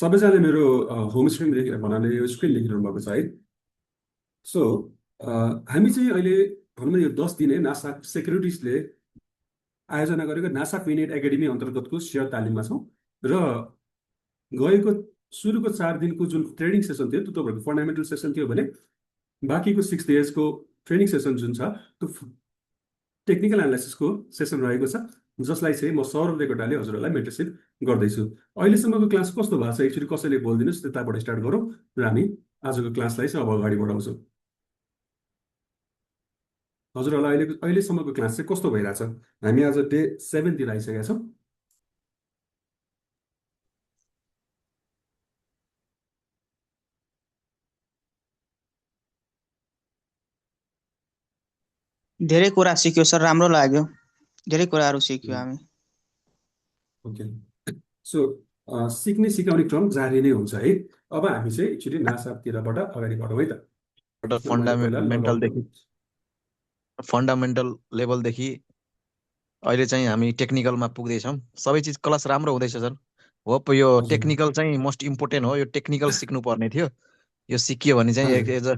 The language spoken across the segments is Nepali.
सबैजनाले मेरो होम स्क्रिन भन्नाले यो स्क्रिन लेखिरहनु भएको छ है। सो हामी चाहिँ अहिले भनौँ न यो 10 दिने नासा सेक्युरिटिजले आयोजना गरेको नासा फिनेट एकाडेमी अन्तर्गतको सेयर तालिममा छौँ र गएको सुरुको 4 दिनको जुन ट्रेनिङ सेसन थियो त्यो तपाईँहरूको फन्डामेन्टल सेसन थियो भने बाँकीको 6 डेजको ट्रेनिङ सेसन जुन छ त्यो टेक्निकल एनालाइसिसको सेसन रहेको छ, जसलाई चाहिँ म सौरभ देवकोटाले हजुरहरूलाई मेन्टरसिप गर्दैछु। अहिलेसम्मको क्लास कस्तो भएको छ एक्चुअली कसैले बोलिदिनुहोस्, त्यताबाट स्टार्ट गरौँ र हामी आजको क्लासलाई चाहिँ अब अगाडि बढाउँछौँ। हजुरहरूलाई अहिलेसम्मको क्लास चाहिँ कस्तो भइरहेछ? हामी आज डे 7तिर आइसकेका छौँ। धेरै कुरा सिक्यो सर, राम्रो लाग्यो। धेरै कुराहरू सिक्यो हामी। ओके, सो सिक्ने सिकाउने क्रम जारी नै हुन्छ है। अब हामी चाहिँ एक्चुअली नासातिरबाट अगाडि बढौँ है त। फन्डामेन्टल लेभलदेखि अहिले चाहिँ हामी टेक्निकलमा पुग्दैछौँ। सबै चिज क्लास राम्रो हुँदैछ सर। होप यो टेक्निकल चाहिँ मोस्ट इम्पोर्टेन्ट हो। यो टेक्निकल सिक्नु पर्ने थियो। यो सिकियो भने चाहिँ एज अ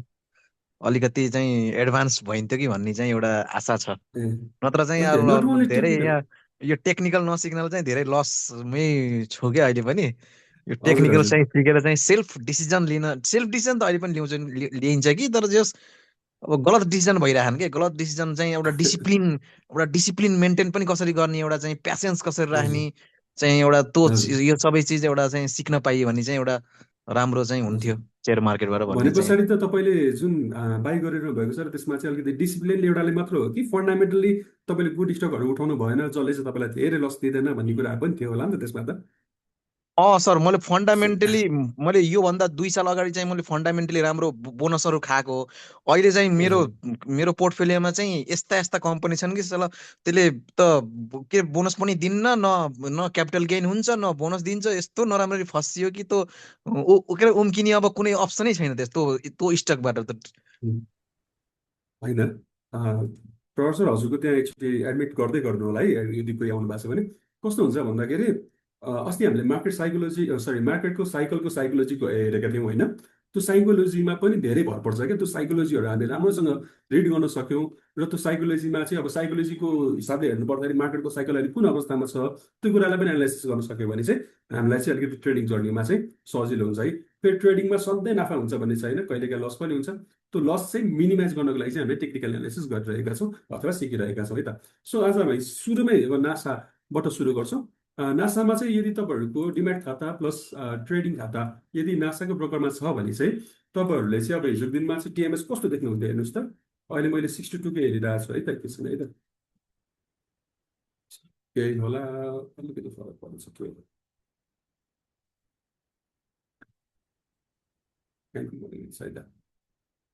अलिकति चाहिँ एडभान्स भइन्थ्यो कि भन्ने चाहिँ एउटा आशा छ। नत्र चाहिँ अब धेरै यहाँ यो टेक्निकल नसिक्नले चाहिँ धेरै लसमै छु क्या अहिले पनि। यो टेक्निकल चाहिँ सिकेर चाहिँ सेल्फ डिसिजन त अहिले पनि लिइन्छ कि, तर जस अब गलत डिसिजन भइरहेको के, गलत डिसिजन चाहिँ एउटा डिसिप्लिन मेन्टेन पनि कसरी गर्ने, एउटा चाहिँ प्यासेन्स कसरी राख्ने चाहिँ एउटा त्यो यो सबै चिज एउटा चाहिँ सिक्न पाइयो भने चाहिँ एउटा राम्रो चाहिँ हुन्थ्यो सेयर मार्केटबाट भने पछाडि त तपाईँले जुन बाई गरिरहनु भएको छ त्यसमा चाहिँ अलिकति डिसिप्लिन एउटाले मात्र हो कि फन्डामेन्टली तपाईँले गुड स्टकहरू उठाउनु भएन, जसले चाहिँ तपाईँलाई धेरै लस दिँदैन भन्ने कुरा पनि थियो होला नि त त्यसमा त? सर मैले फन्डामेन्टली मैले योभन्दा 2 साल अगाडि चाहिँ मैले फन्डामेन्टली राम्रो बोनसहरू खाएको। अहिले चाहिँ मेरो पोर्टफोलियोमा चाहिँ यस्ता कम्पनी छन् कि सर त्यसले त के बोनस पनि दिन्न, न क्यापिटल गेन हुन्छ, न बोनस दिन्छ। यस्तो नराम्ररी फसियो कि त्यो के उम्किने अब कुनै अप्सनै छैन त्यो स्टकबाट त। होइन प्रोफेसर, हजुरको त्यहाँ एक्चुअली एडमिट गर्दै गर्नु होला है, यदि कोही आउनु भएको छ भने। कस्तो हुन्छ भन्दाखेरि अस्ति हामीले मार्केटको साइकोलोजीको हेरेका थियौँ होइन। त्यो साइकोलोजीमा पनि धेरै भर पर्छ क्या। त्यो साइकोलोजीहरू हामीले राम्रोसँग रिड गर्न सक्यौँ र त्यो साइकोलोजीमा चाहिँ अब साइकोलोजीको हिसाबले हेर्नु पर्दाखेरि मार्केटको साइकल अहिले कुन अवस्थामा छ त्यो कुरालाई पनि एनालाइसिस गर्न सक्यो भने चाहिँ हामीलाई चाहिँ अलिकति ट्रेडिङ जर्नीमा चाहिँ सजिलो हुन्छ है। फेरि ट्रेडिङमा सधैँ नाफा हुन्छ भन्ने छैन, कहिलेकाहीँ लस पनि हुन्छ। त्यो लस चाहिँ मिनिमाइज गर्नको लागि चाहिँ हामीले टेक्निकल एनालाइसिस गरिरहेका छौँ अथवा सिकिरहेका छौँ है त। सो आज हामी सुरुमै नासाबाट सुरु गर्छौँ। नासामा चाहिँ यदि तपाईँहरूको डिम्याट खाता प्लस ट्रेडिङ खाता यदि नासाको ब्रोकरमा छ भने चाहिँ तपाईँहरूले चाहिँ अब हिजोको दिनमा चाहिँ टिएमएस कस्तो देख्नुहुन्थ्यो हेर्नुहोस् त। अहिले मैले 62 हेरिरहेको छु है त, एकैछिन है त। केही होला, अलिकति फरक पर्छ के हो।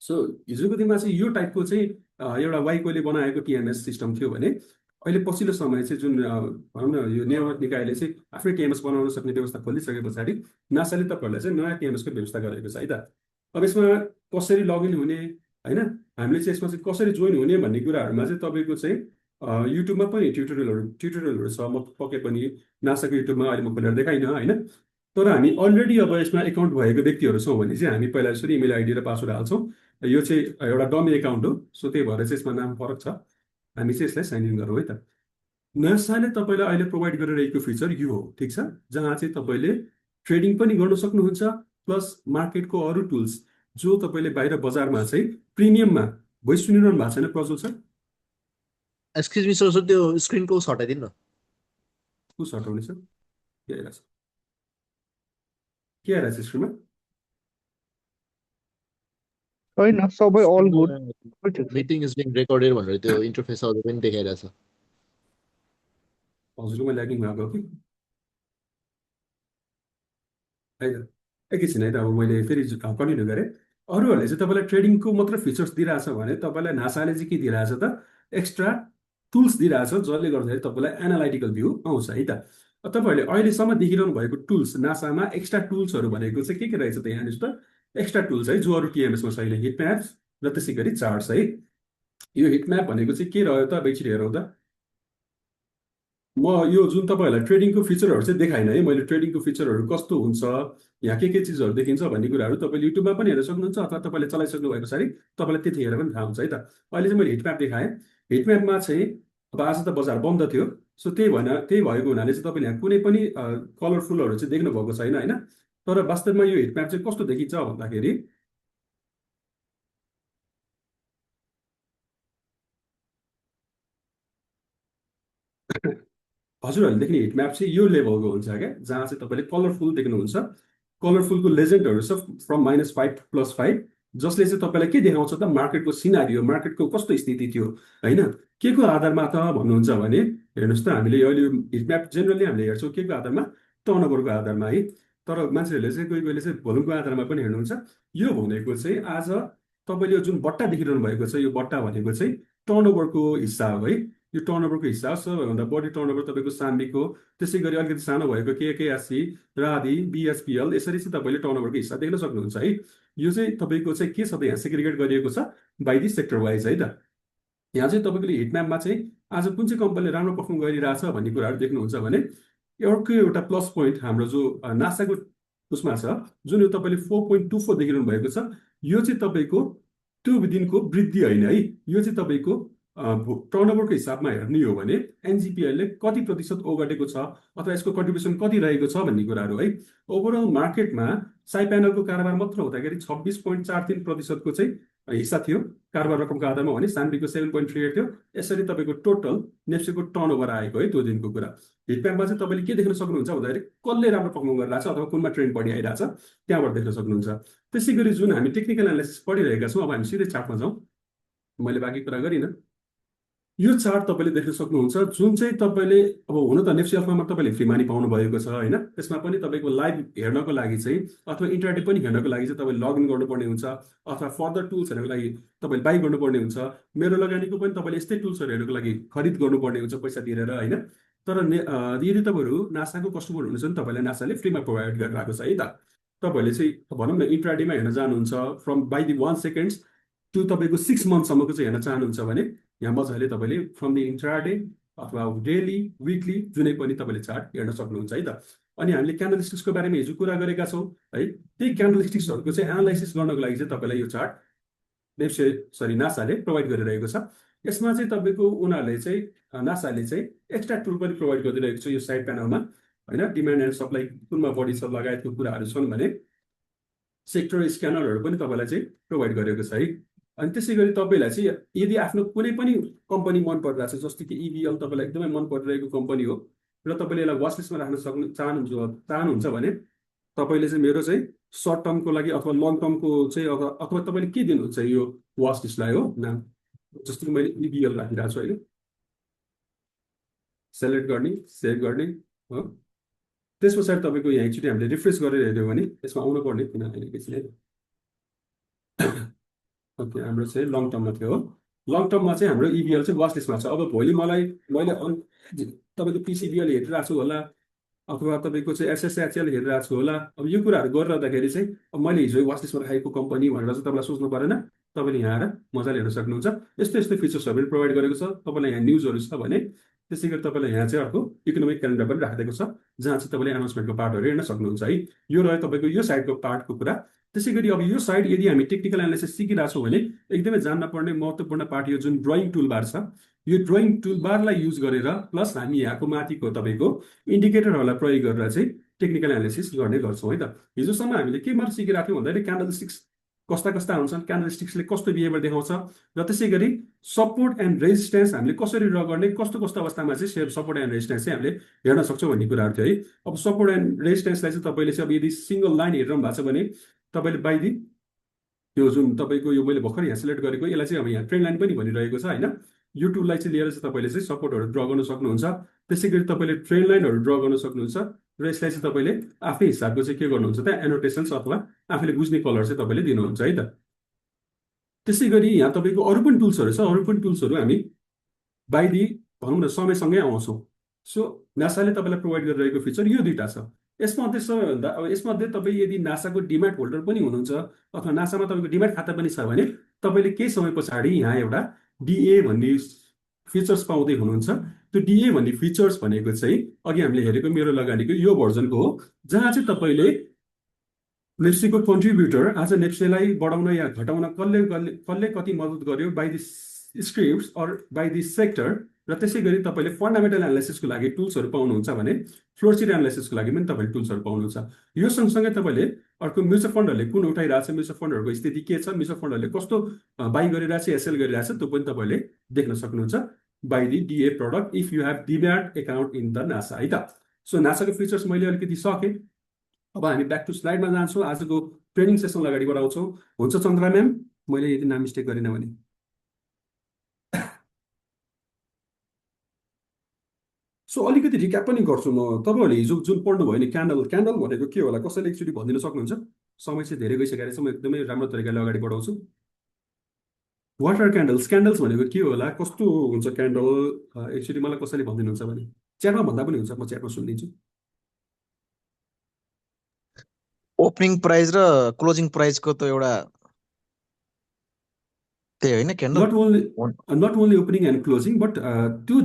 सो हिजोको दिनमा चाहिँ यो टाइपको चाहिँ एउटा वाइकोले बनाएको टिएमएस सिस्टम थियो भने अहिले पछिल्लो समय चाहिँ जुन भनौँ न यो नेटवर्क निकायले चाहिँ आफ्नै टिएमएस बनाउन सक्ने व्यवस्था खोलिसके पछाडि नासाले तपाईँहरूलाई चाहिँ नयाँ टिएमएसको व्यवस्था गरेको छ है त। अब यसमा कसरी लगइन हुने होइन, हामीले चाहिँ यसमा चाहिँ कसरी जोइन हुने भन्ने कुराहरूमा चाहिँ तपाईँको चाहिँ युट्युबमा पनि ट्युटोरियलहरू छ। म पके पनि नासाको युट्युबमा अहिले म खोलेर देखाइन होइन। तर हामी अलरेडी अब यसमा एकाउन्ट भएको व्यक्तिहरू छौँ भने चाहिँ हामी पहिला यसरी इमेल आइडी र पासवर्ड हाल्छौँ। यो चाहिँ एउटा डमी एकाउन्ट हो, सो त्यही भएर चाहिँ यसमा नाम फरक छ। हामी चाहिँ यसलाई साइन इन गरौँ है त। नासाले तपाईँलाई अहिले प्रोभाइड गरिरहेको फिचर यो हो, ठिक छ, जहाँ चाहिँ तपाईँले ट्रेडिङ पनि गर्न सक्नुहुन्छ प्लस मार्केटको अरू टुल्स जो तपाईँले बाहिर बजारमा चाहिँ प्रिमियममा। भोइस सुनिरहनु भएको छैन Prajwal sir? Excuse me sir, त्यो स्क्रिनको हटाइदिनु न। कुस हटाउने सर? के आइरहेछ? के आइरहेछ स्क्रिनमा? होइन, सबै all good. Meeting is being recorded भनेर त्यो इन्टरफेस अझै पनि देखाइरहेछ। हजुरकोमा ल्यागिङ भएको हो कि होइन? एकैछिन है त, अब मैले फेरि कन्टिन्यू गरेँ। अरूहरूले चाहिँ तपाईँलाई ट्रेडिङको मात्र फिचर्स दिइरहेछ भने तपाईँलाई नासाले चाहिँ के दिइरहेछ त, एक्स्ट्रा टुल्स दिइरहेछ जसले गर्दाखेरि तपाईँलाई एनालाइटिकल भ्यू आउँछ है त। तपाईँहरूले अहिलेसम्म देखिरहनु भएको टुल्स नासामा एक्स्ट्रा टुल्सहरू भनेको चाहिँ के रहेछ त? यहाँनिर त एक्स्ट्रा टुल्स है जो अरू टिएमएसमा छैन, हिट म्याप्स र त्यसै गरी चार्ट्स है। यो हिट म्याप भनेको चाहिँ के रह्यो त? अब एकचोटि हेरौँ त। म यो जुन तपाईँहरूलाई ट्रेडिङको फिचरहरू चाहिँ देखाइनँ है मैले ट्रेडिङको फिचरहरू कस्तो हुन्छ यहाँ के चिजहरू देखिन्छ भन्ने कुराहरू तपाईँले युट्युबमा पनि हेर्न सक्नुहुन्छ अथवा तपाईँले चलाइसक्नु भएको पछाडि तपाईँलाई त्यतिखेर पनि थाहा हुन्छ है त। अहिले चाहिँ मैले हिटम्याप देखाएँ। हिटम्यापमा चाहिँ अब आज त बजार बन्द थियो, सो त्यही भएको हुनाले चाहिँ तपाईँले यहाँ कुनै पनि कलरफुलहरू चाहिँ देख्नु भएको छैन होइन। तर वास्तवमा यो हिटम्याप चाहिँ कस्तो देखिन्छ भन्दाखेरि हजुरहरूले देख्ने हिटम्याप चाहिँ यो लेभलको हुन्छ क्या, जहाँ चाहिँ तपाईँले कलरफुल देख्नुहुन्छ। कलरफुलको लेजेन्डहरू छ फ्रम -5 to +5, जसले चाहिँ तपाईँलाई के देखाउँछ त मार्केटको सिनारियो, मार्केटको कस्तो स्थिति थियो होइन। के को आधारमा त भन्नुहुन्छ भने हेर्नुहोस् त, हामीले अहिले हिटम्याप जेनरली हामीले हेर्छौँ के को आधारमा, टर्नओभरको आधारमा है। तर मान्छेहरूले चाहिँ कोही कोहीले चाहिँ भोल्युमको आधारमा पनि हेर्नुहुन्छ। यो भनेको चाहिँ आज तपाईँले यो जुन बट्टा देखिरहनु भएको छ, यो बट्टा भनेको चाहिँ टर्नओभरको हिस्सा हो है। यो टर्नओभरको हिस्सा सबैभन्दा बढी टर्नओभर तपाईँको साम्बीको, त्यसै गरी अलिकति सानो भएको केकेआरसी, राधी, बिएसपिएल, यसरी चाहिँ तपाईँले टर्नओभरको हिस्सा देख्न सक्नुहुन्छ है। यो चाहिँ तपाईँको चाहिँ के छ त यहाँ सेग्रिगेट गरिएको छ बाइ दि सेक्टर वाइज है त। यहाँ चाहिँ तपाईँले हिटम्यापमा चाहिँ आज कुन चाहिँ कम्पनीले राम्रो पर्फर्म गरिरहेछ भन्ने कुराहरू देख्नुहुन्छ भने अर्को एउटा प्लस पोइन्ट हाम्रो जो नासाको उसमा छ, जुन यो तपाईँले 4.24 देखिरहनु भएको छ, यो चाहिँ तपाईँको त्यो दिनको वृद्धि होइन है। यो चाहिँ तपाईँको टर्नओभरको हिसाबमा हेर्ने हो भने एनजिपिएलले कति प्रतिशत ओगटेको छ अथवा यसको कन्ट्रिब्युसन कति रहेको छ भन्ने कुराहरू है। ओभरअल मार्केटमा साई प्यानलको कारोबार मात्र हुँदाखेरि 26.43% चाहिँ हिस्सा थियो कारोबार रकमको आधारमा भने साम्बीको 7.38 थियो। यसरी तपाईँको टोटल नेप्सीको टर्नओभर आएको है त्यो दिनको कुरा। हिटम्यापमा चाहिँ तपाईँले के देख्न सक्नुहुन्छ भन्दाखेरि कसले राम्रो पर्फर्म गरिरहेछ अथवा कुनमा ट्रेन्ड बढी आइरहेछ त्यहाँबाट देख्न सक्नुहुन्छ। त्यसै गरी जुन हामी टेक्निकल एनालाइसिस पढिरहेका छौँ, अब हामी सिधै चार्टमा जाउँ, मैले बाँकी कुरा गरिनँ। यो चार्ट तपाईँले देख्न सक्नुहुन्छ जुन चाहिँ तपाईँले अब हुन त नेप्सी अल्फामा तपाईँले फ्री मानी पाउनु भएको छ होइन। त्यसमा पनि तपाईँको लाइभ हेर्नको लागि चाहिँ अथवा इन्टरडे पनि हेर्नको लागि चाहिँ तपाईँले लगइन गर्नुपर्ने हुन्छ अथवा फर्दर टुल्स हेर्नको लागि तपाईँले बाई गर्नुपर्ने हुन्छ। मेरो लगानीको पनि तपाईँले यस्तै टुल्सहरू हेर्नको लागि खरिद गर्नुपर्ने हुन्छ पैसा तिरेर होइन। तर यदि तपाईँहरू नासाको कस्टमर हुनुहुन्छ भने तपाईँलाई नासाले फ्रीमा प्रोभाइड गरिरहेको छ है त। तपाईँहरूले चाहिँ भनौँ न इन्ट्राडेमा हेर्न जानुहुन्छ from by the 1 seconds to तपाईँको 6 मन्थसम्मको चाहिँ हेर्न चाहनुहुन्छ भने यहाँ मजाले तपाईँले फ्रम द इन्ट्राडे अथवा डेली विकली जुनै पनि तपाईँले चार्ट हेर्न सक्नुहुन्छ है त। अनि हामीले क्यान्डलस्टिक्सको बारेमा हिजो कुरा गरेका छौँ है। त्यही क्यान्डलस्टिक्सहरूको चाहिँ एनालाइसिस गर्नको लागि चाहिँ तपाईँलाई यो चार्ट नासाले प्रोभाइड गरिरहेको छ। यसमा चाहिँ तपाईँको उनीहरूले चाहिँ नासाले चाहिँ एक्स्ट्रा टुल पनि प्रोभाइड गरिदिरहेको छ यो साइड प्यानलमा होइन। डिमान्ड एन्ड सप्लाई कुनमा बढी छ लगायतको कुराहरू छन् भने सेक्टर स्क्यानरहरू पनि तपाईँलाई चाहिँ प्रोभाइड गरेको छ है। अनि त्यसै गरी तपाईँलाई चाहिँ यदि आफ्नो कुनै पनि कम्पनी मन परिरहेको छ, जस्तो कि इबिएल तपाईँलाई एकदमै मन परिरहेको कम्पनी हो र तपाईँले यसलाई वाच लिस्टमा राख्न चाहनुहुन्छ भने तपाईँले चाहिँ मेरो चाहिँ सर्ट टर्मको लागि अथवा लङ टर्मको चाहिँ अथवा तपाईँले के दिनुहुन्छ यो वाच लिस्टलाई हो नाम, जस्तो कि मैले इबिएल राखिरहेको छु होइन। सेलेक्ट गर्ने, सेभ गर्ने हो। त्यस पछाडि तपाईँको यहाँ एकचोटि हामीले रिफ्रेस गरेर हेऱ्यौँ भने यसमा आउनु पर्ने, किनभने एकैछिन ओके हाम्रो चाहिँ लङ टर्ममा थियो हो। लङ टर्ममा चाहिँ हाम्रो इबिएल चाहिँ वाच लिस्टमा छ। अब भोलि मैले तपाईँको पिसिबिएल हेरिरहेको छु होला अथवा तपाईँको चाहिँ एसएसएचएल हेरिरहेको छु होला। अब यो कुराहरू गरिरहँदाखेरि चाहिँ अब मैले हिजो वाच लिस्टमा राखेको कम्पनी भनेर चाहिँ तपाईँलाई सोच्नु परेन। तपाईँले यहाँ आएर मजाले हेर्न सक्नुहुन्छ। यस्तो यस्तो फिचर्सहरू पनि प्रोभाइड गरेको छ। तपाईँलाई यहाँ न्युजहरू छ भने त्यसै गरी तपाईँलाई यहाँ चाहिँ अर्को इकोनोमिक क्यालेन्डर पनि राखिदिएको छ, जहाँ चाहिँ तपाईँले एनाउन्समेन्टको पार्टहरू हेर्न सक्नुहुन्छ है। यो रह्यो तपाईँको यो साइडको पार्टको कुरा। त्यसै गरी अब यो साइड यदि हामी टेक्निकल एनालाइसिस सिकिरहेको छौँ भने एकदमै जान्न पर्ने महत्त्वपूर्ण पार्ट यो जुन ड्रइङ टुलबार छ, यो ड्रइङ टुलबारलाई युज गरेर प्लस हामी यहाँको माथिको तपाईँको इन्डिकेटरहरूलाई प्रयोग गरेर चाहिँ टेक्निकल एनालाइसिस गर्ने गर्छौँ है त। हिजोसम्म हामीले के मात्र सिकिरहेको थियौँ भन्दाखेरि क्यान्डलस्टिक्स कस्ता कस्ता हुन्छन्, क्यान्डलस्टिक्सले कस्तो बिहेभियर देखाउँछ र त्यसै गरी सपोर्ट एन्ड रेजिस्टेन्स हामीले कसरी ड्र गर्ने, कस्तो कस्तो अवस्थामा चाहिँ सपोर्ट एन्ड रेजिस्टेन्स चाहिँ हामीले हेर्न सक्छौँ भन्ने कुराहरू थियो है। अब सपोर्ट एन्ड रेजिस्टेन्सलाई चाहिँ तपाईँले चाहिँ अब यदि सिङ्गल लाइन हेरिरहनु भएको छ भने तपाईँले बाइ दि यो जुन तपाईँको यो मैले भर्खर यहाँ सिलेक्ट गरेको यसलाई चाहिँ अब यहाँ ट्रेन्ड लाइन पनि भनिरहेको छ होइन। यो टुललाई चाहिँ लिएर चाहिँ तपाईँले चाहिँ सपोर्टहरू ड्र गर्न सक्नुहुन्छ। त्यसै गरी तपाईँले ट्रेन्ड लाइनहरू ड्र गर्न सक्नुहुन्छ र यसलाई चाहिँ तपाईँले आफ्नै हिसाबको चाहिँ के गर्नुहुन्छ त एनोटेसन्स अथवा आफूले बुझ्ने कलर चाहिँ तपाईँले दिनुहुन्छ है त। त्यसै गरी यहाँ तपाईँको अरू पनि टुल्सहरू छ। अरू पनि टुल्सहरू हामी बाइ दि भनौँ न समयसँगै आउँछौँ। सो नासाले तपाईँलाई प्रोभाइड गरिरहेको फिचर यो दुईवटा छ। यसमध्ये सबैभन्दा अब यसमध्ये तपाईँ यदि नासाको डिम्याट होल्डर पनि हुनुहुन्छ अथवा नासामा तपाईँको डिम्याट खाता पनि छ भने तपाईँले केही समय पछाडि यहाँ एउटा डिए भन्ने फिचर्स पाउँदै हुनुहुन्छ। त्यो डिए भन्ने फिचर्स भनेको चाहिँ अघि हामीले हेरेको मेरो लगानीको यो भर्जनको हो, जहाँ चाहिँ तपाईँले नेप्सीको कन्ट्रिब्युटर आज नेप्सीलाई बढाउन या घटाउन कसले कसले कसले कति मद्दत गर्यो by the scripts or by the sector, र त्यसै गरी तपाईँले फन्डामेन्टल एनालाइसिसको लागि टुल्सहरू पाउनुहुन्छ भने फ्लोरसिट एनालाइसिसको लागि पनि तपाईँले टुल्सहरू पाउनुहुन्छ। यो सँगसँगै तपाईँले अर्को म्युचुअल फन्डहरूले कुन उठाइरहेछ, म्युचुअल फन्डहरूको स्थिति के छ, म्युचुअल फन्डहरूले कस्तो बाई गरिरहेछ या सेल गरिरहेछ, त्यो पनि तपाईँले देख्न सक्नुहुन्छ by the DA product if you have demat account in the नासा है त। सो नासाको फिचर्स मैले अलिकति सकेँ। अब हामी ब्याक टु स्लाइडमा जान्छौँ, आजको ट्रेनिङ सेसन अगाडि बढाउँछौँ। हुन्छ चन्द्रा म्याम, मैले यदि नाम मिस्टेक गरिनँ भने। सो अलिकति रिक्याप पनि गर्छु म। तपाईँहरूले हिजो जुन पढ्नुभयो नि क्यान्डल भनेको के होला, कसैले एकचोटि भनिदिन सक्नुहुन्छ? समय चाहिँ धेरै गइसकेको छ, म एकदमै राम्रो तरिकाले अगाडि बढाउँछु। What are candles? क्यान्डल्स भनेको के होला, कस्तो हुन्छ क्यान्डल, एकचोटि मलाई कसैले भनिदिनुहुन्छ भने च्याटमा भन्दा पनि हुन्छ, म च्याटमा सुनिदिन्छु। ओपनिङ प्राइस र क्लोजिङ प्राइसको त एउटा त्यही होइन candle? Not only opening and closing but त्यो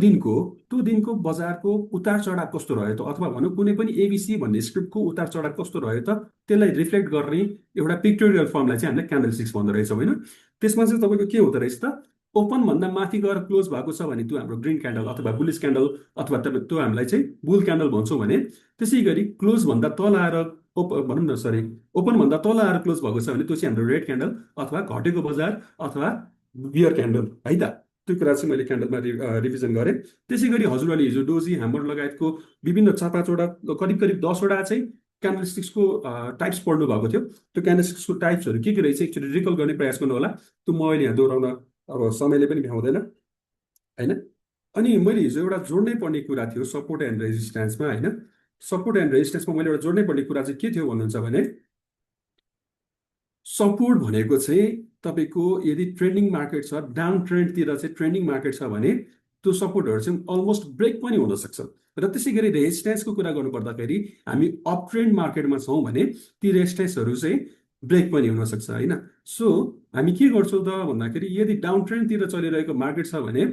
दिनको बजारको उतार चढाव कस्तो रह्यो त, अथवा भनौँ कुनै पनि एबिसी भन्ने स्क्रिप्टको उतार चढाव कस्तो रह्यो त, त्यसलाई रिफ्लेक्ट गर्ने एउटा पिक्टोरियल फर्मलाई चाहिँ हामीले क्यान्डल स्टिक्स भन्दो रहेछौँ होइन। त्यसमा चाहिँ तपाईँको के हुँदो रहेछ त, ओपनभन्दा माथि गएर क्लोज भएको छ भने त्यो हाम्रो ग्रिन क्यान्डल अथवा बुलिस क्यान्डल अथवा त्यो हामीलाई चाहिँ बुल क्यान्डल भन्छौँ भने, त्यसै गरी क्लोजभन्दा तल आएर ओपनभन्दा तल आएर क्लोज भएको छ भने त्यो चाहिँ हाम्रो रेड क्यान्डल अथवा घटेको बजार अथवा बियर क्यान्डल है त। त्यो कुरा चाहिँ मैले क्यान्डलमा रिभिजन गरेँ। त्यसै गरी हजुरहरूले हिजो डोजी ह्यामर लगायतको विभिन्न 4-5वटा करिब 10वटा चाहिँ क्यान्डल स्टिक्सको टाइप्स पढ्नु भएको थियो। त्यो क्यान्डल स्टिक्सको टाइप्सहरू के रहेछ एकचोटि रिकल गर्ने प्रयास गर्नु होला। त्यो म अहिले यहाँ दोहोऱ्याउन अब समयले पनि भ्याउँदैन होइन। अनि मैले हिजो एउटा जोड्नै पर्ने कुरा थियो सपोर्ट एन्ड रेजिस्टेन्समा होइन। सपोर्ट एन्ड रेजिस्टेन्समा मैले एउटा जोड्नै पर्ने कुरा चाहिँ के थियो भन्नुहुन्छ भने, सपोर्ट भनेको चाहिँ तपाईँको यदि ट्रेन्डिङ मार्केट छ, डाउन ट्रेन्डतिर चाहिँ ट्रेन्डिङ मार्केट छ भने त्यो सपोर्टहरू चाहिँ अलमोस्ट ब्रेक पनि हुनसक्छ। र त्यसै गरी रेजिस्टेन्सको कुरा गर्नुपर्दाखेरि हामी अप ट्रेन्ड मार्केटमा छौँ भने ती रेजिस्टेन्सहरू चाहिँ ब्रेक पनि हुनसक्छ होइन। सो हामी के गर्छौँ त भन्दाखेरि, यदि डाउन ट्रेन्डतिर चलिरहेको मार्केट छ भने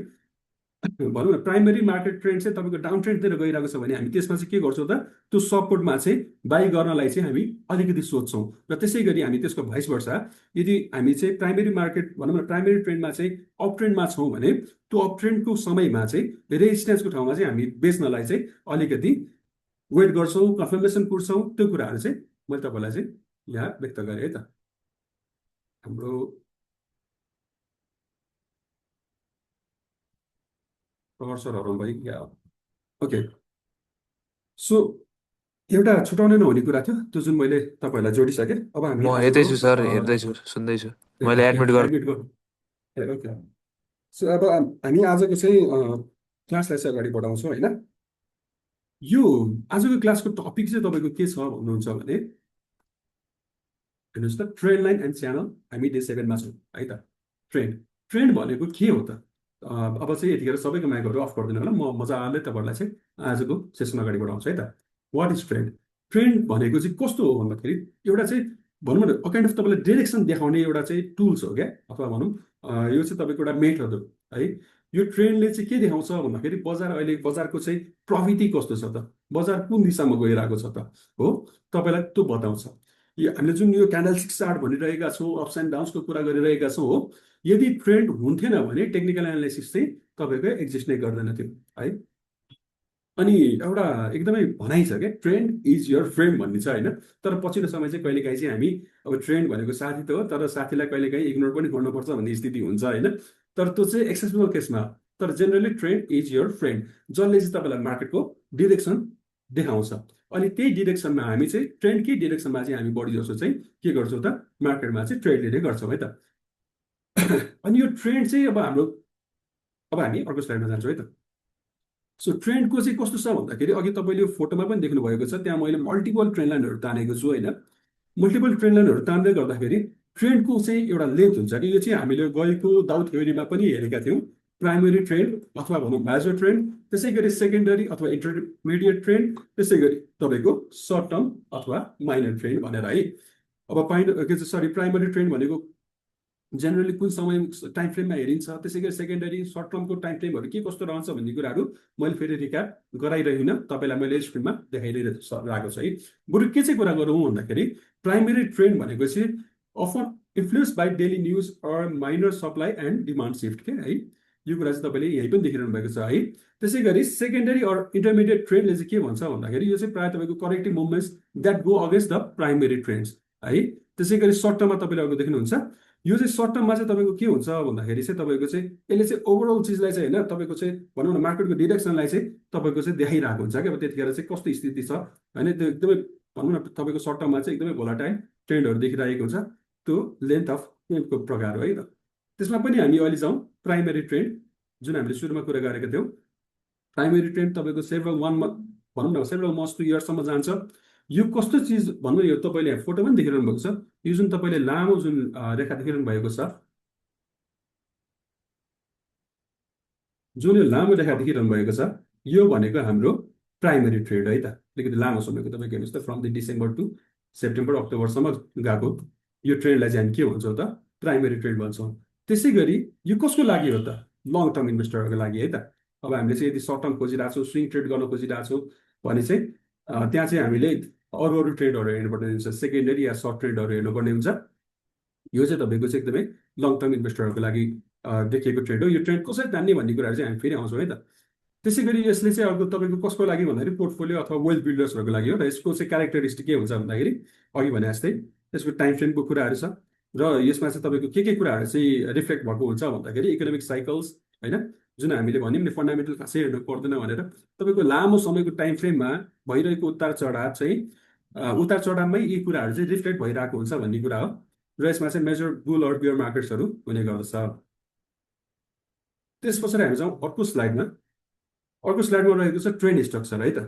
भनौँ न प्राइमेरी मार्केट ट्रेन्ड चाहिँ तपाईँको डाउन ट्रेन्डतिर गइरहेको छ भने हामी त्यसमा चाहिँ के गर्छौँ त, त्यो सपोर्टमा चाहिँ बाई गर्नलाई चाहिँ हामी अलिकति सोध्छौँ। र त्यसै गरी हामी त्यसको भाइस वर्सा, यदि हामी चाहिँ प्राइमेरी मार्केट भनौँ न प्राइमेरी ट्रेन्डमा चाहिँ अप ट्रेन्डमा छौँ भने त्यो अप ट्रेन्डको समयमा चाहिँ रेजिस्टेन्सको ठाउँमा चाहिँ हामी बेच्नलाई चाहिँ अलिकति वेट गर्छौँ, कन्फर्मेसन कुर्छौँ। त्यो कुराहरू चाहिँ मैले तपाईँलाई चाहिँ यहाँ व्यक्त गरेँ है त। हाम्रो प्रवर्सरहरू भयो या ओके। सो एउटा छुटाउनै नहुने कुरा थियो त्यो जुन मैले तपाईँहरूलाई जोडिसकेँ। अब हामी म यतै छु सर, हेर्दैछु, सुन्दैछु, मैले एडमिट गरेँ। ओके। सो अब हामी आजको चाहिँ क्लासलाई चाहिँ अगाडि बढाउँछौँ होइन। यो आजको क्लासको टपिक चाहिँ तपाईँको के छ भन्नुहुन्छ भने, हेर्नुहोस् त, ट्रेन्ड लाइन एन्ड च्यानल। हामी डे 7मा छौँ है त। ट्रेन्ड भनेको के हो त? अब चाहिँ यतिखेर सबैको माइकहरू अफ गरिदिनु होला, म मजाले तपाईँहरूलाई चाहिँ आजको सेसन अगाडि बढाउँछु है त। What is trend? ट्रेन्ड भनेको चाहिँ कस्तो हो भन्दाखेरि, एउटा चाहिँ भनौँ न काइन्ड अफ तपाईँलाई डिरेक्सन देखाउने एउटा चाहिँ टुल्स हो क्या, अथवा भनौँ यो चाहिँ तपाईँको एउटा मेथड हो है। यो ट्रेन्डले चाहिँ के देखाउँछ भन्दाखेरि, बजारको चाहिँ प्रवृत्ति कस्तो छ त, बजार कुन दिशामा गइरहेको छ त हो, तपाईँलाई त्यो बताउँछ। यो हामीले जुन यो क्यान्डलस्टिक चार्ट भनिरहेका छौँ, अप्स एन्ड डाउन्सको कुरा गरिरहेका छौँ हो, यदि ट्रेन्ड हुन्थेन भने टेक्निकल एनालाइसिस चाहिँ तपाईँको एक्जिस्ट नै गर्दैन थियो है। अनि एउटा एकदमै भनाइ छ क्या, ट्रेन्ड इज यर फ्रेन्ड भन्ने छ होइन। तर पछिल्लो समय चाहिँ कहिलेकाहीँ चाहिँ हामी अब ट्रेन्ड भनेको साथी त हो, तर साथीलाई कहिलेकाहीँ इग्नोर पनि गर्नुपर्छ भन्ने स्थिति हुन्छ होइन। तर त्यो चाहिँ एक्सेप्सनल केसमा, तर generally trend is your friend, जसले चाहिँ तपाईँलाई मार्केटको डिरेक्सन देखाउँछ। अनि त्यही डिरेक्सनमा हामी चाहिँ ट्रेन्डकै डिरेक्सनमा चाहिँ हामी बढी जसो चाहिँ के गर्छौँ त, मार्केटमा चाहिँ ट्रेड लिने गर्छौँ है त। अनि यो ट्रेन्ड चाहिँ अब हामी अर्को स्लाइडमा जान्छौँ है त। सो ट्रेन्डको चाहिँ कस्तो छ भन्दाखेरि, अघि तपाईँले यो फोटोमा पनि देख्नु भएको छ, त्यहाँ मैले मल्टिपल ट्रेन्ड लाइनहरू तानेको छु होइन। मल्टिपल ट्रेन्ड लाइनहरू तान्दै गर्दाखेरि ट्रेन्डको चाहिँ एउटा लेन्थ हुन्छ कि, यो चाहिँ हामीले गएको दाउ थ्योरीमा पनि हेरेका थियौँ। प्राइमेरी ट्रेन्ड अथवा भनौँ मेजर ट्रेन्ड, त्यसै गरी सेकेन्डरी अथवा इन्टरमिडिएट ट्रेन्ड, त्यसै गरी तपाईँको सर्ट टर्म अथवा माइनर ट्रेन्ड भनेर है। अब प्राइमेरी ट्रेन्ड भनेको जेनरली कुन समय टाइम फ्रेममा हेरिन्छ, त्यसै गरी सेकेन्डरी सर्ट टर्मको टाइम फ्रेमहरू के कस्तो रहन्छ भन्ने कुराहरू मैले फेरि रिक्याप गराइरहिनँ, तपाईँलाई मैले स्क्रिनमा देखाइरहेको छु है। बरु के चाहिँ कुरा गरौँ भन्दाखेरि प्राइमेरी ट्रेन्ड भनेको चाहिँ often influence by daily news or minor supply and demand shift के है, यो कुरा चाहिँ तपाईँले यहीँ पनि देखिरहनु भएको छ है। त्यसै गरी सेकेन्डरी अर इन्टरमिडिएट ट्रेन्डले चाहिँ के भन्छ भन्दाखेरि यो चाहिँ प्रायः तपाईँको corrective movements that go against the primary trends है। त्यसै गरी सर्ट टर्ममा तपाईँले अर्को देख्नुहुन्छ, यो चाहिँ सर्ट टर्ममा चाहिँ तपाईँको के हुन्छ भन्दाखेरि चाहिँ तपाईँको चाहिँ यसले चाहिँ ओभरअल चिजलाई चाहिँ होइन तपाईँको चाहिँ भनौँ न मार्केटको डिरेक्सनलाई चाहिँ तपाईँको चाहिँ देखाइरहेको हुन्छ क्या। अब त्यतिखेर चाहिँ कस्तो स्थिति छ होइन, त्यो एकदमै भनौँ न तपाईँको सर्ट टर्ममा चाहिँ एकदमै भोलाटाइल ट्रेन्डहरू देखिरहेको हुन्छ, त्यो लेन्थ अफ ट्रेन्डको प्रकार हो है त। त्यसमा पनि हामी अहिले जाउँ प्राइमेरी ट्रेन्ड, जुन हामीले सुरुमा कुरा गरेका थियौँ। प्राइमेरी ट्रेन्ड तपाईँको सेभरल भनौँ न सेभरल मन्थ्स टु इयर्ससम्म जान्छ। यो कस्तो चिज भन्नु, यो तपाईँले फोटो पनि देखिरहनु भएको छ, यो जुन तपाईँले लामो जुन रेखा देखिरहनु भएको छ, जुन यो लामो रेखा देखिरहनु भएको छ, यो भनेको हाम्रो प्राइमेरी ट्रेड है त। अलिकति लामो समयको तपाईँको हेर्नुहोस् त, from the December to September अक्टोबरसम्म गएको यो ट्रेडलाई चाहिँ हामी के भन्छौँ त, प्राइमेरी ट्रेड भन्छौँ। त्यसै गरी यो कसको लागि हो त, लङ टर्म इन्भेस्टरहरूको लागि है त। अब हामीले चाहिँ यदि सर्ट टर्म खोजिरहेको छौँ, स्विङ ट्रेड गर्न खोजिरहेको छौँ भने चाहिँ त्यहाँ चाहिँ हामीले अरू ट्रेडहरू हेर्नुपर्ने हुन्छ, सेकेन्डरी या सर्ट ट्रेडहरू हेर्नुपर्ने हुन्छ। यो चाहिँ तपाईँको चाहिँ एकदमै लङ टर्म इन्भेस्टरहरूको लागि देखिएको ट्रेड हो। यो ट्रेड कसरी तान्ने भन्ने कुराहरू चाहिँ हामी फेरि आउँछौँ है त। त्यसै गरी यसले चाहिँ अर्को तपाईँको कसको लागि भन्दाखेरि पोर्टफोलियो अथवा वेल्थ बिल्डर्सहरूको लागि हो र यसको चाहिँ क्यारेक्टरिस्टिक के हुन्छ भन्दाखेरि अघि भने जस्तै यसको टाइम फ्रेमको कुराहरू छ र यसमा चाहिँ तपाईँको के कुराहरू चाहिँ रिफ्लेक्ट भएको हुन्छ भन्दाखेरि इकोनोमिक साइकल्स होइन, जुन हामीले भन्यौँ नि फन्डामेन्टल खासै हेर्नु पर्दैन भनेर, तपाईँको लामो समयको टाइम फ्रेममा भइरहेको उतार चढावमै यी कुराहरू चाहिँ रिफ्लेक्ट भइरहेको हुन्छ भन्ने कुरा हो। र यसमा चाहिँ मेजर बुल अर बियर मार्केट्सहरू हुने गर्दछ। त्यस पछाडि हामी जाउँ अर्को स्लाइडमा रहेको छ ट्रेन्ड स्ट्रक्चर है त।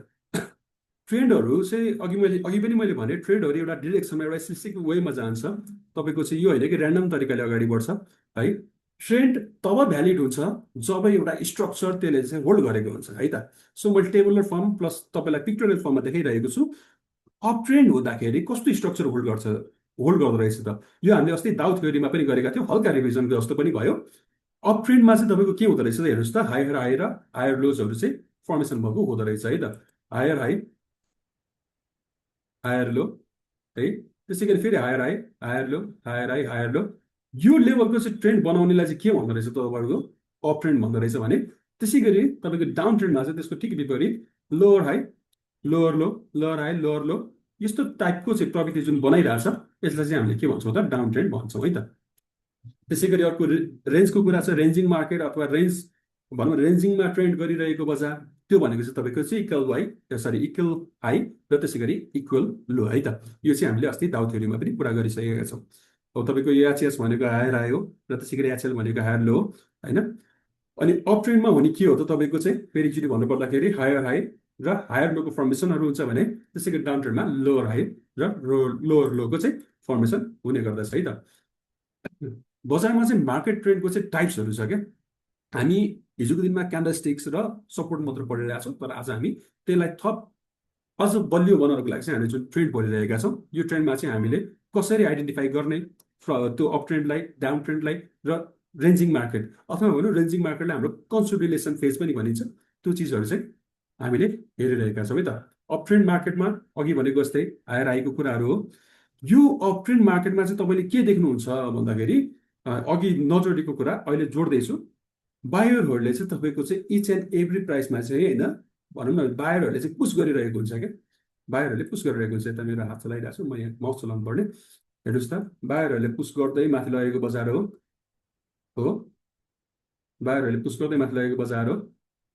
ट्रेन्डहरू चाहिँ अघि पनि मैले भने ट्रेन्डहरू एउटा डिरेक्सनमा एउटा स्पेसिफिक वेमा जान्छ, तपाईँको चाहिँ यो होइन कि ऱ्यान्डम तरिकाले अगाडि बढ्छ है। ट्रेन्ड तब भ्यालिड हुन्छ जब एउटा स्ट्रक्चर त्यसले चाहिँ होल्ड गरेको हुन्छ है त। सो मैले टेबुलर फर्म प्लस तपाईँलाई पिक्टोरियल फर्ममा देखाइरहेको छु। अप ट्रेन्ड हुँदाखेरि कस्तो स्ट्रक्चर होल्ड गर्दो रहेछ त, यो हामीले अस्ति दाउ थ्योरीमा पनि गरेका थियौँ, हल्का रिभिजनको जस्तो पनि भयो। अप ट्रेन्डमा चाहिँ तपाईँको के हुँदो रहेछ त हेर्नुहोस् त, हायर हाई र हायर लोजहरू चाहिँ फर्मेसन भएको हुँदो रहेछ है त। हायर हाई हायर लो है, त्यसै गरी फेरि higher high higher low higher high higher low, यो लेभलको चाहिँ ट्रेन्ड बनाउनेलाई चाहिँ के भन्दो रहेछ तपाईँको अप ट्रेन्ड भन्दो रहेछ भने। त्यसै गरी तपाईँको डाउन ट्रेन्डमा चाहिँ त्यसको ठिक विपरीत लोवर हाई लोवर लो लोवर हाई लोवर लो यस्तो टाइपको चाहिँ प्रवृत्ति जुन बनाइरहेछ यसलाई चाहिँ हामीले के भन्छौँ त, डाउन ट्रेन्ड भन्छौँ है त। त्यसै गरी अर्को रेन्जको कुरा छ, रेन्जिङ मार्केट अथवा रेन्ज भनौँ रेन्जिङमा ट्रेन्ड गरिरहेको बजार, त्यो भनेको चाहिँ तपाईँको चाहिँ इक्वल हाई र त्यसै गरी इक्वल लो है त। यो चाहिँ हामीले अस्ति दाउ थ्योरीमा पनि कुरा गरिसकेका छौँ। अब तपाईँको एचएस भनेको हायर हाई हो र त्यसै गरी एचएल भनेको हायर लो हो होइन। अनि अप ट्रेन्डमा हुने के हो त तपाईँको चाहिँ फेरि एकचोटि भन्नुपर्दाखेरि हायर हाई र हायर लोको फर्मेसनहरू हुन्छ भने त्यसै गरी डाउन ट्रेन्डमा लोवर हाई र लोवर लोको चाहिँ फर्मेसन हुने गर्दछ है त। बजारमा चाहिँ मार्केट ट्रेन्डको चाहिँ टाइप्सहरू छ क्या। हामी हिजोको दिनमा क्यान्डलस्टिक्स र सपोर्ट मात्र पढिरहेका छौँ, तर आज हामी त्यसलाई थप अझ बलियो बनाउनको लागि चाहिँ हामीले जुन ट्रेन्ड पढिरहेका छौँ, यो ट्रेन्डमा चाहिँ हामीले कसरी आइडेन्टिफाई गर्ने त्यो अप ट्रेन्डलाई डाउन ट्रेन्डलाई र रेन्जिङ मार्केट अथवा भनौँ रेन्जिङ मार्केटलाई हाम्रो कन्सोलिडेसन फेज पनि भनिन्छ, त्यो चिजहरू चाहिँ हामीले हेरिरहेका छौँ है त। अप ट्रेन्ड मार्केटमा अघि भनेको जस्तै हायर हाईको कुराहरू हो। यो अप ट्रेन्ड मार्केटमा चाहिँ तपाईँले के देख्नुहुन्छ भन्दाखेरि अघि नजोडेको कुरा अहिले जोड्दैछु, बायरहरूले चाहिँ तपाईँको चाहिँ इच एन्ड एभ्री प्राइसमा चाहिँ होइन भनौँ न बायरहरूले चाहिँ पुस गरिरहेको हुन्छ क्या। बायरहरूले पुस गरिरहेको हुन्छ, यता मेरो हात चलाइरहेको छु म, यहाँ माउस चलाउनु पर्ने, हेर्नुहोस् त बायरहरूले पुस गर्दै माथि लगेको बजार हो बायरहरूले पुस गर्दै माथि लगेको बजार हो।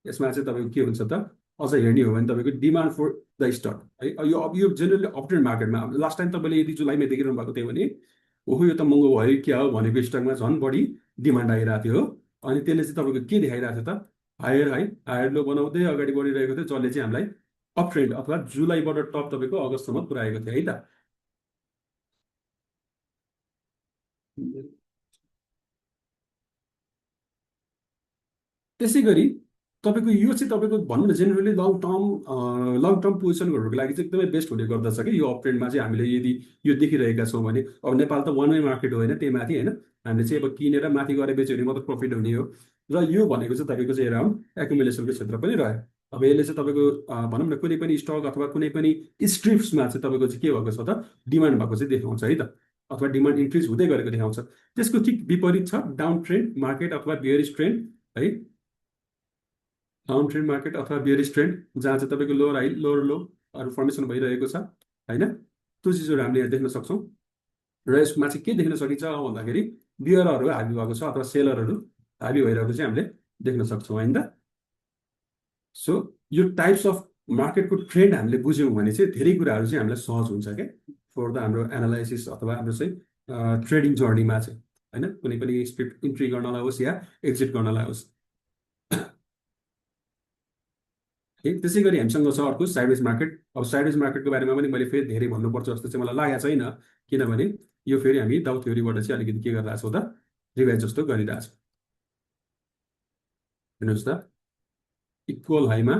यसमा चाहिँ तपाईँको के हुन्छ त, अझ हेर्ने हो भने तपाईँको डिमान्ड फर द स्टक है। यो जेनरली अप ट्रेन्ड मार्केटमा लास्ट टाइम तपाईँले यदि जुलाईमा देखिरहनु भएको थियो भने ओहो यो त महँगो भयो क्या हो भनेको स्टकमा झन् बढी डिमान्ड आइरहेको थियो हो। अनि त्यसले चाहिँ तपाईँको के देखाइरहेको थियो त, हायर हाई हायर लो बनाउँदै अगाडि बढिरहेको थियो, जसले चाहिँ हामीलाई अप ट्रेन्ड अथवा जुलाईबाट टप तपाईँको अगस्तसम्म पुऱ्याएको थियो है त। त्यसै गरी तपाईँको यो चाहिँ तपाईँको भनौँ न जेनरली लङ टर्म पोजिसनहरूको लागि चाहिँ एकदमै बेस्ट हुने गर्दछ कि यो अप ट्रेन्डमा चाहिँ हामीले यदि यो देखिरहेका छौँ भने अब नेपाल त वान वे मार्केट हो होइन त्यही माथि होइन हामीले चाहिँ अब किनेर माथि गएर बेच्यो भने मात्र प्रफिट हुने हो र यो भनेको चाहिँ तपाईँको चाहिँ एराउन्ड एकुमुलेसनको क्षेत्र पनि रह्यो अब यसले चाहिँ तपाईँको भनौँ न कुनै पनि स्टक अथवा कुनै पनि स्ट्रिप्समा चाहिँ तपाईँको चाहिँ के भएको छ त डिमान्ड भएको चाहिँ देखाउँछ है त अथवा डिमान्ड इन्क्रिज हुँदै गरेको देखाउँछ त्यसको ठिक विपरीत छ डाउन ट्रेन्ड मार्केट अथवा बियरिश ट्रेन्ड है डाउन ट्रेन्ड मार्केट अथवा बियरिश ट्रेन्ड जहाँ चाहिँ तपाईँको लोअर हाई लोअर लोहरू फर्मेसन भइरहेको छ होइन त्यो चिजहरू हामीले यहाँ देख्न सक्छौँ र यसमा चाहिँ के देख्न सकिन्छ भन्दाखेरि बियरहरू हाबी भएको छ अथवा सेलरहरू हाबी भइरहेको चाहिँ हामीले देख्न सक्छौँ होइन त सो यो टाइप्स अफ मार्केटको ट्रेन्ड हामीले बुझ्यौँ भने चाहिँ धेरै कुराहरू चाहिँ हामीलाई सहज हुन्छ क्या फर द हाम्रो एनालाइसिस अथवा हाम्रो चाहिँ ट्रेडिङ जर्नीमा चाहिँ होइन कुनै पनि स्क्रिप्ट इन्ट्री गर्नलाई होस् या एक्जिट गर्नलाई होस् त्यसै गरी हामीसँग छ अर्को साइडवेज मार्केट अब साइडवेज मार्केटको बारेमा पनि मैले फेरि धेरै भन्नुपर्छ जस्तो चाहिँ मलाई लागेको छैन किनभने यो फेरि हामी डाउ थ्योरीबाट चाहिँ अलिकति के गरिरहेको छौँ त रिभाइज जस्तो गरिरहेछौँ हेर्नुहोस् त इक्वल हाईमा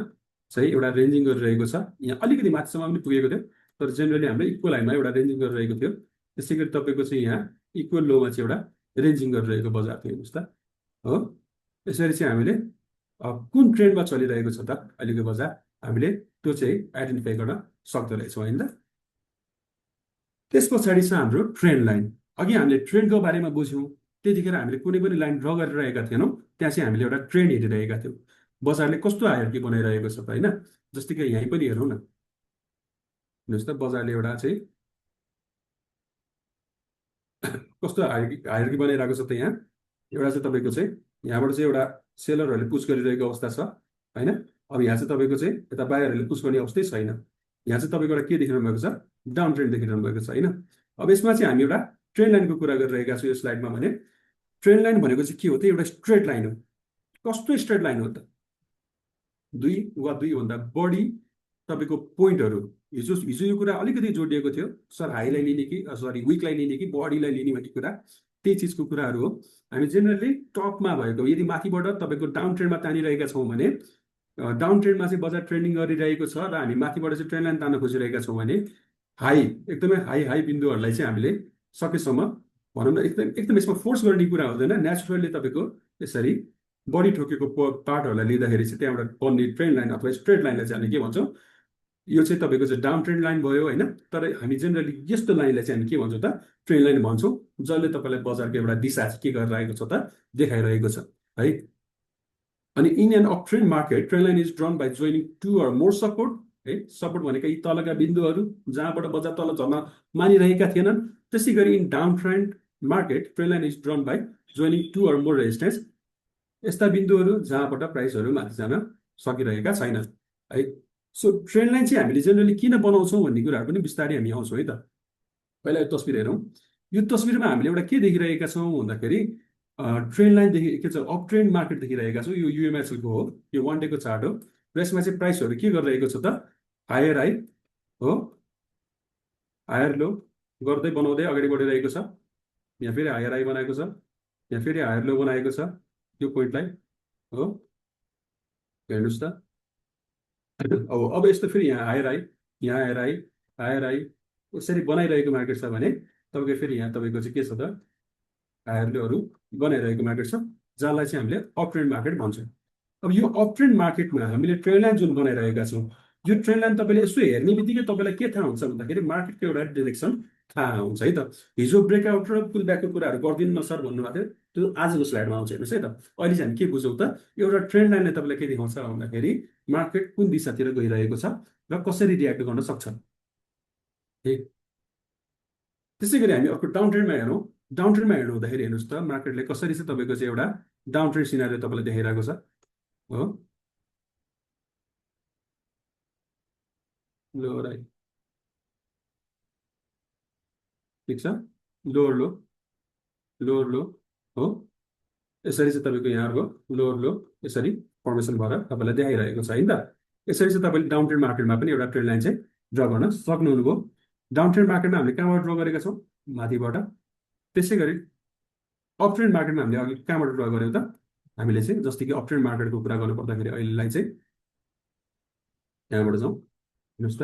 चाहिँ एउटा रेन्जिङ गरिरहेको छ यहाँ अलिकति माथिसम्म पनि पुगेको थियो तर जेनरली हाम्रो इक्वल हाईमा एउटा रेन्जिङ गरिरहेको थियो त्यसै गरी तपाईँको चाहिँ यहाँ इक्वल लोमा चाहिँ एउटा रेन्जिङ गरिरहेको बजार थियो हेर्नुहोस् त हो यसरी चाहिँ हामीले कुन ट्रेन्डमा चलिरहेको छ त अहिलेको बजार हामीले त्यो चाहिँ आइडेन्टिफाई गर्न सक्दो रहेछौँ होइन त त्यस पछाडि छ हाम्रो ट्रेन्ड लाइन अघि हामीले ट्रेन्डको बारेमा बुझ्यौँ त्यतिखेर हामीले कुनै पनि लाइन ड्र गरिरहेका थिएनौँ त्यहाँ चाहिँ हामीले एउटा ट्रेन्ड हेरिरहेका थियौँ बजारले कस्तो हायरकी बनाइरहेको छ त होइन जस्तै कि यहीँ पनि हेरौँ न हेर्नुहोस् त बजारले एउटा चाहिँ कस्तो हायरकी बनाइरहेको छ त यहाँ एउटा चाहिँ तपाईँको चाहिँ यहाँबाट चाहिँ एउटा सेलरहरूले पुस गरिरहेको अवस्था छ होइन अब यहाँ चाहिँ तपाईँको चाहिँ यता बायरहरूले पुस गर्ने अवस्थै छैन यहाँ चाहिँ तपाईँको एउटा के देखिरहनु भएको छ डाउन ट्रेन्ड देखिरहनु भएको छ होइन अब यसमा चाहिँ हामी एउटा ट्रेन्ड लाइनको कुरा गरिरहेका छौँ यो स्लाइडमा भने ट्रेन्ड लाइन भनेको चाहिँ के हो त एउटा स्ट्रेट लाइन हो कस्तो स्ट्रेट लाइन हो त दुई वा दुईभन्दा बढी तपाईँको पोइन्टहरू हिजो हिजो यो कुरा अलिकति जोडिएको थियो सर हाईलाई लिने कि सरी विकलाई लिने कि बडीलाई लिने भन्ने कुरा त्यही चिजको कुराहरू हो हामी जेनरली टपमा भएको यदि माथिबाट तपाईँको डाउन ट्रेन्डमा तानिरहेका छौँ भने डाउन ट्रेन्डमा चाहिँ बजार ट्रेन्डिङ गरिरहेको छ र हामी माथिबाट चाहिँ ट्रेन्ड लाइन तान्न खोजिरहेका छौँ भने एकदमै हाई बिन्दुहरूलाई चाहिँ हामीले सकेसम्म भनौँ न एकदम यसमा फोर्स गर्ने कुरा हुँदैन नेचुरली तपाईँको यसरी बडी ठोकेको पार्टहरूलाई लिँदाखेरि चाहिँ त्यहाँबाट बन्ने ट्रेन्ड लाइन अथवा स्ट्रेट लाइनलाई चाहिँ हामी के भन्छौँ यो चाहिँ तपाईँको चाहिँ डाउन ट्रेन्ड लाइन भयो होइन तर हामी जेनरली यस्तो लाइनलाई चाहिँ हामी के भन्छौँ त ट्रेन्ड लाइन भन्छौँ जसले तपाईँलाई बजारको एउटा दिशा चाहिँ के गरिरहेको छ त देखाइरहेको छ है अनि in end of trend market trend line is drawn by joining two or more support है सपोर्ट भनेको यी तलका बिन्दुहरू जहाँबाट बजार तल झर्न मानिरहेका थिएनन् त्यसै गरी in down trend market trend line is drawn by joining two or more resistance यस्ता बिन्दुहरू जहाँबाट प्राइसहरू माथि जान सकिरहेका छैनन् है सो ट्रेन्ड लाइन चाहिँ हामीले जेनरली किन बनाउँछौँ भन्ने कुराहरू पनि बिस्तारै हामी आउँछौँ है त पहिला यो तस्बिर हेरौँ यो तस्बिरमा हामीले एउटा के देखिरहेका छौँ भन्दाखेरि ट्रेन्ड लाइन के छ अप ट्रेन्ड मार्केट देखिरहेका छौँ यो युएमएसएलको हो यो वान डेको चार्ट हो र यसमा चाहिँ प्राइसहरू के गरिरहेको छ त हायर हाई हो हायर लो गर्दै बनाउँदै अगाडि बढिरहेको छ यहाँ फेरि हायर हाई बनाएको छ यहाँ फेरि हायर लो बनाएको छ यो पोइन्टलाई हो हेर्नुहोस् त अब यस्तो फेरि यहाँ हायर हाई यसरी बनाइरहेको मार्केट छ भने तपाईँको फेरि यहाँ तपाईँको चाहिँ के छ त हायर लोहरू बनाइरहेको मार्केट छ जसलाई चाहिँ हामीले अप ट्रेन्ड मार्केट भन्छौँ अब यो अप ट्रेन्ड मार्केटमा हामीले ट्रेन्ड लाइन जुन बनाइरहेका छौँ यो ट्रेन्ड लाइन तपाईँले यसो हेर्ने बित्तिकै तपाईँलाई के थाहा हुन्छ भन्दाखेरि मार्केटको एउटा डिरेक्सन थाहा हुन्छ है त हिजो ब्रेकआउट र पुल ब्याकको कुराहरू गरिदिनु न सर भन्नुभएको थियो त्यो आजको स्लाइडमा आउँछ हेर्नुहोस् है त अहिले चाहिँ हामी के बुझौँ त एउटा ट्रेन्ड लाइनले तपाईँलाई के देखाउँछ भन्दाखेरि मार्केट कुन दिशातिर गइरहेको छ र कसरी रियाक्ट गर्न सक्छ त्यसै गरी हामी अर्को डाउन ट्रेन्डमा हेरौँ डाउन ट्रेन्डमा हेर्नु हुँदाखेरि हेर्नुहोस् त मार्केटले कसरी चाहिँ तपाईँको चाहिँ एउटा डाउन ट्रेन्ड सिनारियो तपाईँलाई देखाइरहेको छ हो लोअर हाई ठिक छ लोअर लो हो यसरी चाहिँ तपाईँको यहाँको लोअर लो यसरी फर्मेसन भएर तपाईँलाई देखाइरहेको छ होइन त यसरी चाहिँ तपाईँले डाउन ट्रेन्ड मार्केटमा पनि एउटा ट्रेन्ड लाइन चाहिँ ड्र गर्न सक्नुहुनेभयो डाउन ट्रेन्ड मार्केटमा हामीले कहाँबाट ड्र गरेका छौँ माथिबाट त्यसै गरी अप ट्रेन्ड मार्केटमा हामीले अघि कहाँबाट ड्र गऱ्यौँ त हामीले चाहिँ जस्तै कि अप ट्रेन्ड मार्केटको कुरा गर्नु पर्दाखेरि अहिलेलाई चाहिँ यहाँबाट जाउँ हेर्नुहोस् त।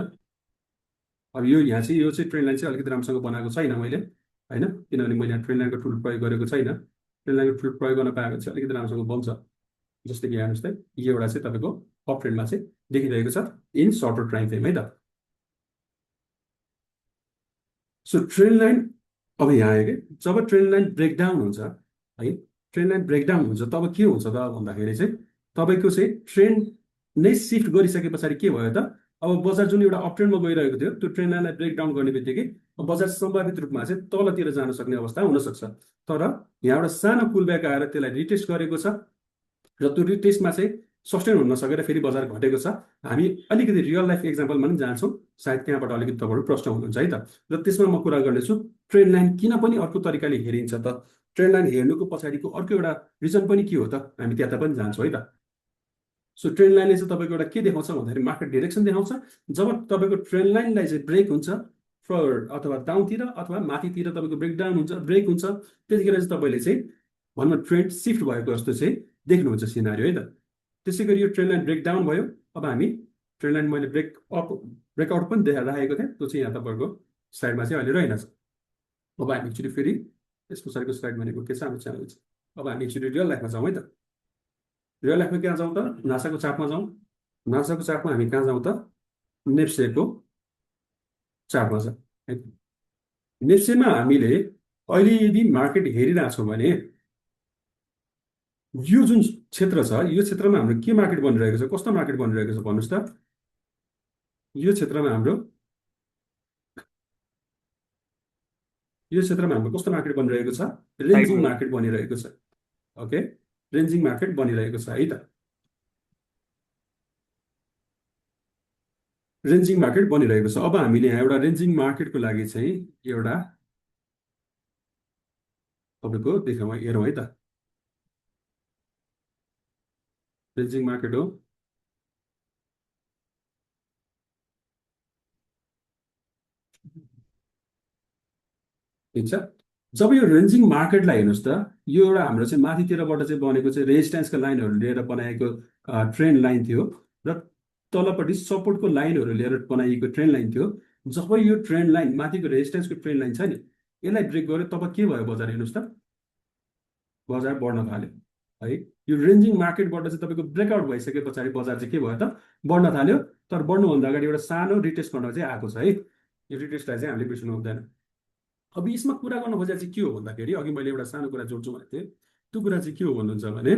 अब यहाँ चाहिँ यो चाहिँ ट्रेन्ड लाइन चाहिँ अलिकति राम्रोसँग बनाएको छैन मैले होइन, किनभने मैले यहाँ ट्रेन्ड लाइनको टुल प्रयोग गरेको छैन। ट्रेन्ड लाइनको टुल प्रयोग गर्न पाएको चाहिँ अलिकति राम्रोसँग बन्छ। जस्तै कि हेर्नुहोस् त, यो एउटा चाहिँ तपाईँको अप ट्रेन्डमा चाहिँ देखिरहेको छ इन सर्टर टाइम फ्रेम है त। सो ट्रेन्ड लाइन अब यहाँ आयो कि जब ट्रेन्ड लाइन ब्रेकडाउन हुन्छ है, ट्रेन्ड लाइन ब्रेकडाउन हुन्छ तब के हुन्छ त भन्दाखेरि चाहिँ तपाईँको चाहिँ ट्रेन्ड नै सिफ्ट गरिसके पछाडि के भयो त, अब बजार जुन एउटा अप ट्रेन्डमा गइरहेको थियो त्यो ट्रेन्ड लाइनलाई ब्रेकडाउन गर्ने बित्तिकै बजार सम्भावित रूपमा चाहिँ तलतिर जान सक्ने अवस्था हुनसक्छ। तर यहाँ एउटा सानो पुलब्याक आएर त्यसलाई रिटेस्ट गरेको छ र त्यो रिटेस्टमा चाहिँ सस्टेन हुन नसकेर फेरि बजार घटेको छ। हामी अलिकति रियल लाइफ एक्जाम्पलमा पनि जान्छौँ, सायद त्यहाँबाट अलिकति तपाईँहरू प्रश्न हुनुहुन्छ है त। र त्यसमा म कुरा गर्नेछु ट्रेन्ड लाइन किन पनि अर्को तरिकाले हेरिन्छ त, ट्रेन्ड लाइन हेर्नुको पछाडिको अर्को एउटा रिजन पनि के हो त, हामी त्यता पनि जान्छौँ है त। सो ट्रेन्ड लाइनले चाहिँ तपाईँको एउटा के देखाउँछ भन्दाखेरि मार्केट डिरेक्सन देखाउँछ। जब तपाईँको ट्रेन्ड लाइनलाई चाहिँ ब्रेक हुन्छ फरवर्ड अथवा डाउनतिर अथवा माथितिर तपाईँको ब्रेकडाउन हुन्छ, ब्रेक हुन्छ, त्यतिखेर चाहिँ तपाईँले चाहिँ भनौँ ट्रेन्ड सिफ्ट भएको जस्तो चाहिँ देख्नुहुन्छ सिनारियो है त। त्यसै गरी यो ट्रेन्ड लाइन ब्रेकडाउन भयो। अब हामी ट्रेन्ड लाइन मैले ब्रेकआउट पनि राखेको थिएँ, त्यो चाहिँ यहाँ तपाईँको स्लाइडमा चाहिँ अहिले रहेनछ। अब हामी एकचोटि फेरि यस पछाडिको स्लाइड भनेको के छ हाम्रो च्यानल चाहिँ। अब हामी एकचोटि रियल लाइफमा जाउँ है त। रियल लाइफमा कहाँ जाउँ त, नासाको चार्टमा जाउँ। नासाको चार्टमा हामी कहाँ जाउँ त, नेप्सेको चार्टमा जाउँ है। नेप्सेमा हामीले अहिले यदि मार्केट हेरिरहेछौँ भने यो जुन क्षेत्र छ यो क्षेत्रमा हाम्रो के मार्केट बनिरहेको छ, कस्तो मार्केट बनिरहेको छ भन्नुहोस् त। यो क्षेत्रमा हाम्रो कस्तो मार्केट बनिरहेको छ, रेन्जिङ मार्केट बनिरहेको छ। ओके, रेन्जिङ मार्केट बनिरहेको छ है त। रेन्जिङ मार्केट बनिरहेको छ। अब हामीले यहाँ एउटा रेन्जिङ मार्केटको लागि चाहिँ एउटा तपाईँको देखाउँ हेरौँ है त। रेन्जिङ मार्केट हो, ठिक छ। जब यो रेन्जिङ मार्केटलाई हेर्नुहोस् त, यो एउटा हाम्रो चाहिँ माथितिरबाट चाहिँ बनेको चाहिँ रेजिस्टेन्सका लाइनहरू लिएर बनाएको ट्रेन्ड लाइन थियो र तलपट्टि सपोर्टको लाइनहरू लिएर बनाइएको ट्रेन्ड लाइन थियो। जब यो ट्रेन्ड लाइन माथिको रेजिस्टेन्सको ट्रेन्ड लाइन छ नि यसलाई ब्रेक गर्यो तब के भयो बजार हेर्नुहोस् त, बजार बढ्न थाल्यो है। यो रेन्जिङ मार्केटबाट चाहिँ तपाईँको ब्रेकआउट भइसके पछाडि बजार चाहिँ के भयो त, बढ्न थाल्यो। तर बढ्नुभन्दा अगाडि एउटा सानो रिटेस्ट गर्न चाहिँ आएको छ है। यो रिटेस्टलाई चाहिँ हामीले बिर्सनु हुँदैन। अब यसमा कुरा गर्न खोजेको चाहिँ के हो भन्दाखेरि अघि मैले एउटा सानो कुरा जोड्छु भनेको थिएँ, त्यो कुरा चाहिँ के हो भन्नुहुन्छ भने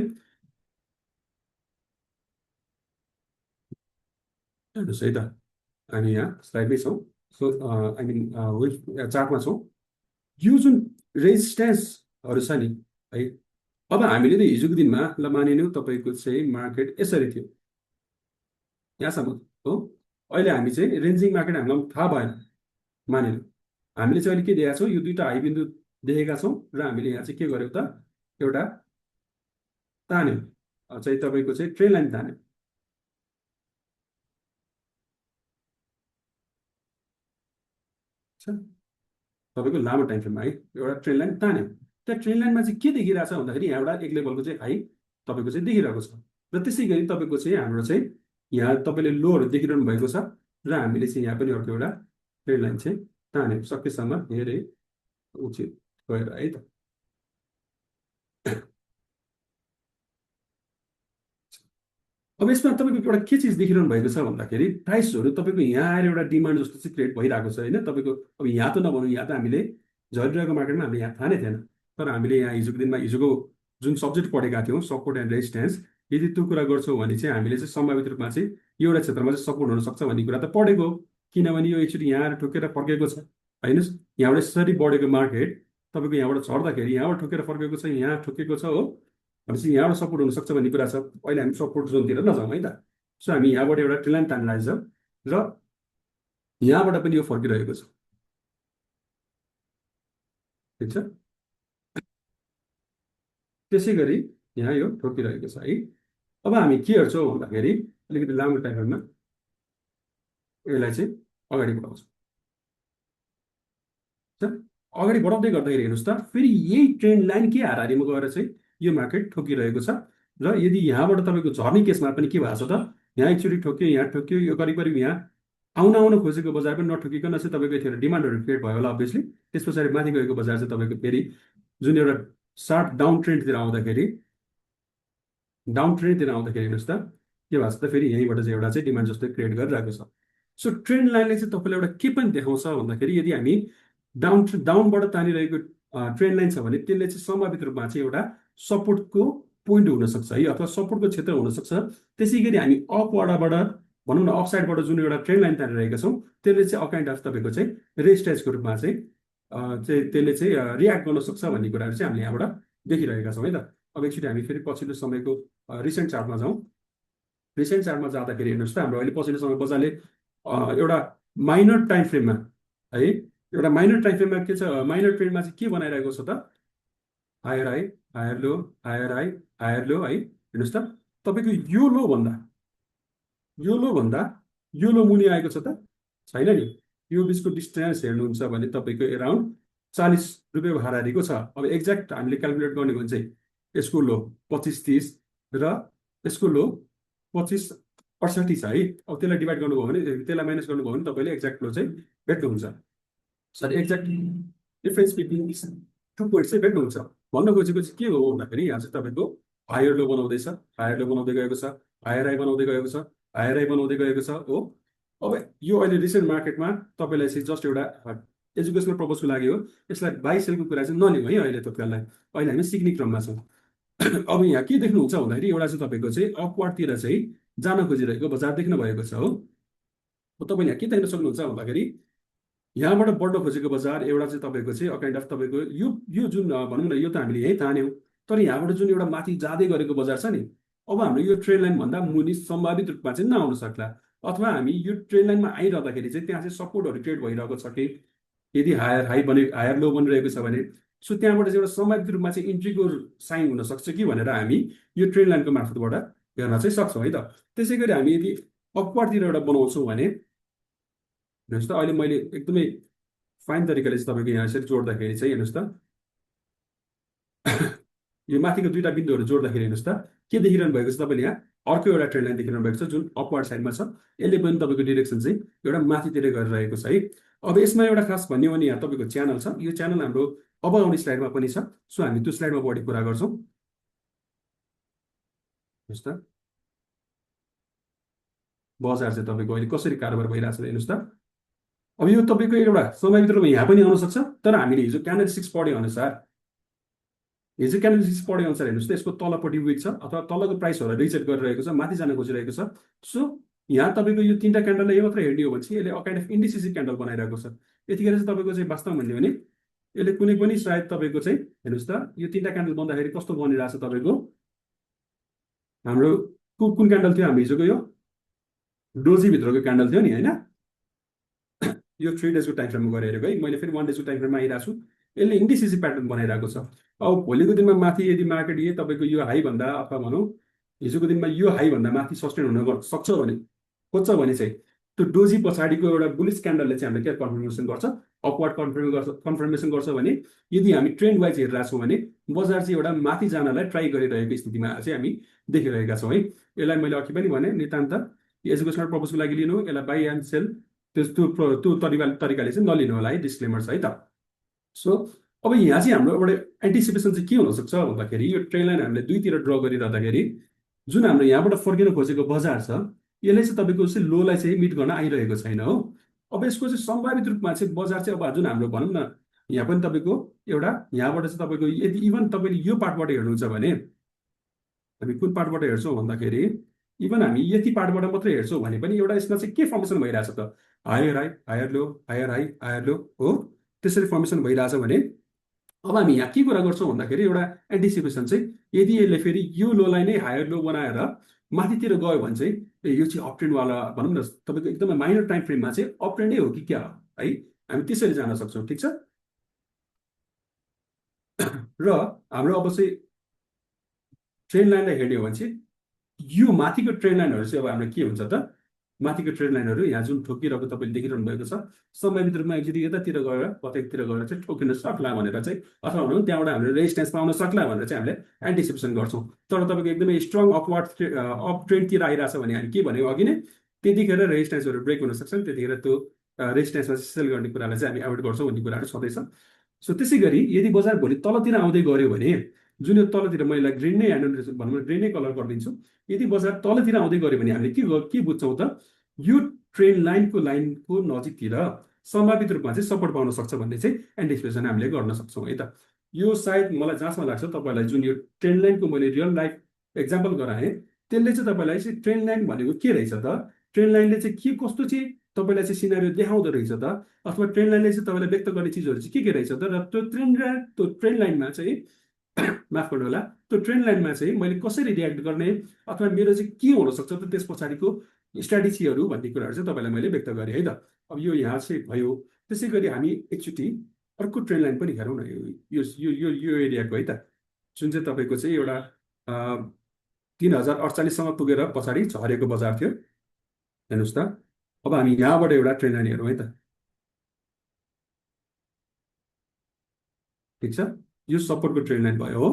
हेर्नुहोस् है त, हामी यहाँ स्लाइडमै छौँ। सो आई मिन चार्टमा छौँ। यो जुन रेजिस्टेन्सहरू छ नि है, अब हामीले त हिजोको दिनमा ल मानिलिउँ तपाईँको चाहिँ मार्केट यसरी थियो यहाँसम्म हो। अहिले हामी चाहिँ रेन्जिङ मार्केट हामीलाई थाहा भएन मानिलिउँ, हामीले चाहिँ अहिले के देखाएको छौँ, यो दुईवटा हाई बिन्दु देखेका छौँ र हामीले यहाँ चाहिँ के गर्यौँ त, एउटा तान्यौँ चाहिँ तपाईँको चाहिँ ट्रेन्ड लाइन तान्यौँ। तपाईँको लामो टाइम फ्रेममा है एउटा ट्रेन्ड लाइन तान्यौँ। त्यो ट्रेन्ड लाइनमा चाहिँ के देखिरहेको छ भन्दाखेरि यहाँ एउटा एक लेभलको चाहिँ हाई तपाईँको चाहिँ देखिरहेको छ र त्यसै गरी तपाईँको चाहिँ हाम्रो चाहिँ यहाँ तपाईँले लोहरू देखिरहनु भएको छ र हामीले चाहिँ यहाँ पनि अर्को एउटा ट्रेन्ड लाइन चाहिँ तान्यौँ सकेसम्म धेरै उचित गएर है त। अब यसमा तपाईँको एउटा के चिज देखिरहनु भएको छ भन्दाखेरि प्राइसहरू तपाईँको यहाँ आएर एउटा डिमान्ड जस्तो चाहिँ क्रिएट भइरहेको छ होइन। तपाईँको अब यहाँ त नभनौँ, यहाँ त हामीले झरिरहेको मार्केटमा हामीले यहाँ थाहा नै थिएन। तर हामीले यहाँ हिजोको दिनमा हिजोको जुन सब्जेक्ट पढेका थियौँ सपोर्ट एन्ड रेजिस्टेन्स, यदि त्यो कुरा गर्छौँ भने चाहिँ हामीले चाहिँ सम्भावित रूपमा चाहिँ एउटा क्षेत्रमा चाहिँ सपोर्ट हुनसक्छ भन्ने कुरा त पढेको, किनभने यो एकचोटि यहाँ आएर ठोकेर फर्केको छ हेर्नुहोस्। यहाँबाट यसरी बढेको मार्केट तपाईँको यहाँबाट झर्दाखेरि यहाँबाट ठोकेर फर्केको छ, यहाँ ठोकेको छ हो, भनेपछि यहाँबाट सपोर्ट हुनसक्छ भन्ने कुरा छ। अहिले हामी सपोर्ट जोनतिर नजाउँ है त। सो हामी यहाँबाट एउटा ट्रेन्ड लाइन तानिरहेको छ र यहाँबाट पनि यो फर्किरहेको छ, ठिक छ। त्यसै गरी यहाँ यो ठोकिरहेको छ है। अब हामी के हेर्छौँ भन्दाखेरि अलिकति लामो टाइममा यसलाई चाहिँ अगाडि बढाउँछौँ। अगाडि बढाउँदै गर्दाखेरि हेर्नुहोस् त, फेरि यही ट्रेन्ड लाइन के हाराहारीमा गएर चाहिँ यो मार्केट ठोकिरहेको छ र यदि यहाँबाट तपाईँको झर्ने केसमा पनि के भएको छ त, यहाँ एकचोटि ठोक्यो, यहाँ ठोक्यो, यो करिब करिब यहाँ आउन खोजेको बजार पनि नठोकिकन चाहिँ तपाईँको यतिखेर डिमान्डहरू क्रिएट भयो होला अभियसली। त्यस पछाडि माथि गएको बजार चाहिँ तपाईँको फेरि जुन एउटा सार्प डाउन ट्रेन्डतिर आउँदाखेरि हेर्नुहोस् त के भएको छ त, फेरि यहीँबाट चाहिँ एउटा चाहिँ डिमान्ड जस्तो क्रिएट गरिरहेको छ। सो ट्रेन्ड लाइनले चाहिँ तपाईँलाई एउटा के पनि देखाउँछ भन्दाखेरि यदि हामी डाउनबाट तानिरहेको ट्रेन्ड लाइन छ भने त्यसले चाहिँ सम्भावित रूपमा चाहिँ एउटा सपोर्टको पोइन्ट हुनसक्छ है, अथवा सपोर्टको क्षेत्र हुनसक्छ। त्यसै गरी हामी अपवार्डबाट भनौँ न अपसाइडबाट जुन एउटा ट्रेन्ड लाइन तानिरहेका छौँ त्यसले चाहिँ अकाइन्ड अफ तपाईँको चाहिँ रेजिस्टेन्सको रूपमा चाहिँ त्यसले चाहिँ रियाक्ट गर्न सक्छ भन्ने कुराहरू चाहिँ हामीले यहाँबाट देखिरहेका छौँ है त। अब एकचोटि हामी फेरि पछिल्लो समयको रिसेन्ट चार्टमा जाउँ। रिसेन्ट चार्टमा जाँदाखेरि हेर्नुहोस् त, हाम्रो अहिले पछिल्लो समय बजारले एउटा माइनर टाइम फ्रेममा है, एउटा माइनर टाइम फ्रेममा के छ, माइनर ट्रेन्डमा चाहिँ के बनाइरहेको छ त, higher high, higher low, higher high, higher low है। हेर्नुहोस् त तपाईँको यो लो मुनि आएको छ त छैन नि। यो बिचको डिस्टेन्स हेर्नुहुन्छ भने तपाईँको एराउन्ड 40 रुपियाँ हाराहारीको छ। अब एक्ज्याक्ट हामीले क्यालकुलेट गर्ने हो भने चाहिँ यसको लो 25-30 र यसको लो 25-68 छ है। अब त्यसलाई डिभाइड गर्नुभयो भने, त्यसलाई माइनस गर्नुभयो भने तपाईँले एक्ज्याक्ट लो चाहिँ भेट्नुहुन्छ, sorry exact difference between two point चाहिँ भेट्नुहुन्छ। भन्न खोजेको चाहिँ के हो भन्दाखेरि यहाँ चाहिँ तपाईँको हायर लो बनाउँदैछ, हायर लो बनाउँदै गएको छ, हायर हाई बनाउँदै गएको छ, हायर हाई बनाउँदै गएको छ हो। अब यो अहिले रिसेन्ट मार्केटमा तपाईँलाई चाहिँ जस्ट एउटा एजुकेसनल पर्पजको लागि हो, यसलाई बाई सेलको कुरा चाहिँ नलिउँ है अहिले तत्काललाई। अहिले हामी सिक्ने क्रममा छौँ। अब यहाँ के देख्नुहुन्छ भन्दाखेरि एउटा चाहिँ तपाईँको चाहिँ अपवार्डतिर चाहिँ जान खोजिरहेको बजार देख्नु भएको छ हो। तपाईँले यहाँ के देख्न सक्नुहुन्छ भन्दाखेरि यहाँबाट बढ्न खोजेको बजार एउटा चाहिँ तपाईँको चाहिँ अकाइन्ड अफ तपाईँको यो जुन भनौँ न यो त हामीले यहीँ तान्यौँ, तर यहाँबाट जुन एउटा माथि जाँदै गरेको बजार छ नि, अब हाम्रो यो ट्रेन्ड लाइनभन्दा मुनि सम्भावित रूपमा चाहिँ नआउन सक्ला, अथवा हामी यो ट्रेन्ड लाइनमा आइरहँदाखेरि चाहिँ त्यहाँ चाहिँ सपोर्टहरू क्रिएट भइरहेको छ कि यदि हायर लो बनिरहेको छ भने, सो त्यहाँबाट चाहिँ एउटा सम्भावित रूपमा चाहिँ इन्ट्रीको साइन हुनसक्छ कि भनेर हामी यो ट्रेन्ड लाइनको मार्फतबाट हेर्न चाहिँ सक्छौँ है त। त्यसै गरी हामी यदि अपवार्डतिर एउटा बनाउँछौँ भने हेर्नुहोस् त, अहिले मैले एकदमै फाइन तरिकाले चाहिँ तपाईँको यहाँ यसरी जोड्दाखेरि चाहिँ हेर्नुहोस् त यो माथिको दुईवटा बिन्दुहरू जोड्दाखेरि हेर्नुहोस् त के देखिरहनु भएको छ, तपाईँले यहाँ अर्को एउटा ट्रेन्ड लाइन देखिरहनु भएको छ जुन अपवार्ड साइडमा छ। यसले पनि तपाईँको डिरेक्सन चाहिँ एउटा माथितिर गरिरहेको छ है। अब यसमा एउटा खास भन्यो भने यहाँ तपाईँको च्यानल छ, यो च्यानल हाम्रो अब आउने स्लाइडमा पनि छ, सो हामी त्यो स्लाइडमा बढी कुरा गर्छौँ। हेर्नुहोस् त बजार चाहिँ तपाईँको अहिले कसरी कारोबार भइरहेको छ हेर्नुहोस् त। अब यो तपाईँको एउटा सम्भावित रूपमा यहाँ पनि आउन सक्छ, तर हामीले हिजो क्यान्डलस्टिक्स पढे अनुसार हेर्नुहोस् त यसको तलपट्टि विक छ अथवा तलको प्राइसहरूलाई रिजेक्ट गरिरहेको छ, माथि जान खोजिरहेको छ। सो यहाँ तपाईँको यो तीनटा क्यान्डललाई मात्र हेर्ने हो भने चाहिँ यसले अकाइन्ड अफ इन्डिसिसिभ क्यान्डल बनाइरहेको छ। यतिखेर चाहिँ तपाईँको चाहिँ वास्तवमा भन्यो भने यसले कुनै पनि सायद तपाईँको चाहिँ हेर्नुहोस् त यो तीनटा क्यान्डल बन्दाखेरि कस्तो बनिरहेको छ तपाईँको, हाम्रो कुन क्यान्डल थियो हाम्रो हिजोको, यो डोजीभित्रको क्यान्डल थियो नि होइन, यो 3 डेजको टाइम फ्रेममा गएर हेरेको है, मैले फेरि 1 डेजको टाइम फ्रेममा आइरहेको छु। यसले इन्डिसिसिभ प्याटर्न बनाइरहेको छ। अब भोलिको दिनमा माथि यदि मार्केट तपाईँको यो हाईभन्दा अथवा भनौँ हिजोको दिनमा यो हाईभन्दा माथि सस्टेन हुन सक्छ भने खोज्छ भने चाहिँ त्यो डोजी पछाडिको एउटा बुलिस क्यान्डलले चाहिँ हामीले के कन्फर्मेसन गर्छ, अपवार्ड कन्फर्मेसन गर्छ भने यदि हामी ट्रेन्ड वाइज हेरिरहेको छौँ भने बजार चाहिँ एउटा माथि जानलाई ट्राई गरिरहेको स्थितिमा चाहिँ हामी देखिरहेका छौँ है। यसलाई मैले अघि पनि भने नितान्त एजुकेसनल पर्पजको लागि लिनु, यसलाई बाई एन्ड सेल त्यो तरिकाले चाहिँ नलिनु होला है, डिस्क्लेमर छ है त। सो अब यहाँ चाहिँ हाम्रो एउटा एन्टिसिपेसन चाहिँ के हुनसक्छ भन्दाखेरि यो ट्रेन्ड लाइन हामीले दुईतिर ड्र गरिरहँदाखेरि जुन हाम्रो यहाँबाट फर्किन खोजेको बजार छ यसले चाहिँ तपाईँको चाहिँ लोलाई चाहिँ मिट गर्न आइरहेको छैन हो। अब यसको चाहिँ सम्भावित रूपमा चाहिँ बजार चाहिँ अब जुन हाम्रो भनौँ न यहाँ पनि तपाईँको एउटा यहाँबाट चाहिँ तपाईँको यदि इभन तपाईँले यो पार्टबाट हेर्नुहुन्छ भने हामी कुन पार्टबाट हेर्छौँ भन्दाखेरि इभन हामी यति पार्टबाट मात्रै हेर्छौँ भने पनि एउटा यसमा चाहिँ के फर्मेसन भइरहेछ त, higher high, higher low, higher high, higher low हो, त्यसरी फर्मेसन भइरहेछ भने अब हामी यहाँ के कुरा गर्छौँ भन्दाखेरि एउटा एन्टिसिपेसन चाहिँ यदि यसले फेरि यो लोलाई नै हायर लो बनाएर माथितिर गयो भने चाहिँ यो चाहिँ अप ट्रेन्डवाला भनौँ न तपाईँको एकदमै माइनर टाइम फ्रेममा चाहिँ अप ट्रेन्डै हो कि क्या है, हामी त्यसरी जान सक्छौँ। ठिक छ। र हाम्रो अब चाहिँ ट्रेन्ड लाइनलाई हेर्ने हो भने चाहिँ यो माथिको ट्रेन्ड लाइनहरू चाहिँ अब हाम्रो के हुन्छ त, माथिको ट्रेन लाइनहरू यहाँ जुन ठोकिरहेको तपाईँले देखिरहनु भएको छ समयभित्र रूपमा एकचोटि यतातिर गएर कतैतिर गएर चाहिँ ठोकिन सक्ला भनेर चाहिँ अथवा भनौँ त्यहाँबाट हामीले रेजिस्टेन्स पाउन सक्ला भनेर चाहिँ हामीले एन्टिसिपेसन गर्छौँ। तर तपाईँको एकदमै स्ट्रङ अपवार्ड अप ट्रेन्डतिर आइरहेछ भने हामी के भन्यौँ अघि नै, त्यतिखेर रेजिस्टेन्सहरू ब्रेक हुन सक्छन्, त्यतिखेर त्यो रेजिस्टेन्समा सेल गर्ने कुरालाई चाहिँ हामी एभोइड गर्छौँ भन्ने कुराहरू छँदैछ। सो त्यसै गरी यदि बजार भोलि तलतिर आउँदै गऱ्यो भने जुन यो तलतिर मैले ग्रिन नै भनौँ ग्रिन नै कलर गरिदिन्छु, यदि बजार तलतिर आउँदै गऱ्यो भने हामीले के बुझ्छौँ त, यो ट्रेन लाइनको नजिकतिर सम्भावित रूपमा चाहिँ सपोर्ट पाउन सक्छ भन्ने चाहिँ एन्टिसिपेसन हामीले गर्न सक्छौँ है त। यो सायद मलाई जहाँसम्म लाग्छ तपाईँलाई जुन यो ट्रेन लाइनको मैले रियल लाइफ एक्जाम्पल गराएँ त्यसले चाहिँ तपाईँलाई चाहिँ ट्रेन लाइन भनेको के रहेछ त, ट्रेन लाइनले चाहिँ के कस्तो चाहिँ तपाईँलाई चाहिँ सिनारियो देखाउँदो रहेछ त, अथवा ट्रेन लाइनले चाहिँ तपाईँलाई व्यक्त गर्ने चिजहरू चाहिँ के रहेछ त, र त्यो ट्रेन लाइनमा चाहिँ माफ गर्नु होला, त्यो ट्रेन लाइनमा चाहिँ मैले कसरी रियाक्ट गर्ने अथवा मेरो चाहिँ के हुनसक्छ त त्यस पछाडिको स्ट्राटेजीहरू भन्ने कुराहरू चाहिँ तपाईँलाई मैले व्यक्त गरेँ है त। अब यो यहाँ चाहिँ भयो। त्यसै गरी हामी एकचोटि अर्को ट्रेन लाइन पनि हेरौँ न, यो एरियाको है त, जुन चाहिँ तपाईँको चाहिँ एउटा 3048सम्म पुगेर पछाडि झरेको बजार थियो। हेर्नुहोस् त, अब हामी यहाँबाट एउटा ट्रेन लाइन हेरौँ है त। ठिक छ, यो सपोर्टको ट्रेन लाइन भयो हो।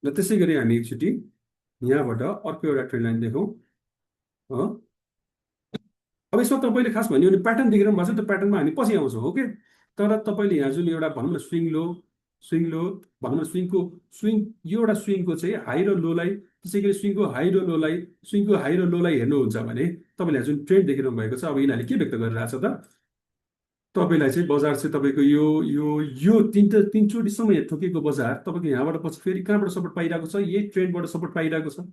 र त्यसै गरी हामी एकचोटि यहाँबाट अर्को एउटा ट्रेन लाइन देखौँ। अब यसमा तपाईँले खास भन्यो भने प्याटर्न देखिरहनु भएको छ, त्यो प्याटर्नमा हामी पछि आउँछौँ ओके। तर तपाईँले यहाँ जुन एउटा भनौँ न स्विङ लो भनौँ न स्विङ यो एउटा स्विङको चाहिँ हाई र लोलाई, त्यसै गरी स्विङको हाई र लोलाई हेर्नुहुन्छ भने तपाईँले जुन ट्रेन्ड देखिरहनु भएको छ, अब यिनीहरूले के व्यक्त गरिरहेछ त, तपाईँलाई चाहिँ बजार चाहिँ तपाईँको यो तिनचोटिसम्म ठोकेको बजार तपाईँको यहाँबाट पछि फेरि कहाँबाट सपोर्ट पाइरहेको छ, यही ट्रेन्डबाट सपोर्ट पाइरहेको छ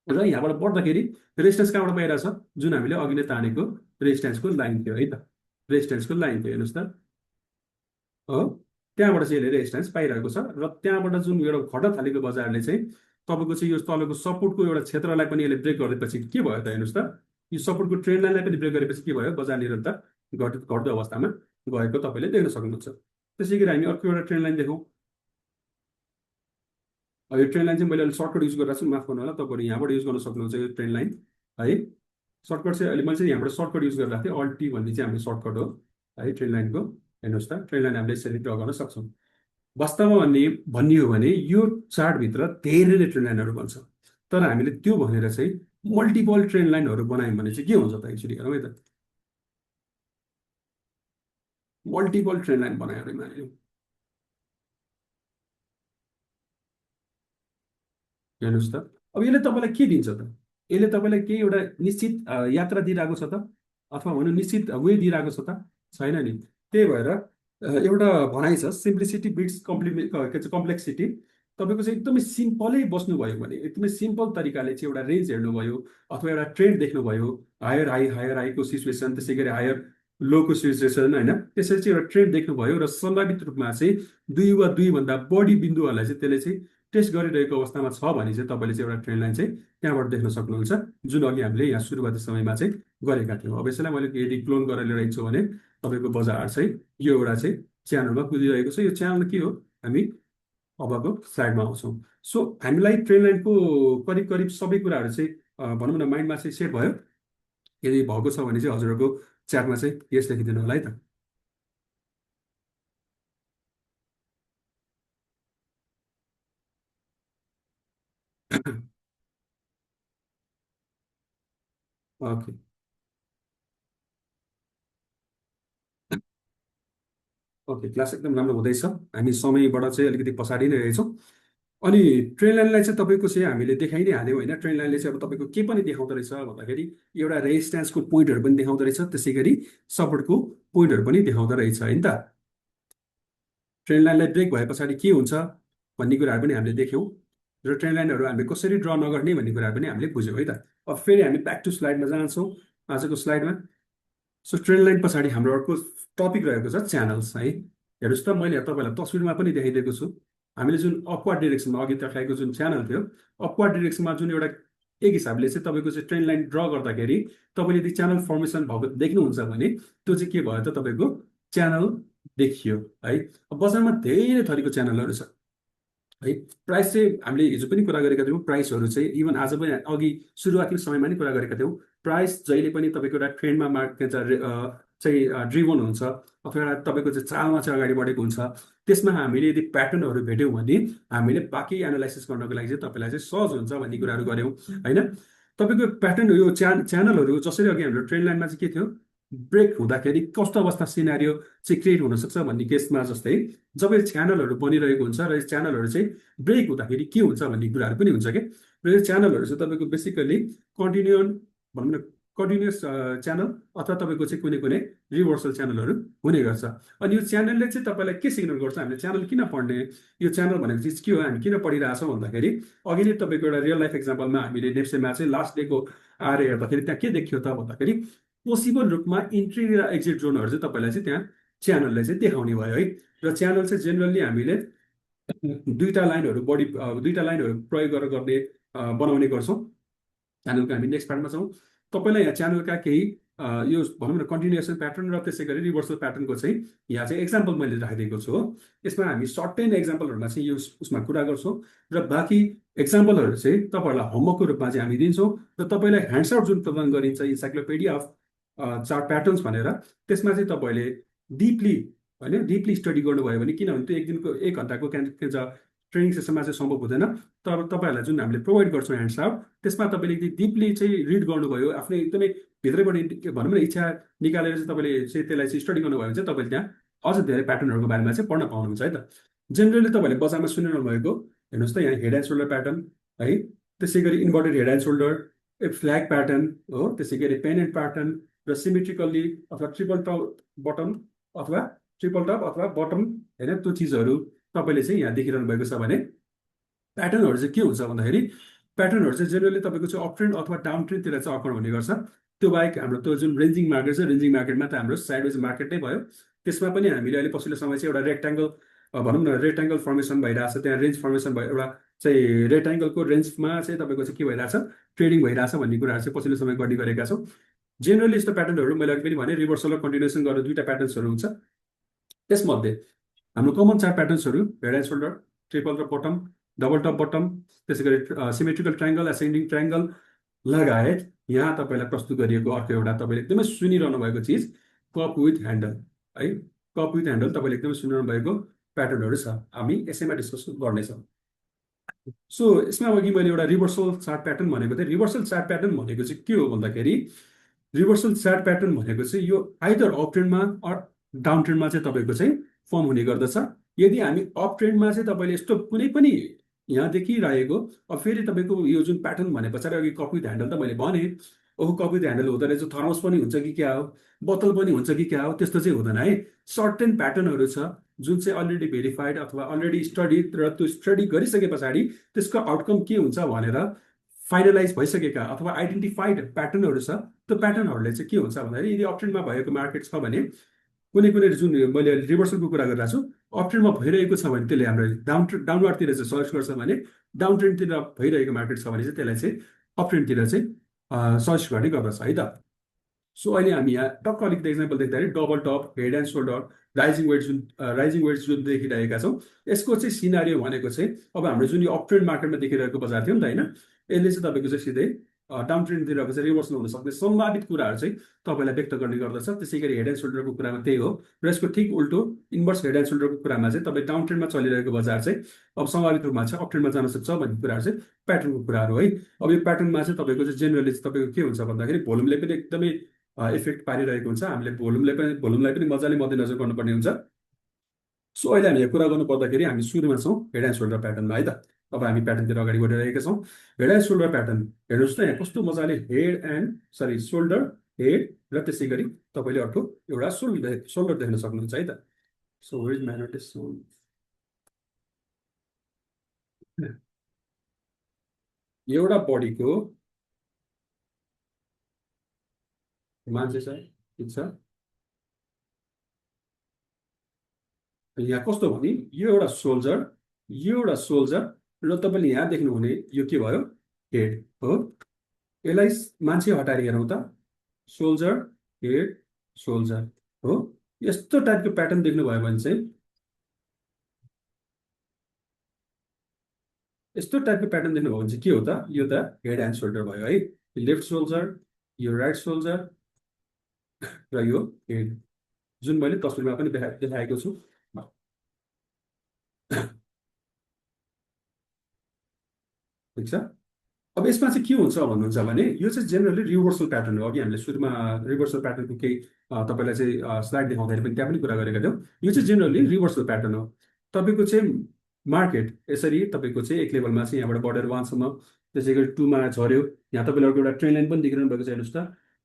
र यहाँबाट बढ्दाखेरि रेजिस्टेन्स कहाँबाट पाइरहेको छ, जुन हामीले अघि नै तानेको रेजिस्टेन्सको लाइन थियो है त, रेजिस्टेन्सको लाइन थियो हेर्नुहोस् त हो, त्यहाँबाट चाहिँ यसले रेजिस्टेन्स पाइरहेको छ। र त्यहाँबाट जुन एउटा घट्न थालेको बजारले चाहिँ तपाईँको चाहिँ यो तलको सपोर्टको एउटा क्षेत्रलाई पनि यसले ब्रेक गरेपछि के भयो त, हेर्नुहोस् त, यो सपोर्टको ट्रेन्ड लाइनलाई पनि ब्रेक गरेपछि के भयो, बजार निरन्तर घट्दो अवस्थामा गएको तपाईँले देख्न सक्नुहुन्छ। त्यसै गरी हामी अर्को एउटा ट्रेन्ड लाइन देखौँ। यो ट्रेन लाइन चाहिँ मैले अहिले सर्टकट युज गरिरहेको छु, माफ गर्नु होला, तपाईँहरू यहाँबाट युज गर्न सक्नुहुन्छ यो ट्रेन लाइन है। सर्टकट चाहिँ अहिले मैले चाहिँ यहाँबाट सर्टकट युज गरिरहेको थिएँ, अल्ट टी भन्ने चाहिँ हाम्रो सर्टकट हो है ट्रेन लाइनको। हेर्नुहोस् त, ट्रेन लाइन हामीले यसरी ड्र गर्न सक्छौँ। वास्तवमा भन्ने हो भने यो चार्टभित्र धेरै नै ट्रेन लाइनहरू बन्छ, तर हामीले त्यो भनेर चाहिँ मल्टिपल ट्रेन लाइनहरू बनायौँ भने चाहिँ के हुन्छ त, एक्चुअली हेरौँ है त, मल्टिपल ट्रेन लाइन बनायो भने हेर्नुहोस् त, अब यसले तपाईँलाई के दिन्छ त, यसले तपाईँलाई केही एउटा निश्चित यात्रा दिइरहेको छ त, अथवा भनौँ निश्चित वे दिइरहेको छ त, छैन नि। त्यही भएर एउटा भनाइ छ, सिम्प्लिसिटी बिट्स कम्प्लेक्सिटी। तपाईँको चाहिँ एकदमै सिम्पलै बस्नुभयो भने, एकदमै सिम्पल तरिकाले चाहिँ एउटा रेन्ज हेर्नुभयो अथवा एउटा ट्रेन्ड देख्नुभयो, हायर हाईको सिचुएसन, त्यसै गरी हायर लोको सिचुएसन होइन, त्यसरी चाहिँ एउटा ट्रेन्ड देख्नुभयो र सम्भावित रूपमा चाहिँ 2 वा 2 भन्दा बढी बिन्दुहरूलाई चाहिँ त्यसले चाहिँ टेस्ट गरिरहेको अवस्थामा छ भने चाहिँ तपाईँले चाहिँ एउटा ट्रेन्ड लाइन चाहिँ त्यहाँबाट देख्न सक्नुहुन्छ, जुन अघि हामीले यहाँ सुरुवाती समयमा चाहिँ गरेका थियौँ। अब यसलाई मैले यदि क्लोन गरेर ल्याइदिन्छु भने तपाईँको बजार चाहिँ यो एउटा चाहिँ च्यानलमा कुदिरहेको छ। यो च्यानल के हो, हामी अबको स्लाइडमा आउँछौँ। सो हामीलाई ट्रेन्ड लाइनको करिब सबै कुराहरू चाहिँ भनौँ न माइन्डमा चाहिँ सेट भयो। यदि भएको छ भने चाहिँ हजुरहरूको च्याटमा चाहिँ यस लेखिदिनु होला है त। ओके, क्लास एकदम राम्रो हुँदैछ। हामी समयबाट चाहिँ अलिकति पछाडि नै रहेछौँ। अनि ट्रेन लाइनलाई चाहिँ तपाईँको चाहिँ हामीले देखाइ नै हाल्यौँ होइन। ट्रेन लाइनले चाहिँ अब तपाईँको के पनि देखाउँदो रहेछ भन्दाखेरि एउटा रेजिस्टेन्सको पोइन्टहरू पनि देखाउँदो रहेछ, त्यसै गरी सपोर्टको पोइन्टहरू पनि देखाउँदो रहेछ होइन त। ट्रेन लाइनलाई ब्रेक भए पछाडि के हुन्छ भन्ने कुराहरू पनि हामीले देख्यौँ र ट्रेन लाइनहरू हामीले कसरी ड्र नगर्ने भन्ने कुराहरू पनि हामीले बुझ्यौँ है त। अब फेरि हामी ब्याक टु स्लाइडमा जान्छौँ आजको स्लाइडमा। सो ट्रेन लाइन पछाडि हाम्रो अर्को टपिक रहेको छ च्यानल्स है। हेर्नुहोस् त, मैले तपाईँलाई तस्विरमा पनि देखाइदिएको छु। हामीले जुन अपवार्ड डिरेक्सनमा अघि देखाएको जुन च्यानल थियो, अपवार्ड डिरेक्सनमा जुन एउटा एक हिसाबले चाहिँ तपाईँको चाहिँ ट्रेन लाइन ड्र गर्दाखेरि तपाईँले यदि च्यानल फर्मेसन भएको देख्नुहुन्छ भने त्यो चाहिँ के भयो त, तपाईँको च्यानल देखियो है। अब बजारमा धेरै थरीको च्यानलहरू छ है। प्राइस चाहिँ हामीले हिजो पनि कुरा गरेका थियौँ, प्राइसहरू चाहिँ इभन आज पनि अघि सुरुवाती समयमा नै कुरा गरेका थियौँ। प्राइस जहिले पनि तपाईँको एउटा ट्रेन्डमा मार्केट चाहिँ ड्रिभन हुन्छ अथवा एउटा तपाईँको चाहिँ चालमा चाहिँ अगाडि बढेको हुन्छ। त्यसमा हामीले यदि प्याटर्नहरू भेट्यौँ भने हामीले बाँकी एनालाइसिस गर्नको लागि चाहिँ तपाईँलाई चाहिँ सहज हुन्छ भन्ने कुराहरू गऱ्यौँ होइन। तपाईँको प्याटर्न यो च्यानलहरू जसरी अघि हाम्रो ट्रेन्ड लाइनमा चाहिँ के थियो, ब्रेक हुँदाखेरि कस्तो अवस्था सिनारियो चाहिँ क्रिएट हुनसक्छ भन्ने केसमा जस्तै जब यो च्यानलहरू बनिरहेको हुन्छ र यो च्यानलहरू चाहिँ ब्रेक हुँदाखेरि के हुन्छ भन्ने कुराहरू पनि हुन्छ कि। र यो च्यानलहरू चाहिँ तपाईँको बेसिकली भनौँ न कन्टिन्युस च्यानल अथवा तपाईँको चाहिँ कुनै कुनै रिभर्सल च्यानलहरू हुने गर्छ। अनि यो च्यानलले चाहिँ तपाईँलाई के सिग्नल गर्छ, हामीले च्यानल किन पढ्ने, यो च्यानल भनेको चिज के हो, हामी किन पढिरहेछौँ भन्दाखेरि अघि नै तपाईँको एउटा रियल लाइफ एक्जाम्पलमा हामीले नेप्सेमा चाहिँ लास्ट डेको आएर हेर्दाखेरि त्यहाँ के देखियो त भन्दाखेरि पोसिबल रूपमा इन्ट्री र एक्जिट जोनहरू चाहिँ तपाईँलाई चाहिँ त्यहाँ च्यानलले चाहिँ देखाउने भयो है। र च्यानल चाहिँ जेनरली हामीले दुईवटा लाइनहरू प्रयोग गरेर बनाउने गर्छौँ। च्यानलको हामी नेक्स्ट पार्टमा छौँ। तपाईँलाई यहाँ च्यानलका केही यो भनौँ न कन्टिन्युएसन प्याटर्न र त्यसै गरी रिभर्सल प्याटर्नको चाहिँ यहाँ चाहिँ एक्जाम्पल मैले राखिदिएको छु हो। यसमा हामी सर्टेन एक्जाम्पलहरूमा चाहिँ यो उसमा कुरा गर्छौँ र बाँकी एक्जाम्पलहरू चाहिँ तपाईँहरूलाई होमवर्कको रूपमा चाहिँ हामी दिन्छौँ र तपाईँलाई ह्यान्ड्सआउट जुन प्रदान गरिन्छ इन्साइक्लोपिडिया अफ चार्ट प्याटर्न्स भनेर, त्यसमा चाहिँ तपाईँले डिपली स्टडी गर्नुभयो भने, किनभने त्यो एक दिनको 1 घन्टाको ट्रेनिङ सेसनमा चाहिँ सम्भव हुँदैन। तर तपाईँहरूलाई जुन हामीले प्रोभाइड गर्छौँ ह्यान्ड्सआउट, त्यसमा तपाईँले यदि डिपली चाहिँ रिड गर्नुभयो, आफ्नै एकदमै भित्रैबाट भनौँ न इच्छा निकालेर चाहिँ तपाईँले चाहिँ त्यसलाई चाहिँ स्टडी गर्नुभयो भने चाहिँ तपाईँले त्यहाँ अझ धेरै प्याटर्नहरूको बारेमा चाहिँ पढ्न पाउनुहुन्छ है त। जेनरली तपाईँले बजारमा सुनिरहनु भएको हेर्नुहोस् त, यहाँ हेड एन्ड सोल्डर प्याटर्न है, त्यसै गरी inverted head and shoulder, flag pattern हो, त्यसै गरी पेन एन्ड प्याटर्न र सिमेट्रिकल्ली अथवा ट्रिपल टप बटम अथवा बटम होइन, त्यो चिजहरू तपाईँले चाहिँ यहाँ देखिरहनु भएको छ भने प्याटर्नहरू चाहिँ के हुन्छ भन्दाखेरि प्याटर्नहरू चाहिँ जेनरली तपाईँको चाहिँ अप ट्रेन्ड अथवा डाउन ट्रेन्डतिर चाहिँ अकर हुने गर्छ। त्यो बाहेक हाम्रो त्यो जुन रेन्जिङ मार्केट छ, रेन्जिङ मार्केटमा त हाम्रो साइडवेज मार्केट नै भयो। त्यसमा पनि हामीले अहिले पछिल्लो समय चाहिँ एउटा रेक्ट्याङ्गल भनौँ न रेक्ट्याङ्गल फर्मेसन भइरहेछ, त्यहाँ रेन्ज फर्मेसन भयो, एउटा चाहिँ रेक्ट्याङ्गलको रेन्जमा चाहिँ तपाईँको चाहिँ के भइरहेछ, ट्रेडिङ भइरहेछ भन्ने कुराहरू चाहिँ पछिल्लो समय गर्ने गरेका छौँ। जेनरली यस्तो प्याटर्नहरू मैले अघि पनि भने रिभर्सल र कन्टिन्युएसन गरेर दुईवटा प्याटर्न्सहरू हुन्छ। त्यसमध्ये हाम्रो कमन 4 प्याटर्न्सहरू हेड एन्ड सोल्डर, ट्रिपल र बटम, डबल टप बटम, त्यसै गरी सिमेट्रिकल ट्रायङ्गल, एसेन्डिङ ट्रायङ्गल लगायत यहाँ तपाईँलाई प्रस्तुत गरिएको अर्को एउटा तपाईँले एकदमै सुनिरहनु भएको चिज कप विथ ह्यान्डल है। कप विथ ह्यान्डल तपाईँले एकदमै सुनिरहनु भएको प्याटर्नहरू छ, हामी यसैमा डिस्कस गर्नेछौँ। सो यसमा अघि मैले एउटा रिभर्सल चार्ट प्याटर्न भनेको थिएँ। रिभर्सल चार्ट प्याटर्न भनेको चाहिँ के हो भन्दाखेरि रिभर्सल चार्ट प्याटर्न भनेको चाहिँ यो आइदर अप ट्रेन्डमा अर डाउन ट्रेन्डमा चाहिँ तपाईँको चाहिँ फर्म हुने गर्दछ। यदि हामी अप ट्रेन्डमा चाहिँ तपाईँले यस्तो कुनै पनि यहाँ देखिरहेको, अब फेरि तपाईँको यो जुन प्याटर्न भने पछाडि अघि कप विथ ह्यान्डल त मैले भने, ओहो कप विथ ह्यान्डल हुँदो रहेछ, थर्मस पनि हुन्छ कि क्या हो, बोतल पनि हुन्छ कि क्या हो, त्यस्तो चाहिँ हुँदैन है। सर्टेन प्याटर्नहरू छ जुन चाहिँ अलरेडी भेरिफाइड अथवा अलरेडी स्टडिड, र त्यो स्टडी गरिसके पछाडि त्यसको आउटकम के हुन्छ भनेर फाइनलाइज भइसकेका अथवा आइडेन्टिफाइड प्याटर्नहरू छ। त्यो प्याटर्नहरूले चाहिँ के हुन्छ भन्दाखेरि यदि अप ट्रेन्डमा भएको मार्केट छ भने, कुनै जुन मैले रिभर्सलको कुरा गरिरहेको छु, अप ट्रेन्डमा भइरहेको छ भने त्यसले हाम्रो डाउनवार्डतिर चाहिँ सजेस्ट गर्छ भने, डाउन ट्रेन्डतिर भइरहेको मार्केट छ भने चाहिँ त्यसलाई चाहिँ अप ट्रेन्डतिर चाहिँ सजेस्ट गर्ने गर्दछ है त। सो अहिले हामी यहाँ टक्क अलिकति एक्जाम्पल देख्दाखेरि double top, head and shoulder, rising wedges जुन देखिरहेका छौँ, यसको चाहिँ सिनारियो भनेको चाहिँ अब हाम्रो जुन यो अप ट्रेन्ड मार्केटमा देखिरहेको बजार थियो नि त होइन, यसले चाहिँ तपाईँको चाहिँ सिधै डाउन ट्रेन्डतिरको चाहिँ रिभर्सल हुन सक्ने सम्भावित कुराहरू चाहिँ तपाईँलाई व्यक्त गर्ने गर्दछ। त्यसै गरी हेड एन्ड सोल्डरको कुरामा त्यही हो, र यसको ठिक उल्टो इन्भर्स हेड एन्ड सोल्डरको कुरामा चाहिँ तपाईँ डाउन ट्रेन्डमा चलिरहेको बजार चाहिँ अब सम्भावित रूपमा चाहिँ अप ट्रेन्डमा जान सक्छ भन्ने कुराहरू चाहिँ प्याटर्नको कुराहरू है। अब यो प्याटर्नमा चाहिँ तपाईँको चाहिँ जेनरली चाहिँ तपाईँको के हुन्छ भन्दाखेरि भोल्युमले पनि एकदमै इफेक्ट पारिरहेको हुन्छ। हामीले भोल्युमलाई पनि मजाले मध्यनजर गर्नुपर्ने हुन्छ। सो अहिले हामी कुरा गर्नु पर्दाखेरि हामी सुरुमा छौँ हेड एन्ड सोल्डर प्याटर्नमा है त। अब हामी प्याटर्नतिर अगाडि बढिरहेका छौँ। हेड एन्ड सोल्डर प्याटर्न हेर्नुहोस् त, यहाँ कस्तो मजाले सोल्डर, हेड र त्यसै गरी तपाईँले अर्को एउटा सोल्डर देख्न सक्नुहुन्छ है त। So where is my notice, एउटा बडीको मान्छे छ, ठिक छ। यहाँ कस्तो भने यो एउटा सोल्जर र तपाईँले यहाँ देख्नुहुने यो के भयो, हेड हो। यसलाई मान्छे हटाएर हेरौँ त, सोल्जर, हेड, सोल्जर हो। यस्तो टाइपको प्याटर्न देख्नुभयो भने चाहिँ, यस्तो टाइपको प्याटर्न देख्नुभयो भने चाहिँ के हो त, यो त हेड एन्ड सोल्डर भयो है। लेफ्ट सोल्जर, यो राइट सोल्जर र यो हेड जुन मैले तस्बिरमा पनि देखाएको छु। ठिक छ। अब यसमा चाहिँ के हुन्छ भन्नुहुन्छ भने यो चाहिँ जेनरली रिभर्सल प्याटर्न हो। अघि हामीले सुरुमा रिभर्सल प्याटर्नको केही तपाईँलाई चाहिँ स्लाइड देखाउँदाखेरि पनि त्यहाँ पनि कुरा गरेका थियौँ। यो चाहिँ जेनरली रिभर्सल प्याटर्न हो। तपाईँको चाहिँ मार्केट यसरी तपाईँको चाहिँ एक लेभलमा चाहिँ यहाँबाट बढेर 1 सम्म, त्यसै गरी 2 मा झऱ्यो। यहाँ तपाईँले अर्को एउटा ट्रेन लाइन पनि देखिरहनु भएको छ, हेर्नुहोस् त।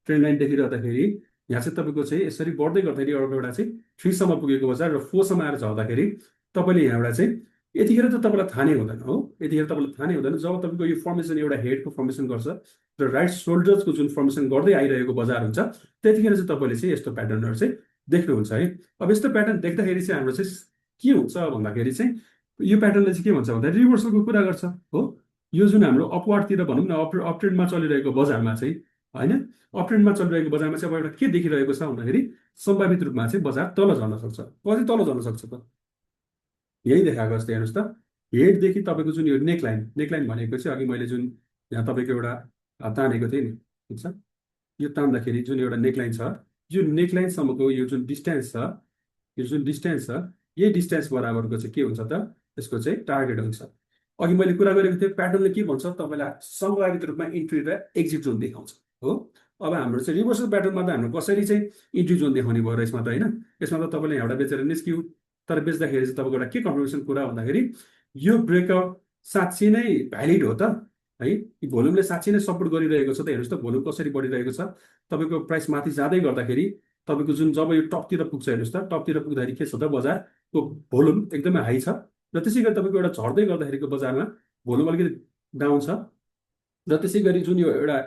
ट्रेन लाइन देखिरहँदाखेरि यहाँ चाहिँ तपाईँको चाहिँ यसरी बढ्दै गर्दाखेरि अर्को एउटा चाहिँ 3 सम्म पुगेको बजार र 4 सम्म आएर झर्दाखेरि तपाईँले यहाँबाट चाहिँ यतिखेर त तपाईँलाई थाहा नै हुँदैन हो। यतिखेर तपाईँलाई थाहा नै हुँदैन जब तपाईँको यो फर्मेसन एउटा हेडको फर्मेसन गर्छ र राइट सोल्जर्सको जुन फर्मेसन गर्दै आइरहेको बजार हुन्छ, त्यतिखेर चाहिँ तपाईँले चाहिँ यस्तो प्याटर्नहरू चाहिँ देख्नुहुन्छ है। अब यस्तो प्याटर्न देख्दाखेरि चाहिँ हाम्रो चाहिँ के हुन्छ भन्दाखेरि चाहिँ यो प्याटर्नले चाहिँ के भन्छ भन्दा रिभर्सलको कुरा गर्छ हो। यो जुन हाम्रो अपवार्डतिर भनौँ न, अपट्रेन्डमा चलिरहेको बजारमा चाहिँ होइन, अपट्रेन्डमा चलिरहेको बजारमा चाहिँ अब एउटा के देखिरहेको छ भन्दाखेरि सम्भावित रूपमा चाहिँ बजार तल झर्न सक्छ। कति तल झर्न सक्छ त यही देखाएको जस्तै हेर्नुहोस् त। हेडदेखि तपाईँको जुन यो नेकलाइन भनेको चाहिँ अघि मैले जुन यहाँ तपाईँको एउटा तानेको थिएँ नि, ठिक छ। यो तान्दाखेरि जुन एउटा नेकलाइन छ, यो नेकलाइनसम्मको यो जुन डिस्टेन्स छ, यो जुन डिस्टेन्स छ, यही डिस्टेन्स बराबरको चाहिँ के हुन्छ त यसको चाहिँ टार्गेट हुन्छ। अघि मैले कुरा गरेको थिएँ प्याटर्नले के भन्छ तपाईँलाई सम्भावित रूपमा इन्ट्री र एक्जिट जोन देखाउँछ हो। अब हाम्रो चाहिँ रिभर्सल प्याटर्नमा त हाम्रो कसरी चाहिँ इन्ट्री जोन देखाउने भयो र यसमा त होइन। यसमा त तपाईँले यहाँबाट बेचेर निस्क्यौ, तर बेच्दाखेरि चाहिँ तपाईँको एउटा के कन्फर्मेसन कुरा भन्दाखेरि यो ब्रेकआउट साँच्चै नै भ्यालिड हो त है। भोल्युमले साँच्चै नै सपोर्ट गरिरहेको छ त। हेर्नुहोस् त भोल्युम कसरी बढिरहेको छ। तपाईँको प्राइस माथि जाँदै गर्दाखेरि तपाईँको जुन जब यो टपतिर पुग्छ, हेर्नुहोस् त, टपतिर पुग्दाखेरि के छ त बजारको भोल्युम एकदमै हाई छ र त्यसै गरी तपाईँको एउटा झर्दै गर्दाखेरिको बजारमा भोल्युम अलिकति डाउन छ र त्यसै गरी जुन यो एउटा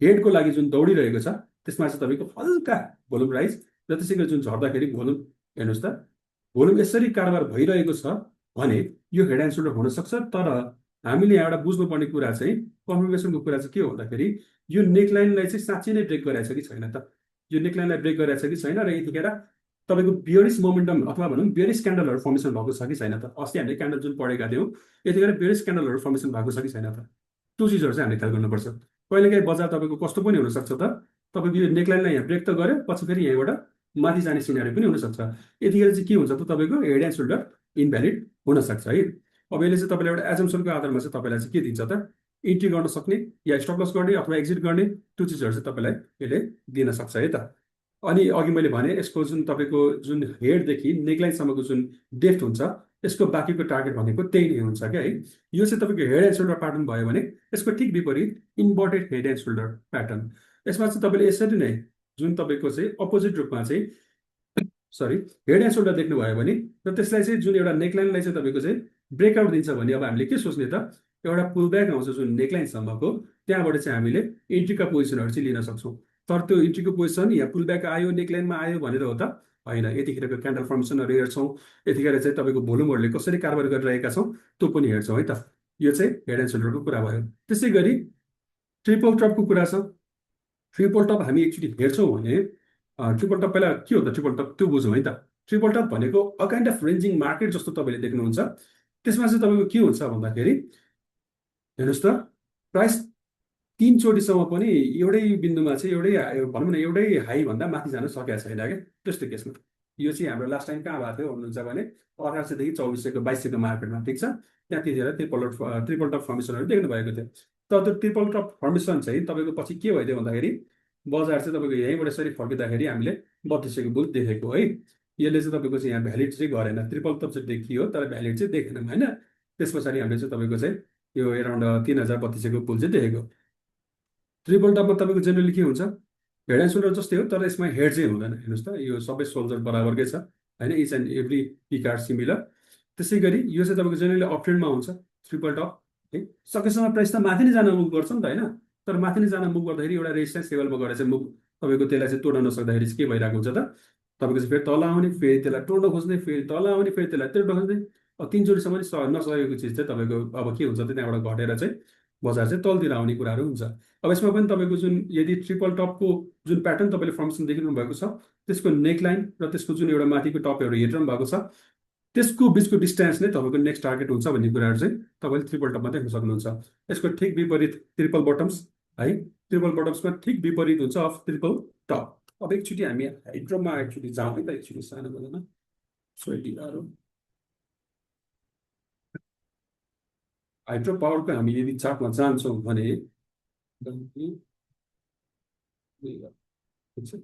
हेडको लागि जुन दौडिरहेको छ त्यसमा चाहिँ तपाईँको हल्का भोल्युम राइज र त्यसै गरी जुन झर्दाखेरि भोल्युम हेर्नुहोस् त भोल्युम यसरी कारोबार भइरहेको छ भने यो हेड एन्ड सोल्डर हुनसक्छ। तर हामीले यहाँबाट बुझ्नुपर्ने कुरा चाहिँ कन्फर्मेसनको कुरा चाहिँ के हो भन्दाखेरि यो नेकलाइनलाई चाहिँ साँच्चै नै ब्रेक गरेछ कि छैन त। यो नेकलाइनलाई ब्रेक गरेछ कि छैन र यतिखेर तपाईँको बियरिस मोमेन्टम अथवा भनौँ बियरिस क्यान्डलहरू फर्मेसन भएको छ कि छैन त। अस्ति हामीले क्यान्डल जुन पढेका थियौँ यतिखेर बियरिस क्यान्डलहरू फर्मेसन भएको छ कि छैन त। त्यो चिजहरू चाहिँ हामीले ख्याल गर्नुपर्छ। कहिलेकाहीँ बजार तपाईँको कस्तो पनि हुनसक्छ त, तपाईँको यो नेकलाइनलाई यहाँ ब्रेक त गर्यो, पछि फेरि यहीँबाट माथि जाने सिनारी पनि हुनसक्छ। यतिखेर चाहिँ के हुन्छ त तपाईँको हेड एन्ड सोल्डर इनभ्यालिड हुनसक्छ है। अब यसले चाहिँ तपाईँले एउटा एजम्सनको आधारमा चाहिँ तपाईँलाई चाहिँ के दिन्छ त, इन्ट्री गर्न सक्ने या स्टप लस गर्ने अथवा एक्जिट गर्ने त्यो चिजहरू चाहिँ तपाईँलाई यसले दिन सक्छ है त। अनि अघि मैले भने यसको जुन तपाईँको जुन हेडदेखि नेकलाइनसम्मको जुन डेप्थ हुन्छ यसको बाँकीको टार्गेट भनेको त्यही नै हुन्छ क्या है। यो चाहिँ तपाईँको हेड एन्ड सोल्डर प्याटर्न भयो भने यसको ठिक विपरीत inverted head and shoulder pattern, यसमा चाहिँ तपाईँले यसरी नै जुन तपाईँको चाहिँ अपोजिट रूपमा चाहिँ हेड एन्ड सोल्डर देख्नुभयो भने र त्यसलाई चाहिँ जुन एउटा नेकलाइनलाई चाहिँ तपाईँको चाहिँ ब्रेकआउट दिन्छ भने अब हामीले के सोच्ने त, एउटा पुल ब्याक आउँछ जुन नेकलाइनसम्मको, त्यहाँबाट चाहिँ हामीले इन्ट्रीका पोजिसनहरू चाहिँ लिन सक्छौँ। तर त्यो इन्ट्रीको पोजिसन या पुल ब्याक आयो नेकलाइनमा आयो भनेर हो त होइन। यतिखेरको क्यान्डल फर्मेसनहरू हेर्छौँ, यतिखेर चाहिँ तपाईँको भोल्युमहरूले कसरी कारोबार गरिरहेका छौँ त्यो पनि हेर्छौँ है त। यो चाहिँ हेड एन्ड सोल्डरको कुरा भयो। त्यसै गरी ट्रिपल टपको कुरा छ। ट्रिपल टप हामी एकचोटि हेर्छौँ भने ट्रिपल टप पहिला के हो त, ट्रिपल टप त्यो बुझौँ है त। ट्रिपल टप भनेको अ काइन्ड अफ रेन्जिङ मार्केट जस्तो तपाईँले देख्नुहुन्छ। त्यसमा चाहिँ तपाईँको के हुन्छ भन्दाखेरि हेर्नुहोस् त प्राइस 3 चोटिसम्म पनि एउटै बिन्दुमा चाहिँ एउटै भनौँ न एउटै हाईभन्दा माथि जान सकेको छैन क्या। त्यस्तो केसमा यो चाहिँ हाम्रो लास्ट टाइम कहाँ भएको थियो भन्नुहुन्छ भने 1800देखि 2400को 2200को मार्केटमा, ठिक छ। त्यहाँ त्यतिखेर ट्रिपल टप फर्मेसनहरू देख्नु भएको थियो। तर त्यो ट्रिपल टप फर्मेसन चाहिँ तपाईँको पछि के भइदियो भन्दाखेरि बजार चाहिँ तपाईँको यहीँबाट यसरी फर्किँदाखेरि हामीले 3200को बुल देखेको है। यसले चाहिँ तपाईँको चाहिँ यहाँ भ्यालिड चाहिँ गरेन। ट्रिपल टप चाहिँ देखियो तर भ्यालिड चाहिँ देखेनौँ होइन। त्यस पछाडि हामीले चाहिँ तपाईँको चाहिँ यो एराउन्ड 3200को पुल चाहिँ देखेको। ट्रिपल टपमा तपाईँको जेनरली के हुन्छ, हेड एन्ड सोल्डर जस्तै हो तर यसमा हेड चाहिँ हुँदैन। हेर्नुहोस् त यो सबै सोल्जर बराबरकै छ होइन, each and every peak are similar. त्यसै गरी यो चाहिँ तपाईँको जेनरली अपट्रेन्डमा हुन्छ ट्रिपल टप है। सकेसम्म प्राइस त माथि नै जान मुभ गर्छ नि त होइन। तर माथि नै जान मुभ गर्दाखेरि एउटा रेजिस्टेन्स लेभलमा गएर चाहिँ मुभ तपाईँको त्यसलाई चाहिँ तोड्न नसक्दाखेरि चाहिँ के भइरहेको हुन्छ त, तपाईँको चाहिँ फेरि तल आउने, फेरि त्यसलाई तोड्न खोज्ने, फेरि तल आउने, फेरि त्यसलाई तोड्न खोज्ने। 3 चोटिसम्म नसकेको चिज चाहिँ तपाईँको अब के हुन्छ त त्यहाँबाट घटेर चाहिँ बजार चाहिँ तलतिर आउने कुराहरू हुन्छ। अब यसमा पनि तपाईँको जुन यदि ट्रिपल टपको जुन प्याटर्न तपाईँले फर्मेसन देखिनु भएको छ त्यसको नेकलाइन र त्यसको जुन एउटा माथिको टपहरू हेरिरहनु भएको छ त्यसको बिचको डिस्टेन्स नै तपाईँको नेक्स्ट टार्गेट हुन्छ भन्ने कुराहरू चाहिँ तपाईँले ट्रिपल टपमा देख्न सक्नुहुन्छ। यसको ठिक विपरीत ट्रिपल बटम्स है, ट्रिपल बटम्समा ठिक विपरीत हुन्छ अफ ट्रिपल टप। अब एकचोटि हामी हाइड्रोमा एक्चुली जाउँ है त, एकचोटि सानो बेलामा सोइटिलाहरू हाइड्रो पावरको हामी यदि चार्टमा जान्छौँ भने ठिक छ।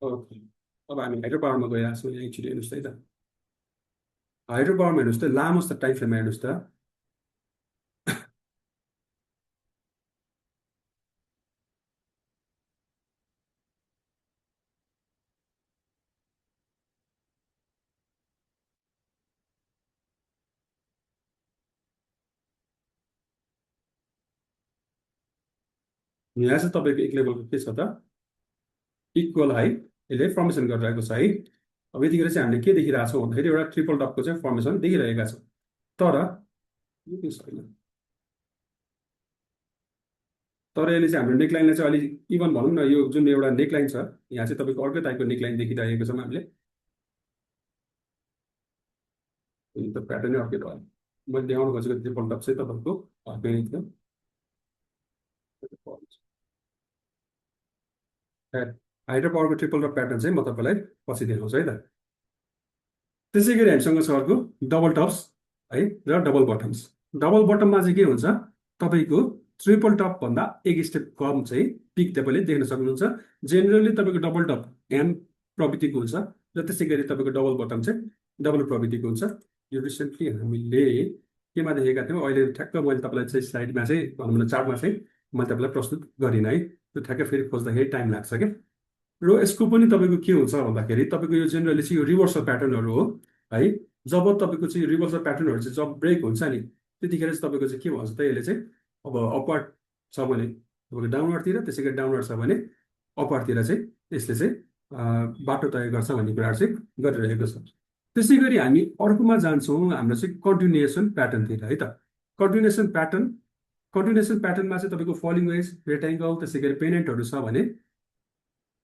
ओके, अब हामी हाइड्रो पावरमा गइरहेको छौँ। यहाँ एकचोटि हेर्नुहोस् है त, हाइड्रो पावरमा हेर्नुहोस् त, लामो त टाइम फ्रेममा हेर्नुहोस् त। यहाँ चाहिँ तपाईँको एक लेभलको के छ त, इक्वल हाई यसले फर्मेसन गरिरहेको छ है। अब यतिखेर चाहिँ हामीले के देखिरहेको छौँ भन्दाखेरि एउटा ट्रिपल टपको चाहिँ फर्मेसन देखिरहेका छौँ। तर यो के छैन, तर यसले चाहिँ हाम्रो नेकलाइनलाई चाहिँ अलिक इभन भनौँ न, यो जुन एउटा नेकलाइन छ यहाँ चाहिँ तपाईँको अर्कै टाइपको नेकलाइन देखिरहेको छौँ हामीले। यो त प्याटर्नै अर्कै भयो। मैले देखाउनु खोजेको ट्रिपल टप चाहिँ तपाईँको अर्कै नै थियो। हाइड्रो पावरको ट्रिपल टप प्याटर्न चाहिँ म तपाईँलाई पछि देखाउँछु है त। त्यसै गरी हामीसँग छ अर्को डबल टप्स है र डबल बटम्स। डबल बटममा चाहिँ के हुन्छ, तपाईँको ट्रिपल टप भन्दा एक स्टेप कम चाहिँ पिक तपाईँले देख्न सक्नुहुन्छ। जेनरली तपाईँको डबल टप एम प्रवृत्तिको हुन्छ र त्यसै गरी तपाईँको डबल बटम चाहिँ डबल प्रवृत्तिको हुन्छ। यो रिसेन्टली हामीले केमा देखेका थियौँ, अहिले ठ्याक्क मैले तपाईँलाई चाहिँ स्लाइडमा चाहिँ भनौँ न चार्टमा चाहिँ मैले तपाईँलाई प्रस्तुत गरिनँ है। त्यो ठ्याक्कै फेरि खोज्दाखेरि टाइम लाग्छ क्या। र यसको पनि तपाईँको के हुन्छ भन्दाखेरि तपाईँको यो जेनरली चाहिँ यो रिभर्सल प्याटर्नहरू हो है। जब तपाईँको चाहिँ रिभर्सल प्याटर्नहरू चाहिँ जब ब्रेक हुन्छ नि, त्यतिखेर चाहिँ तपाईँको चाहिँ के भन्छ त, यसले चाहिँ अब अपवार्ड छ भने तपाईँको डाउनवर्डतिर, त्यसै गरी डाउनवर्ड छ भने अपवार्डतिर चाहिँ यसले चाहिँ बाटो तय गर्छ भन्ने कुराहरू चाहिँ गरिरहेको छ। त्यसै गरी हामी अर्कोमा जान्छौँ, हाम्रो चाहिँ कन्टिन्युएसन प्याटर्नतिर है त। कन्टिन्युएसन प्याटर्नमा चाहिँ तपाईँको फलिङ वेज, रेक्ट्याङ्गल, त्यसै गरी पेनेन्टहरू छ भने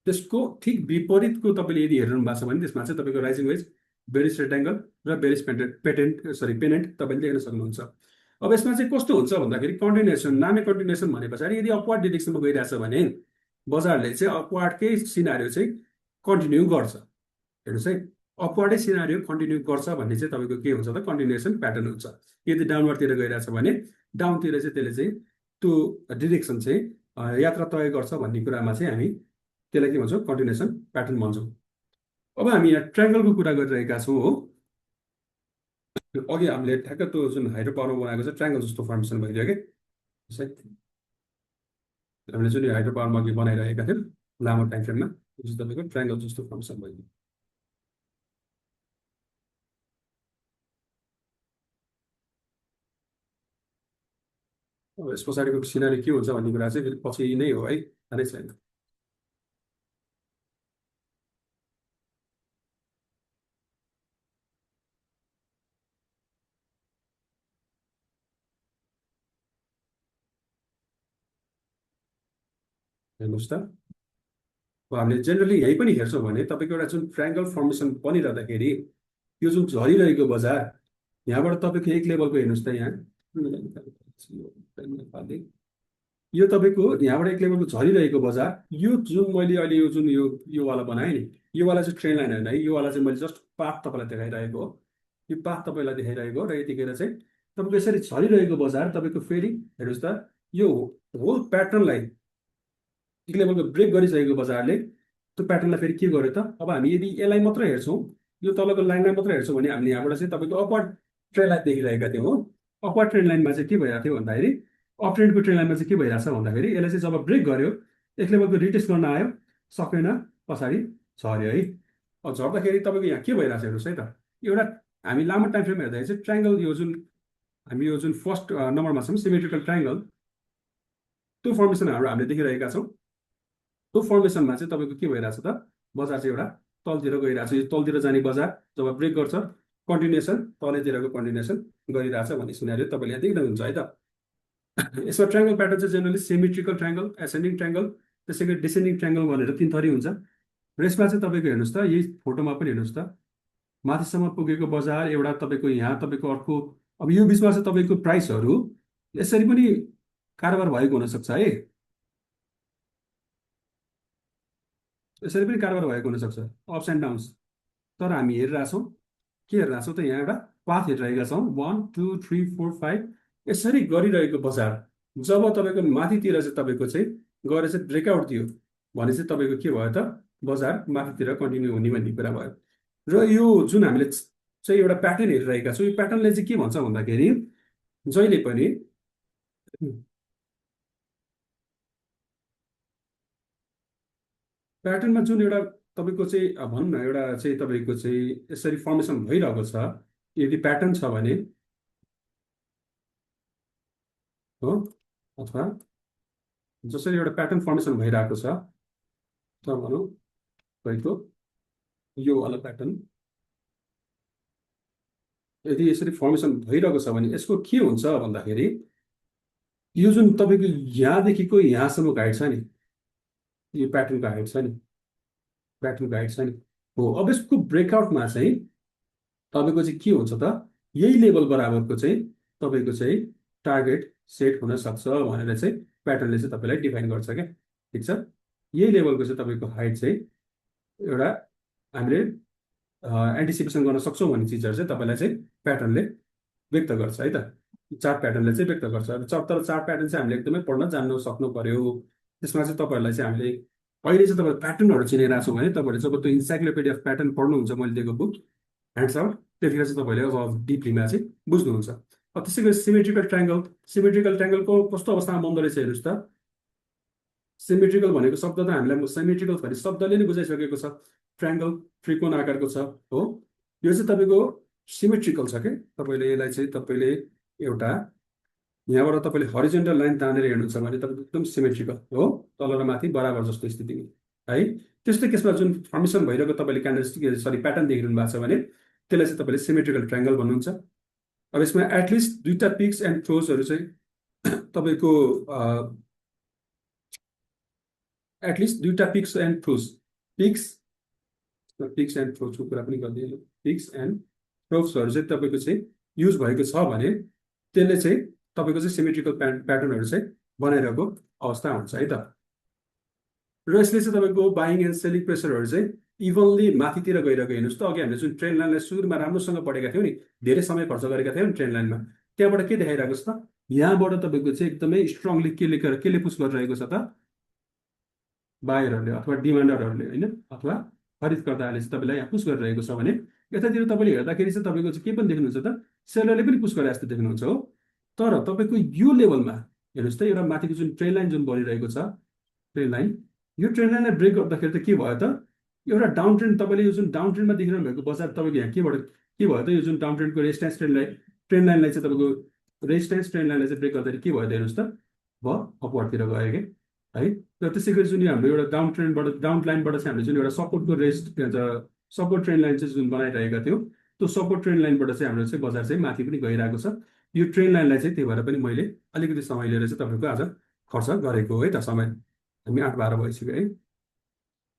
त्यसको ठिक विपरीतको तपाईँले यदि हेर्नु भएको छ भने त्यसमा चाहिँ तपाईँको राइजिङ वेज, बेरिस रेक्ट्याङ्गल र बेरिस पेनेन्ट तपाईँले देख्न सक्नुहुन्छ। अब यसमा चाहिँ कस्तो हुन्छ भन्दाखेरि कन्टिन्युएसन, नामै कन्टिन्युएसन भने पछाडि यदि अपवार्ड डिरेक्सनमा गइरहेछ भने बजारले चाहिँ अपवार्डकै सिनारियो चाहिँ कन्टिन्यू गर्छ। हेर्नुहोस् है, अपवार्डै सिनारियो कन्टिन्यू गर्छ भन्ने चाहिँ तपाईँको के हुन्छ त, कन्टिन्युएसन प्याटर्न हुन्छ। यदि डाउनवर्डतिर गइरहेछ भने डाउनतिर चाहिँ त्यसले चाहिँ त्यो डिरेक्सन चाहिँ यात्रा तय गर्छ भन्ने कुरामा चाहिँ हामी त्यसलाई के भन्छौँ, कन्टिन्युएसन प्याटर्न भन्छौँ। अब हामी यहाँ ट्रायङ्गलको कुरा गरिरहेका छौँ हो। अघि हामीले ठ्याक्क त्यो जुन हाइड्रो पावरमा बनाएको छ ट्रायङ्गल जस्तो फर्मेसन भइदियो कि, हामीले जुन हाइड्रो पावरमा अघि बनाइरहेका थियौँ लामो टाइम फ्रेममा, त्यो चाहिँ तपाईँको ट्रायङ्गल जस्तो फर्मेसन भइदियो। अब यस पछाडिको सिनारी के हुन्छ भन्ने कुरा चाहिँ फेरि पछि नै हो है, थाहै छैन। हेर्नुहोस् त, अब हामीले जेनरली यही पनि हेर्छौँ भने तपाईँको एउटा जुन ट्रायङ्गल फर्मेसन बनिरहँदाखेरि यो जुन झरिरहेको बजार यहाँबाट तपाईँको एक लेभलको हेर्नुहोस् त, यहाँ यो तपाईँको यहाँबाट एक लेभलको झरिरहेको बजार, यो जुन मैले अहिले यो जुन योवाला बनाएँ नि, योवाला चाहिँ ट्रेन लाइन होइन है, योवाला चाहिँ मैले जस्ट पाथ तपाईँलाई देखाइरहेको हो। यो पाथ तपाईँलाई देखाइरहेको हो र यतिखेर चाहिँ तपाईँको यसरी झरिरहेको बजार तपाईँको फेरि हेर्नुहोस् त, यो होल प्याटर्नलाई एक लेभलको ब्रेक गरिसकेको बजारले त्यो प्याटर्नलाई फेरि के गर्यो त, अब हामी यदि यसलाई मात्र हेर्छौँ, यो तलको लाइनलाई मात्र हेर्छौँ भने हामीले यहाँबाट चाहिँ तपाईँको अपवर्ड ट्रेन लाइन देखिरहेका थियौँ हो। अपवर्ड ट्रेन लाइनमा चाहिँ के भइरहेको थियो भन्दाखेरि, अप ट्रेन्डको ट्रेन लाइनमा चाहिँ के भइरहेछ भन्दाखेरि यसले चाहिँ जब ब्रेक गर्यो एक लेभलको रिटेस्ट गर्न आयो, सकेन, पछाडि झऱ्यो है। अब झर्दाखेरि तपाईँको यहाँ के भइरहेछ हेर्नुहोस् है त, एउटा हामी लामो टाइम फ्रेम हेर्दाखेरि चाहिँ ट्रायङ्गल यो जुन हामी यो जुन फर्स्ट नम्बरमा छौँ सिमेट्रिकल ट्रायङ्गल, त्यो फर्मेसनहरू हामीले देखिरहेका छौँ। त्यो फर्मेसनमा चाहिँ तपाईँको के भइरहेछ त, बजार चाहिँ एउटा तलतिर गइरहेछ। यो तलतिर जाने बजार जब ब्रेक गर्छ, कन्टिन्युएसन तलैतिरको कन्टिन्युएसन गरिरहेछ भन्ने सिनारियो तपाईँले यहाँ देख्नुहुन्छ है त। यसमा ट्रायङ्गल प्याटर्न चाहिँ generally symmetrical triangle, ascending triangle, त्यसै गरी डिसेन्डिङ ट्रायङ्गल भनेर 3 थरी हुन्छ। र यसमा चाहिँ तपाईँको हेर्नुहोस् त, यही फोटोमा पनि हेर्नुहोस् त, माथिसम्म पुगेको बजार एउटा, तपाईँको यहाँ तपाईँको अर्को। अब यो बिचमा चाहिँ तपाईँको प्राइसहरू यसरी पनि कारोबार भएको हुनसक्छ है, यसरी पनि कारोबार भएको हुनसक्छ, अप्स एन्ड डाउन्स। तर हामी हेरिरहेछौँ, के हेरिरहेछौँ त, यहाँ एउटा पाथ हेरिरहेका छौँ, 1 2 3 4 5 यसरी गरिरहेको बजार जब तपाईँको माथितिर चाहिँ तपाईँको चाहिँ गएर चाहिँ ब्रेकआउट दियो भने चाहिँ तपाईँको के भयो त, बजार माथितिर कन्टिन्यू हुने भन्ने कुरा भयो। र यो जुन हामीले चाहिँ एउटा प्याटर्न हेरिरहेका छौँ, यो प्याटर्नले चाहिँ के भन्छ भन्दाखेरि जहिले पनि प्याटर्नमा जुन एउटा तपाईँको चाहिँ भनौँ न, एउटा चाहिँ तपाईँको चाहिँ यसरी फर्मेसन भइरहेको छ, यदि प्याटर्न छ भने हो, अथवा जसरी एउटा प्याटर्न फर्मेसन भइरहेको छ, त भनौँ तपाईँको यो वाला प्याटर्न यदि यसरी फर्मेसन भइरहेको छ भने यसको के हुन्छ भन्दाखेरि यो जुन तपाईँको यहाँदेखिको यहाँसम्मको हाइट छ नि, यो प्याटर्नको हाइट छ नि, प्याटर्नको हाइट छ नि हो, अब यसको ब्रेकआउटमा चाहिँ तपाईँको चाहिँ के हुन्छ त, यही लेभल बराबरको चाहिँ तपाईँको चाहिँ टार्गेट सेट हुन सक्छ भनेर चाहिँ प्याटर्नले चाहिँ तपाईँलाई डिफाइन गर्छ क्या। ठिक छ, यही लेभलको चाहिँ तपाईँको हाइट चाहिँ एउटा हामीले एन्टिसिपेसन गर्न सक्छौँ भन्ने चिजहरू चाहिँ तपाईँलाई चाहिँ प्याटर्नले व्यक्त गर्छ है त, चार्ट प्याटर्नले चाहिँ व्यक्त गर्छ। तर चार्ट प्याटर्न चाहिँ हामीले एकदमै पढ्न जान्नु सक्नु पर्यो। त्यसमा चाहिँ तपाईँहरूलाई चाहिँ हामीले अहिले चाहिँ तपाईँ प्याटर्नहरू चिनाइरहेको छौँ भने तपाईँहरूले जब त्यो इन्साइक्लोपिडिया अफ प्याटर्न पढ्नुहुन्छ, मैले दिएको बुक ह्यान्ड्स आउट, त्यतिखेर चाहिँ तपाईँले अब डिपलीमा चाहिँ बुझ्नुहुन्छ। अब त्यसै गरी सिमेट्रिकल ट्रायङ्गल, सिमेट्रिकल ट्रायङ्गलको कस्तो अवस्थामा बन्दो रहेछ हेर्नुहोस् त। सिमेट्रिकल भनेको शब्द त हामीलाई सिमेट्रिकल भन्ने शब्दले नै बुझाइसकेको छ, ट्रायङ्गल त्रिकोण आकारको छ हो। यो चाहिँ तपाईँको सिमेट्रिकल छ क्या। तपाईँले यसलाई चाहिँ तपाईँले एउटा यहाँबाट तपाईँले हरिजेन्टल लाइन तानेर हेर्नुहुन्छ भने तपाईँको एकदम सिमेट्रिकल हो, तल र माथि बराबर जस्तो स्थितिमा है। त्यस्तै केसमा जुन फर्मेसन भइरहेको तपाईँले क्यान्डलस्टिक सरी प्याटर्न देखिरहनु भएको छ भने त्यसलाई चाहिँ तपाईँले सिमेट्रिकल ट्रायङ्गल भन्नुहुन्छ। अब यसमा एटलिस्ट 2टा पिक्स एन्ड थ्रोजहरू चाहिँ तपाईँको एटलिस्ट 2टा peaks and troughs, peaks and थ्रोजको कुरा पनि गरिदिनु, पिक्स एन्ड थ्रोजहरू चाहिँ तपाईँको चाहिँ युज भएको छ भने त्यसले चाहिँ तपाईँको चाहिँ सिमेट्रिकल प्याटर्नहरू चाहिँ बनाइरहेको अवस्था हुन्छ है त। र यसले चाहिँ तपाईँको बाइङ एन्ड सेलिङ प्रेसरहरू चाहिँ इभनली माथितिर गइरहेको हेर्नुहोस् त। अघि हामीले जुन ट्रेन्ड लाइनलाई सुरुमा राम्रोसँग पढेका थियौँ नि, धेरै समय खर्च गरेका थियौँ नि ट्रेन्ड लाइनमा, त्यहाँबाट के देखाइरहेको छ त, यहाँबाट तपाईँको चाहिँ एकदमै स्ट्रङली केले पुस गरिरहेको छ त, बायरहरूले अथवा डिमान्डरहरूले होइन, अथवा खरिदकर्ताहरूले चाहिँ तपाईँलाई यहाँ पुस गरिरहेको छ भने यतातिर तपाईँले हेर्दाखेरि चाहिँ तपाईँको चाहिँ के पनि देख्नुहुन्छ त, सेलरले पनि पुस गरे जस्तो देख्नुहुन्छ हो। तर तपाईँको यो लेभलमा हेर्नुहोस् त, एउटा माथिको जुन ट्रेन लाइन जुन बनिरहेको छ, ट्रेन लाइन, यो ट्रेन लाइनलाई ब्रेक गर्दाखेरि त के भयो त, एउटा डाउन ट्रेन्ड, तपाईँले यो जुन डाउन ट्रेन्डमा देखिरहनु भएको बजार तपाईँको यहाँ के भयो त, यो जुन डाउन ट्रेन्डको रेजिस्टेन्स ट्रेन लाइनलाई चाहिँ तपाईँको रेजिस्टेन्स ट्रेन लाइनलाई चाहिँ ब्रेक गर्दाखेरि के भयो त हेर्नुहोस् त, भयो अपवर्डतिर गयो कि है। र त्यसै गरी जुन हाम्रो एउटा डाउन ट्रेन्डबाट डाउन लाइनबाट चाहिँ हामीले जुन एउटा सपोर्टको सपोर्ट ट्रेन लाइन चाहिँ जुन बनाइरहेका थियौँ, त्यो सपोर्ट ट्रेन लाइनबाट चाहिँ हाम्रो चाहिँ बजार चाहिँ माथि पनि गइरहेको छ। यो ट्रेन लाइनलाई चाहिँ त्यही भएर पनि मैले अलिकति समय लिएर चाहिँ तपाईँको आज खर्च गरेको है त। समय हामी 8-12 भइसक्यो है।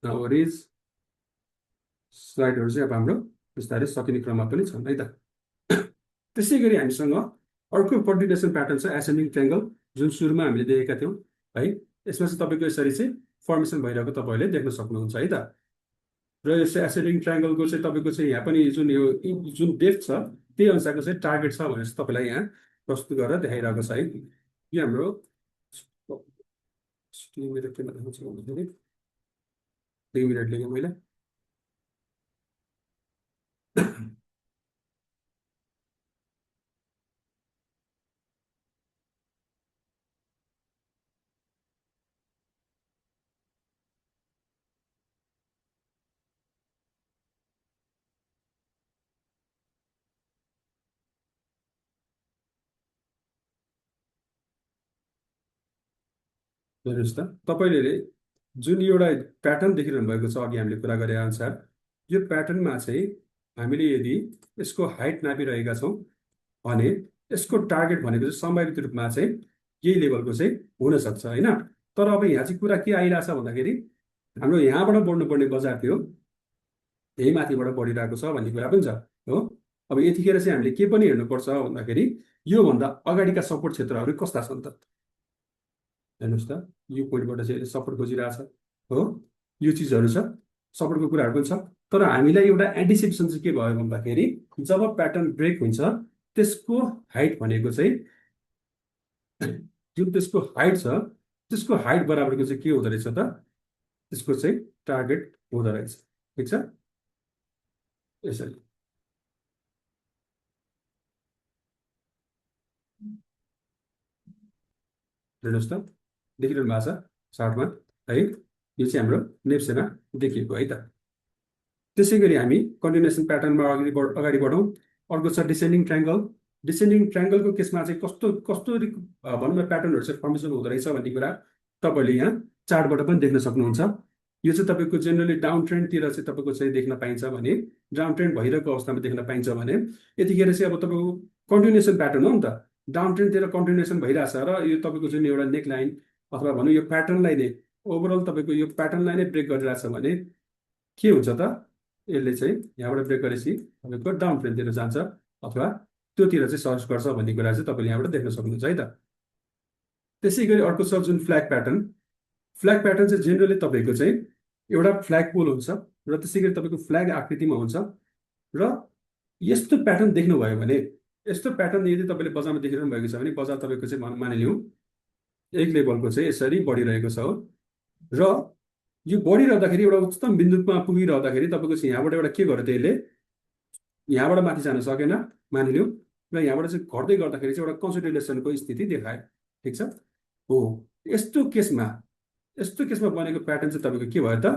अब रेज स्लाइडहरू चाहिँ अब हाम्रो बिस्तारै सकिने क्रममा पनि छन् है त। त्यसै गरी हामीसँग अर्को कन्टिन्युएसन प्याटर्न छ एसेन्डिङ ट्रायङ्गल, जुन सुरुमा हामीले देखेका थियौँ है। यसमा चाहिँ तपाईँको यसरी चाहिँ फर्मेसन भइरहेको तपाईँहरूले देख्न सक्नुहुन्छ है त। र यस एसेन्डिङ ट्रायङ्गलको चाहिँ तपाईँको चाहिँ यहाँ पनि जुन यो जुन डेप्थ छ त्यही अनुसारको चाहिँ टार्गेट छ भनेर चाहिँ तपाईँलाई यहाँ प्रस्तुत गरेर देखाइरहेको छ है। यो हाम्रो मिनट केमा देखाउँछ भन्दाखेरि 2 मिनट लिएँ मैले। हेर्नुहोस् त तपाईँले जुन एउटा प्याटर्न देखिरहनु भएको छ अघि हामीले कुरा गरे अनुसार यो प्याटर्नमा चाहिँ हामीले यदि यसको हाइट नापिरहेका छौँ भने यसको टार्गेट भनेको चाहिँ सम्भावित रूपमा चाहिँ यही लेभलको चाहिँ हुनसक्छ होइन। तर अब यहाँ चाहिँ कुरा के आइरहेछ भन्दाखेरि हाम्रो यहाँबाट बढ्नुपर्ने बजार थियो यही माथिबाट बढिरहेको छ भन्ने कुरा पनि छ हो। अब यतिखेर चाहिँ हामीले के पनि हेर्नुपर्छ भन्दाखेरि योभन्दा अगाडिका सपोर्ट क्षेत्रहरू कस्ता छन् त हेर्नुहोस् त यो पोइन्टबाट चाहिँ सपोर्ट खोजिरहेछ हो, यो चिजहरू छ, सपोर्टको कुराहरू पनि छ। तर हामीलाई एउटा एन्टिसिपेसन चाहिँ के भयो भन्दाखेरि जब प्याटर्न ब्रेक हुन्छ त्यसको हाइट भनेको चाहिँ जुन त्यसको हाइट छ त्यसको हाइट बराबरको चाहिँ के हुँदो रहेछ त त्यसको चाहिँ टार्गेट हुँदो रहेछ। ठिक छ, यसरी हेर्नुहोस् त देखिरहनु भएको छ चार्टमा है, यो चाहिँ हाम्रो नेप्सेमा देखिएको है त। त्यसै गरी हामी कन्टिन्युएसन प्याटर्नमा अगाडि बढौँ। अर्को छ डिसेन्डिङ ट्रायङ्गल। डिसेन्डिङ ट्रायङ्गलको केसमा चाहिँ कस्तो कस्तो भनौँ न प्याटर्नहरू चाहिँ फर्मेसन हुँदो रहेछ भन्ने कुरा तपाईँले यहाँ चार्टबाट पनि देख्न सक्नुहुन्छ। यो चाहिँ तपाईँको जेनरली डाउन ट्रेन्डतिर चाहिँ तपाईँको चाहिँ देख्न पाइन्छ भने डाउन ट्रेन्ड भइरहेको अवस्थामा देख्न पाइन्छ भने यतिखेर चाहिँ अब तपाईँको कन्टिन्युएसन प्याटर्न हो नि त, डाउन ट्रेन्डतिर कन्टिन्युएसन भइरहेछ र यो तपाईँको जुन एउटा नेक लाइन अथवा भनौँ यो प्याटर्नलाई नै ओभरअल तपाईँको यो प्याटर्नलाई नै ब्रेक गरिरहेछ भने के हुन्छ त यसले चाहिँ यहाँबाट ब्रेक गरेपछि तपाईँको डाउन ट्रेन्डतिर जान्छ अथवा त्योतिर चाहिँ सर्च गर्छ भन्ने कुरा चाहिँ तपाईँले यहाँबाट देख्न सक्नुहुन्छ है त। त्यसै गरी अर्को छ जुन फ्ल्याग प्याटर्न। फ्ल्याग प्याटर्न चाहिँ जेनरली तपाईँको चाहिँ एउटा फ्ल्याग पोल हुन्छ र त्यसै गरी तपाईँको फ्ल्याग आकृतिमा हुन्छ र यस्तो प्याटर्न देख्नुभयो भने यस्तो प्याटर्न यदि तपाईँले बजारमा देखिरहनु भएको छ भने बजार तपाईँको चाहिँ मानिलिउँ एक लेभलको चाहिँ यसरी बढिरहेको छ हो र यो बढिरहँदाखेरि एउटा उच्चतम बिन्दुमा पुगिरहँदाखेरि तपाईँको चाहिँ यहाँबाट एउटा के गर्यो त्यसले यहाँबाट माथि जान सकेन मानिलिउँ र यहाँबाट चाहिँ घट्दै गर्दाखेरि चाहिँ एउटा कन्सोलिडेसनको स्थिति देखायो। ठिक छ हो, यस्तो केसमा बनेको प्याटर्न चाहिँ तपाईँको के भयो त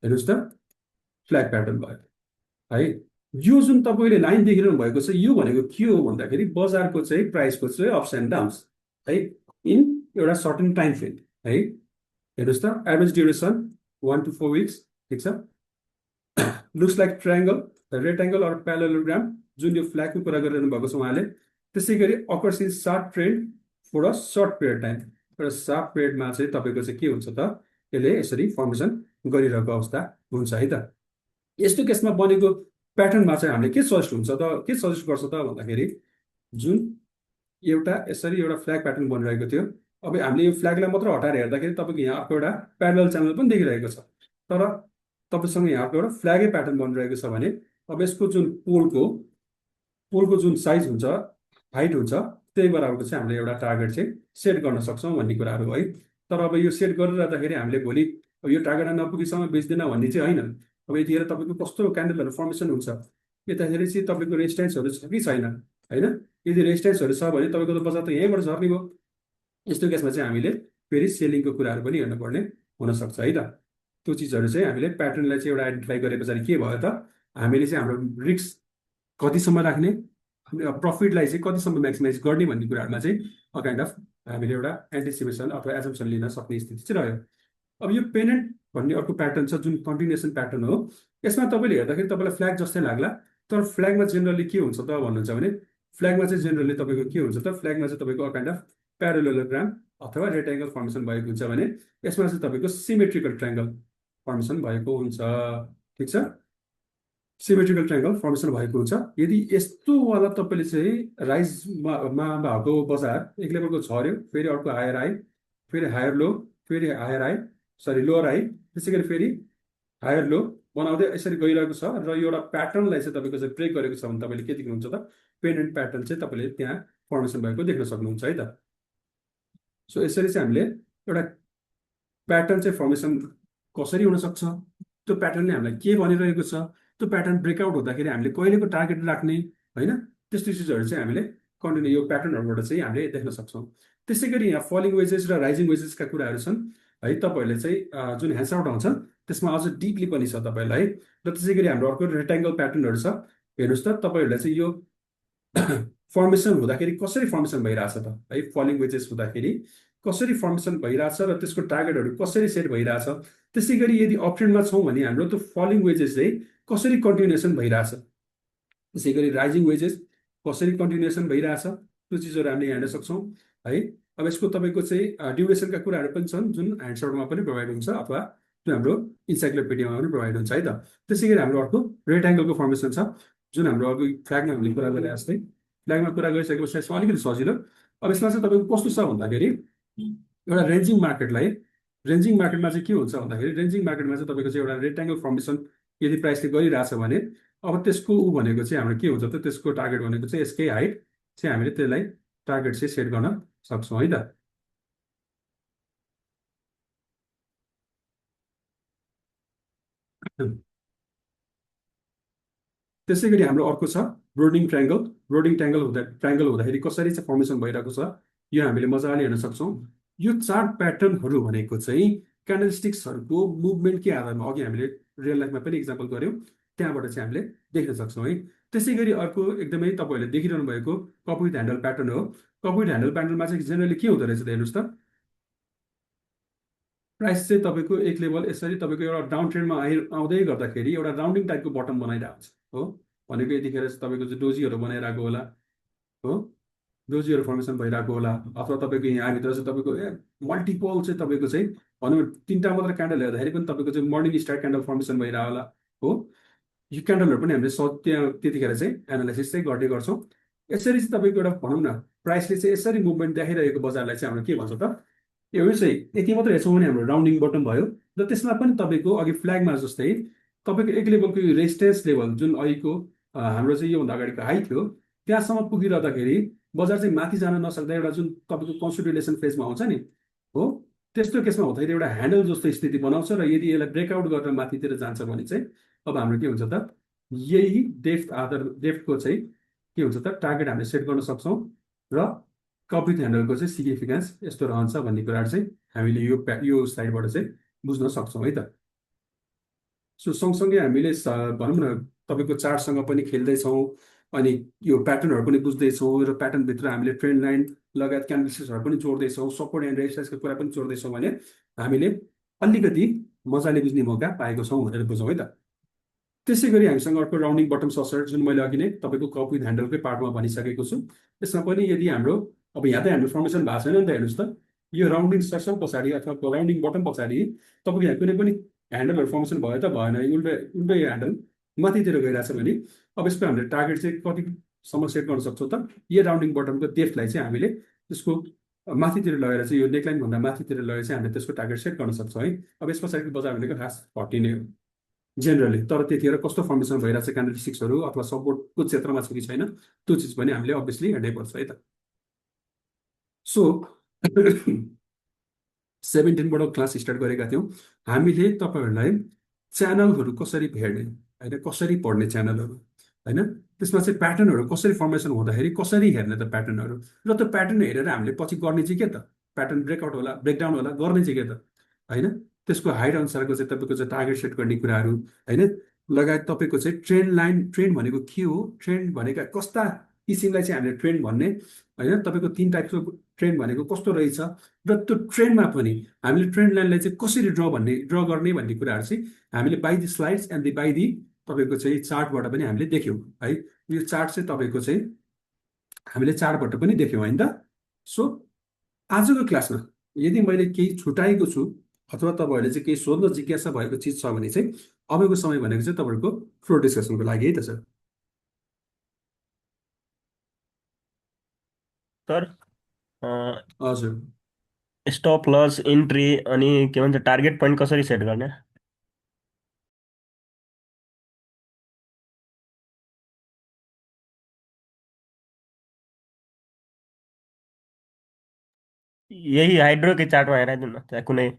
हेर्नुहोस् त फ्ल्याग प्याटर्न भयो है। यो जुन तपाईँले लाइन देखिरहनु भएको छ यो भनेको के हो भन्दाखेरि बजारको चाहिँ प्राइसको चाहिँ अप्स एन्ड डाउन्स है इन एउटा सर्टेन टाइम फ्रेम है। हेर्नुहोस् त एभरेज ड्युरेसन 1 to 4 weeks। ठिक छ, looks like triangle rectangle or parallelogram जुन यो फ्ल्यागको कुरा गरिरहनु भएको छ उहाँले। त्यसै गरी occurs in short trend for a short period time, एउटा सर्ट पिरियडमा चाहिँ तपाईँको चाहिँ के हुन्छ त यसले यसरी फर्मेसन गरिरहेको अवस्था हुन्छ है त। यस्तो केसमा बनेको प्याटर्नमा चाहिँ हामीले के सजेस्ट हुन्छ त के सजेस्ट गर्छ त भन्दाखेरि जुन एउटा यसरी एउटा फ्ल्याग प्याटर्न बनिरहेको थियो अब हामीले यो फ्ल्यागलाई मात्र हटाएर हेर्दाखेरि तपाईँको यहाँ अर्को एउटा प्यारलल च्यानल पनि देखिरहेको छ तर तपाईँसँग यहाँ अर्को एउटा फ्ल्यागै प्याटर्न बनिरहेको छ भने अब यसको जुन पोलको जुन साइज हुन्छ हाइट हुन्छ त्यही बराबरको चाहिँ हामीले एउटा टार्गेट चाहिँ सेट गर्न सक्छौँ भन्ने कुराहरू है। तर अब यो सेट गरिरहँदाखेरि हामीले भोलि अब यो टार्गेट नपुगेसम्म बेच्दैन भन्ने चाहिँ होइन। अब यतिखेर तपाईँको कस्तो क्यान्डलहरू फर्मेसन हुन्छ यताखेरि चाहिँ तपाईँको रेजिस्टेन्सहरू छ कि छैन होइन। यदि रेजिस्टेन्सहरू छ भने तपाईँको त बजार त यहीँबाट झर्ने भयो। यस्तो केसमा चाहिँ हामीले फेरि सेलिङको कुराहरू पनि हेर्नुपर्ने हुनसक्छ है त। त्यो चिजहरू चाहिँ हामीले प्याटर्नलाई चाहिँ एउटा आइडेन्टिफाई गरे पछाडि के भयो त हामीले चाहिँ हाम्रो रिस्क कतिसम्म राख्ने प्रफिटलाई चाहिँ कतिसम्म म्याक्सिमाइज गर्ने भन्ने कुराहरूमा चाहिँ काइन्ड अफ हामीले एउटा एन्टिसिपेसन अथवा एजम्सन लिन सक्ने स्थिति चाहिँ रह्यो। अब यो पेनेन्ट भन्ने अर्को प्याटर्न छ जुन कन्टिन्युएसन प्याटर्न हो। यसमा तपाईँले हेर्दाखेरि तपाईँलाई फ्ल्याग जस्तै लाग्ला तर फ्ल्यागमा जेनरली के हुन्छ त भन्नुहुन्छ भने फ्ल्यागमा चाहिँ जेनरली तपाईँको के हुन्छ त फ्ल्यागमा चाहिँ तपाईँको काइन्ड अफ प्यारालेलोग्राम अथवा रेक्ट्याङ्गल फर्मेसन भएको हुन्छ भने यसमा चाहिँ तपाईँको सिमेट्रिकल ट्रायङ्गल फर्मेसन भएको हुन्छ। ठिक छ, सिमेट्रिकल ट्रायङ्गल फर्मेसन भएको हुन्छ। यदि यस्तोवाला तपाईँले चाहिँ राइजमा भएको बजार एक लेभलको झऱ्यो फेरि अर्को हायर आइ फेरि हायर लो फेरि हायर आइ लोवर आइ त्यसै गरी फेरि हायर लो बनाउँदै यसरी गइरहेको छ र यो एउटा प्याटर्नलाई चाहिँ तपाईँको चाहिँ ब्रेक गरेको छ भने तपाईँले के देख्नुहुन्छ त पेनेन्ट प्याटर्न चाहिँ तपाईँले त्यहाँ फर्मेसन भएको देख्न सक्नुहुन्छ है त। सो यसरी चाहिँ हामीले एउटा प्याटर्न चाहिँ फर्मेसन कसरी हुनसक्छ त्यो प्याटर्नले हामीलाई के भनिरहेको छ त्यो प्याटर्न ब्रेकआउट हुँदाखेरि हामीले कहिलेको टार्गेट राख्ने होइन त्यस्तो चिजहरू चाहिँ हामीले कन्टिन्यू यो प्याटर्नहरूबाट चाहिँ हामीले देख्न सक्छौँ। त्यसै गरी यहाँ फलिङ वेजेस र राइजिङ वेजेसका कुराहरू छन् है। तपाईँहरूले चाहिँ जुन ह्यान्डआउट आउँछ त्यसमा अझ डिपली पनि छ तपाईँलाई है। र त्यसै गरी हाम्रो अर्को रेक्ट्याङ्गल प्याटर्नहरू छ। हेर्नुहोस् त तपाईँहरूलाई चाहिँ यो फर्मेसन हुँदाखेरि कसरी फर्मेसन भइरहेछ त है। फलिङ वेजेस हुँदाखेरि कसरी फर्मेसन भइरहेछ र त्यसको टार्गेटहरू कसरी सेट भइरहेछ। त्यसै गरी यदि अपट्रेन्डमा छौँ भने हाम्रो त्यो फलिङ वेजेस चाहिँ कसरी कन्टिन्युएसन भइरहेछ, त्यसै गरी राइजिङ वेजेस कसरी कन्टिन्युएसन भइरहेछ, त्यो चिजहरू हामीले हेर्न सक्छौँ है। अब यसको तपाईँको चाहिँ ड्युरेसनका कुराहरू पनि छन् जुन ह्यान्डसर्टमा पनि प्रोभाइड हुन्छ अथवा त्यो हाम्रो इन्साइक्लोपिडियामा पनि प्रोभाइड हुन्छ है त। त्यसै गरी हाम्रो अर्को रेक्ट्याङ्गलको फर्मेसन छ जुन हाम्रो अघि फ्ल्यागमा हामीले कुरा गरे जस्तै फ्ल्यागमा कुरा गरिसकेपछि यसमा अलिकति सजिलो। अब यसमा चाहिँ तपाईँको कस्तो छ भन्दाखेरि एउटा रेन्जिङ मार्केटमा चाहिँ के हुन्छ भन्दाखेरि रेन्जिङ मार्केटमा चाहिँ तपाईँको चाहिँ एउटा रेक्ट्याङ्गल फर्मेसन यदि प्राइसले गरिरहेछ भने अब त्यसको ऊ भनेको चाहिँ हाम्रो के हुन्छ त, त्यसको टार्गेट भनेको चाहिँ यसकै हाइट चाहिँ हामीले त्यसलाई टार्गेट चाहिँ सेट गर्न सक्छौँ है त। त्यसै गरी हाम्रो अर्को छ ब्रोडिङ ट्रायङ्गल हुँदाखेरि कसरी चाहिँ फर्मेसन भइरहेको छ यो हामीले मजाले हेर्न सक्छौँ। यो चार्ट प्याटर्नहरू भनेको चाहिँ क्यान्डलस्टिक्सहरूको मुभमेन्टकै आधारमा अघि हामीले रियल लाइफमा पनि इक्जाम्पल गऱ्यौँ, त्यहाँबाट चाहिँ हामीले देख्न सक्छौँ है। त्यसै गरी अर्को एकदमै तपाईँहरूले देखिरहनु भएको कप विथ ह्यान्डल प्याटर्न हो। कप विथ ह्यान्डल प्याटर्नमा चाहिँ जेनरली के हुँदो रहेछ त हेर्नुहोस् त, प्राइस चाहिँ तपाईँको एक लेभल यसरी तपाईँको एउटा डाउन ट्रेन्डमा आउँदै गर्दाखेरि एउटा राउन्डिङ टाइपको बटम बनाइरहेको हुन्छ हो। भनेको यतिखेर चाहिँ तपाईँको चाहिँ डोजीहरू बनाइरहेको होला हो, डोजीहरू फर्मेसन भइरहेको होला, अथवा तपाईँको यहाँभित्र चाहिँ तपाईँको मल्टिपल चाहिँ तपाईँको चाहिँ भनौँ तिनवटा मात्र क्यान्डल हेर्दाखेरि पनि तपाईँको चाहिँ मर्निङ स्टार क्यान्डल फर्मेसन भइरहेको होला हो। यो क्यान्डलहरू पनि हामीले त्यहाँ त्यतिखेर चाहिँ एनालाइसिस चाहिँ गर्ने गर्छौँ। यसरी चाहिँ तपाईँको एउटा भनौँ न प्राइसले चाहिँ यसरी मुभमेन्ट देखाइरहेको बजारलाई चाहिँ हाम्रो के भन्छ त, यो चाहिँ यति मात्र हेर्छौँ भने हाम्रो राउन्डिङ बटम भयो। र त्यसमा पनि तपाईँको अघि फ्ल्यागमा जस्तै तपाईँको एक लेभलको यो रेजिस्टेन्स लेभल जुन अहिलेको हाम्रो चाहिँ योभन्दा अगाडिको हाई थियो त्यहाँसम्म पुगिरहँदाखेरि बजार चाहिँ माथि जान नसक्दा एउटा जुन तपाईँको कन्सोलिडेसन फेजमा आउँछ नि हो, त्यस्तो केसमा हुँदाखेरि एउटा ह्यान्डल जस्तो स्थिति बनाउँछ र यदि यसलाई ब्रेकआउट गरेर माथितिर जान्छ भने चाहिँ अब हाम्रो के हुन्छ त, यही डेफ्थको चाहिँ के हुन्छ त टार्गेट हामीले सेट गर्न सक्छौँ र कप विथ ह्यान्डलको चाहिँ सिग्निफिकेन्स यस्तो रहन्छ भन्ने कुराहरू चाहिँ हामीले यो साइडबाट चाहिँ बुझ्न सक्छौँ है त। सो सँगसँगै हामीले भनौँ न तपाईँको चार्टसँग पनि खेल्दैछौँ अनि यो प्याटर्नहरू पनि बुझ्दैछौँ र प्याटर्नभित्र हामीले ट्रेन्ड लाइन लगायत क्यान्डलस्टिक्सहरू पनि जोड्दैछौँ, सपोर्ट एन्ड रेजिस्टेन्सको कुरा पनि जोड्दैछौँ भने हामीले अलिकति मजाले बुझ्ने मौका पाएको छौँ भनेर बुझौँ है त। त्यसै गरी हामीसँग अर्को राउन्डिङ बटम ससर जुन मैले अघि नै तपाईँको कप विथ ह्यान्डलकै पार्टमा भनिसकेको छु। यसमा पनि यदि हाम्रो अब यहाँ त हाम्रो फर्मेसन भएको छैन नि त, हेर्नुहोस् त यो राउन्डिङ सेसन पछाडि अथवा राउन्डिङ बटम पछाडि तपाईँको यहाँ कुनै पनि ह्यान्डलहरू फर्मेसन भयो त भएन, उल्टै ह्यान्डल माथितिर गइरहेछ भने अब यसको हामीले टार्गेट चाहिँ कतिसम्म सेट गर्न सक्छौँ त, यो राउन्डिङ बटमको डेप्थलाई चाहिँ हामीले त्यसको माथितिर लगेर चाहिँ यो नेकलाइनभन्दा माथितिर लगेर चाहिँ हामीले त्यसको टार्गेट सेट गर्न सक्छौँ है। अब यस पछाडिको बजार भनेको खास 40 नै हो जेनरली, तर त्यतिखेर कस्तो फर्मेसन भइरहेछ क्यान्डलस्टिक्सहरू अथवा सपोर्टको क्षेत्रमा छ कि छैन त्यो चिज पनि हामीले अभियसली हेर्नै पर्छ है त। सो 17बाट क्लास स्टार्ट गरेका थियौँ हामीले तपाईँहरूलाई च्यानलहरू कसरी हेर्ने होइन, कसरी पढ्ने च्यानलहरू होइन, त्यसमा चाहिँ प्याटर्नहरू कसरी फर्मेसन हुँदाखेरि कसरी हेर्ने त प्याटर्नहरू, र त्यो प्याटर्न हेरेर हामीले पछि गर्ने चाहिँ के त, प्याटर्न ब्रेकआउट होला ब्रेकडाउन होला गर्ने चाहिँ के त होइन, त्यसको हाइट अनुसारको चाहिँ तपाईँको चाहिँ टार्गेट सेट गर्ने कुराहरू होइन, लगायत तपाईँको चाहिँ ट्रेन्ड भनेको के हो, ट्रेन्ड भनेका कस्ता किसिमलाई चाहिँ हामीले ट्रेन्ड भन्ने होइन, तपाईँको 3 टाइप्सको ट्रेन्ड भनेको कस्तो रहेछ र त्यो ट्रेन्डमा पनि हामीले ट्रेन्ड लाइनलाई चाहिँ कसरी ड्र गर्ने भन्ने कुराहरू चाहिँ हामीले by the slides and by the तपाईँको चाहिँ चार्टबाट पनि हामीले देख्यौँ है। यो चार्ट चाहिँ तपाईँको चाहिँ हामीले चार्टबाट पनि देख्यौँ होइन त। सो आजको क्लासमा यदि मैले केही छुटाएको छु अथवा तपाईँहरूले चाहिँ केही सोध्न जिज्ञासा भएको चिज छ भने चाहिँ अबको समय भनेको चाहिँ तपाईँहरूको फ्लोर डिस्कसनको लागि है त सर। सर हजुर स्टप लस इन्ट्री अनि के भन्छ टार्गेट पोइन्ट कसरी सेट गर्ने? यही हाइड्रोकै चार्टमा हेराइदिनु न त्यहाँ कुनै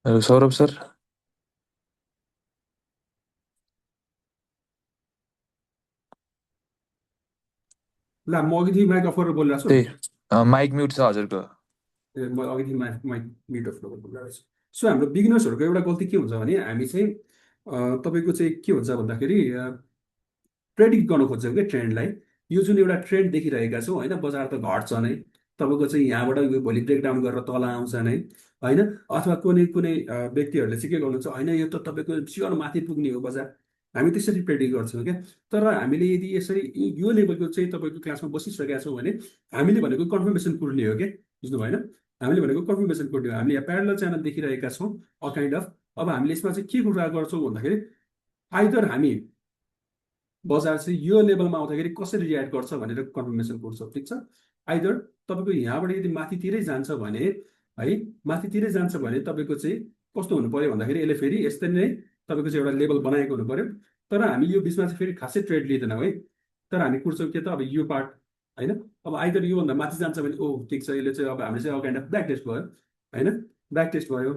हेलो सौरभ सर। ल म अघिदेखि माइक अफ गरेर बोलिरहेको छु त्यही माइक म्युट छ हजुरको। म अघिदेखि माइक म्युट अफ गरेर बोलिरहेको छु। सो हाम्रो बिगिनर्सहरूको एउटा गल्ती के हुन्छ भने हामी चाहिँ तपाईँको चाहिँ के हुन्छ भन्दाखेरि प्रेडिक्ट गर्न खोज्छौँ कि ट्रेन्डलाई। यो जुन एउटा ट्रेन्ड देखिरहेका छौँ होइन, बजार त घट्छ नै, तपाईँको चाहिँ यहाँबाट यो भोलि ब्रेकडाउन गरेर तल आउँछ नै होइन। अथवा कुनै कुनै व्यक्तिहरूले चाहिँ के गर्नुहुन्छ, होइन यो त तपाईँको चियर माथि पुग्ने हो बजार, हामी त्यसरी प्रेडिक्ट गर्छौँ क्या। तर हामीले यदि यसरी यो लेभलको चाहिँ तपाईँको क्लासमा बसिसकेका छौँ भने हामीले भनेको कन्फर्मेसन कुर्ने हो क्या, बुझ्नु भएन? हामीले भनेको कन्फर्मेसन कुर्ने हो। हामीले यहाँ प्यारलल च्यानल देखिरहेका छौँ अ काइन्ड अफ। अब हामीले यसमा चाहिँ के कुरा गर्छौँ भन्दाखेरि आइदर हामी बजार चाहिँ यो लेभलमा आउँदाखेरि कसरी रियाक्ट गर्छ भनेर कन्फर्मेसन कुर्छौँ, ठिक छ। आइदर तपाईँको यहाँबाट यदि माथितिरै जान्छ भने है, माथितिरै जान्छ भने तपाईँको चाहिँ कस्तो हुनु पर्यो भन्दाखेरि यसले फेरि यस्तै नै तपाईँको चाहिँ एउटा लेभल बनाएको हुनु पर्यो। तर हामी यो बिचमा चाहिँ फेरि खासै ट्रेड लिँदैनौँ है। तर हामी कुर्छौँ के त अब यो पार्ट होइन। अब आइदर योभन्दा माथि जान्छ भने ओ ठिक छ, यसले चाहिँ अब हामीले चाहिँ काइन्ड अफ ब्याक टेस्ट भयो होइन, ब्याक टेस्ट भयो।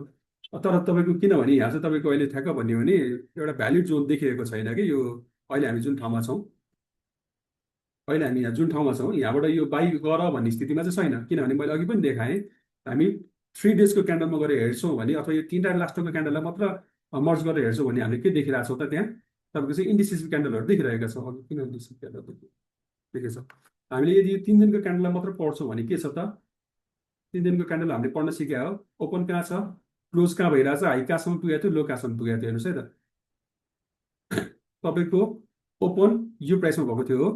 तर तपाईँको किनभने यहाँ चाहिँ तपाईँको अहिले ठ्याक्क भन्यो भने एउटा भ्यालिड जोन देखिएको छैन कि यो अहिले हामी जुन ठाउँमा छौँ, अहिले हामी यहाँ जुन ठाउँमा छौँ यहाँबाट यो बाई गर भन्ने स्थितिमा चाहिँ छैन। किनभने मैले अघि पनि देखाएँ, हामी 3 डेजको क्यान्डलमा गएर हेर्छौँ भने अथवा यो 3टा लास्टको क्यान्डललाई मात्र मर्ज गरेर हेर्छौँ भने हामीले के देखिरहेको छौँ त, त्यहाँ तपाईँको चाहिँ इन्डिसिस क्यान्डलहरू देखिरहेका छौँ। अब किन इन्डिसिस क्यान्डल देखेको छ, हामीले यदि यो 3 दिनको क्यान्डललाई मात्र पढ्छौँ भने के छ त, 3 दिनको क्यान्डल हामीले पढ्न सिक्या हो। ओपन कहाँ छ, क्लोज कहाँ भइरहेछ, हाई कहाँसम्म पुगेको थियो, लो कहाँसम्म पुगेको थियो, हेर्नुहोस् है त। तपाईँको ओपन यो प्राइसमा भएको थियो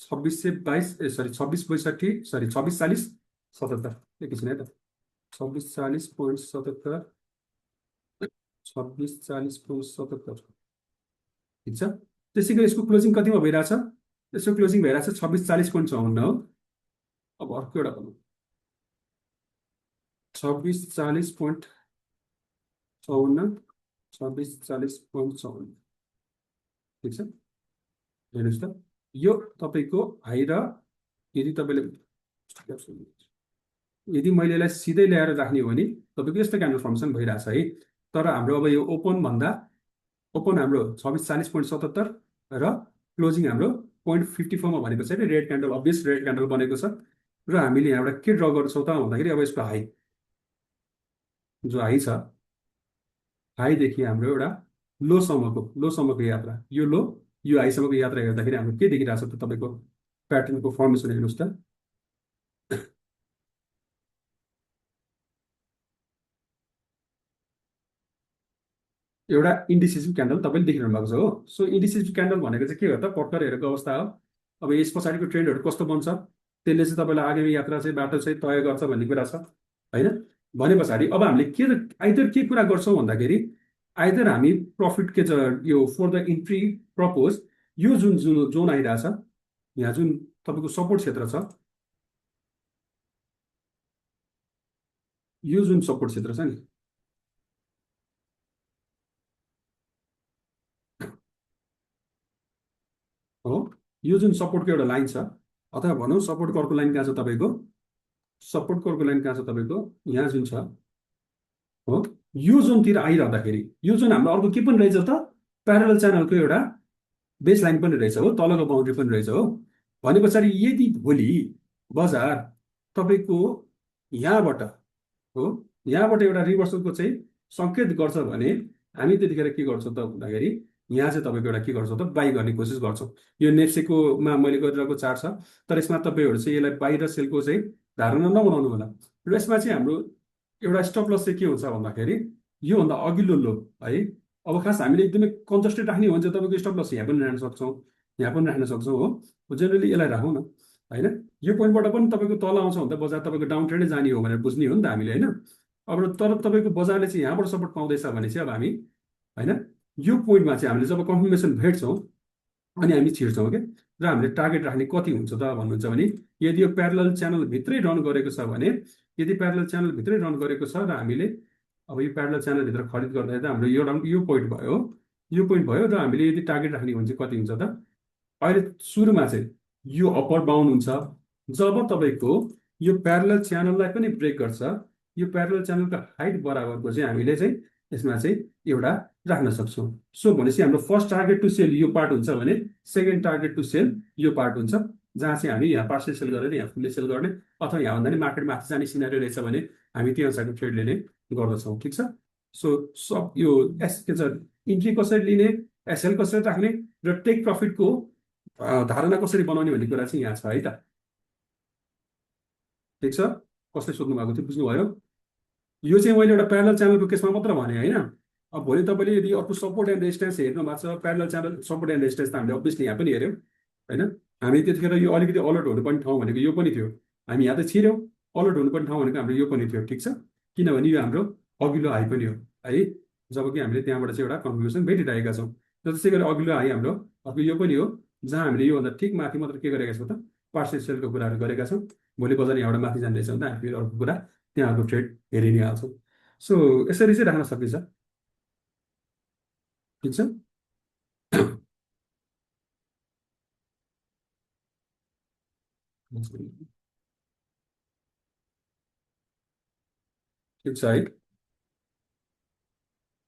2640.77 एकैछिन है त, 2640.77, 2640.77 ठिक छ। त्यसै गरी यसको क्लोजिङ कतिमा भइरहेछ, यसको क्लोजिङ भइरहेछ 2640.54 हो। अब अर्को एउटा भनौँ 2640.54, 2640.54 ठिक छ। हेर्नुहोस् त, यो तपाईँको हाई र यदि तपाईँले यदि मैले यसलाई सिधै ल्याएर राख्ने हो भने तपाईँको यस्तो क्यान्डल फर्मेसन भइरहेछ है। तर हाम्रो अब यो ओपन हाम्रो 2640.77 र क्लोजिङ हाम्रो 0.54मा भनेको चाहिँ red candle, obvious red candle बनेको छ। र हामीले यहाँबाट के ड्र गर्छौँ त भन्दाखेरि अब यसको हाई जो हाई छ, हाईदेखि हाम्रो एउटा लोसम्मको यात्रा, यो लो यो हाईसम्मको यात्रा हेर्दाखेरि हाम्रो के देखिरहेको छ त, तपाईँको प्याटर्नको फर्मेसन हेर्नुहोस् त। एउटा इन्डिसिसिभ क्यान्डल तपाईँले देखिरहनु भएको छ हो। सो इन्डिसिसिभ क्यान्डल भनेको चाहिँ के हो त, पक्कर हेरेको अवस्था हो। अब यस पछाडिको ट्रेन्डहरू कस्तो बन्छ त्यसले चाहिँ तपाईँलाई आगामी यात्रा चाहिँ बाटो चाहिँ तय गर्छ भन्ने कुरा छ होइन। भने पछाडि अब हामीले आइदर के कुरा गर्छौँ भन्दाखेरि आइदर हामी प्रफिट के छ यो फर द इन्ट्री प्रपोज, यो जुन जोन आइरहेछ यहाँ जुन तपाईँको सपोर्ट क्षेत्र छ, यो जुन सपोर्ट क्षेत्र छ नि, हो यो जुन सपोर्टको एउटा लाइन छ, अथवा भनौँ सपोर्टको अर्को लाइन कहाँ छ तपाईँको, सपोर्टको अर्को लाइन कहाँ छ तपाईँको यहाँ जुन छ हो, यो जोनतिर आइरहँदाखेरि यो जोन हाम्रो अर्को के पनि रहेछ त, प्यारलल च्यानलको एउटा बेस लाइन पनि रहेछ हो, तलको बााउन्ड्री पनि रहेछ हो। भने पछाडि यदि भोलि बजार तपाईँको यहाँबाट एउटा रिभर्सलको चाहिँ सङ्केत गर्छ भने हामी त्यतिखेर के गर्छौँ त भन्दाखेरि यहाँ चाहिँ तपाईँको एउटा के गर्छौँ त, बाई गर्ने कोसिस गर्छौँ। यो नेप्सेकोमा मैले गरिरहेको चार्ट छ, तर यसमा तपाईँहरू चाहिँ यसलाई बाई र सेलको चाहिँ धारणा नबनाउनु होला। र यसमा चाहिँ हाम्रो एउटा स्टप लस चाहिँ के हुन्छ भन्दाखेरि योभन्दा अघिल्लो लो है। अब खास हामीले एकदमै कन्जस्टेड राख्ने हो भने चाहिँ तपाईँको स्टप लस यहाँ पनि राख्न सक्छौँ, यहाँ पनि राख्न सक्छौँ हो। जेनरली यसलाई राखौँ न होइन। यो पोइन्टबाट पनि तपाईँको तल आउँछ भने त बजार तपाईँको डाउन ट्रेन्डै जाने हो भनेर बुझ्ने हो नि त हामीले होइन। अब तर तपाईँको बजारले चाहिँ यहाँबाट सपोर्ट पाउँदैछ भने चाहिँ अब हामी होइन यो पोइन्टमा चाहिँ हामीले जब कन्फर्मेसन भेट्छौँ अनि हामी छिर्छौँ क्या। र हामीले टार्गेट राख्ने कति हुन्छ त भन्नुहुन्छ भने यदि यो प्यारलल च्यानलभित्रै रन गरेको छ भने, यदि प्यारलल च्यानलभित्रै रन गरेको छ र हामीले अब यो प्यारलल च्यानलभित्र खरिद गर्दाखेरि त हाम्रो यो पोइन्ट भयो, यो पोइन्ट भयो। र हामीले यदि टार्गेट राख्ने हो भने चाहिँ कति हुन्छ त, अहिले सुरुमा चाहिँ यो अप्पर बाउन्ड हुन्छ जब तपाईँको यो प्यारलल च्यानललाई पनि ब्रेक गर्छ यो प्यारलल च्यानलको हाइट बराबरको चाहिँ हामीले चाहिँ यसमा चाहिँ एउटा राख्न सक्छौँ। सो भनेपछि हाम्रो फर्स्ट टार्गेट टु सेल यो पार्ट हुन्छ भने सेकेन्ड टार्गेट टु सेल यो पार्ट हुन्छ, जहाँ चाहिँ हामी यहाँ पार्सल सेल गरेर यहाँ फुल्ली सेल गर्ने अथवा यहाँभन्दा नि मार्केट माथि जाने सिनारी रहेछ भने हामी त्यो अनुसारको ट्रेड लिने गर्दछौँ। ठिक छ। सो सब यो के छ इन्ट्री कसरी लिने, एसएल कसरी राख्ने र टेक प्रफिटको धारणा कसरी बनाउने भन्ने कुरा चाहिँ यहाँ छ है त। ठिक छ। कसले सोध्नु भएको थियो बुझ्नुभयो? यो चाहिँ मैले एउटा प्यारलल च्यानलको केसमा मात्र भने होइन। अब भोलि तपाईँले यदि अर्को सपोर्ट एन्ड रेजिस्टेन्स हेर्नु भएको छ, parallel channel support and resistance त हामीले अभियसली यहाँ पनि हेऱ्यौँ होइन। हामी त्यतिखेर यो अलिकति अलर्ट हुनुपर्ने ठाउँ भनेको यो पनि थियो, हामी यहाँ त छिर्यौँ। अलर्ट हुनुपर्ने ठाउँ भनेको हाम्रो यो पनि थियो। ठिक छ। किनभने यो हाम्रो अघिल्लो हाई पनि हो है, जबकि हामीले त्यहाँबाट चाहिँ एउटा कन्फर्मेसन भेटिरहेका छौँ। र त्यसै गरी अघिल्लो हाई हाम्रो अर्को यो पनि हो, जहाँ हामीले योभन्दा ठिक माथि मात्र के गरेका छौँ त पार्सल सेलको कुराहरू गरेका छौँ। भोलि बजार यहाँबाट माथि जाने रहेछ भने त हामी फेरि अर्को कुरा त्यहाँको ट्रेड हेरि नै हाल्छौँ। सो यसरी चाहिँ राख्न सकिन्छ। ठिक छ। ठिक छ है।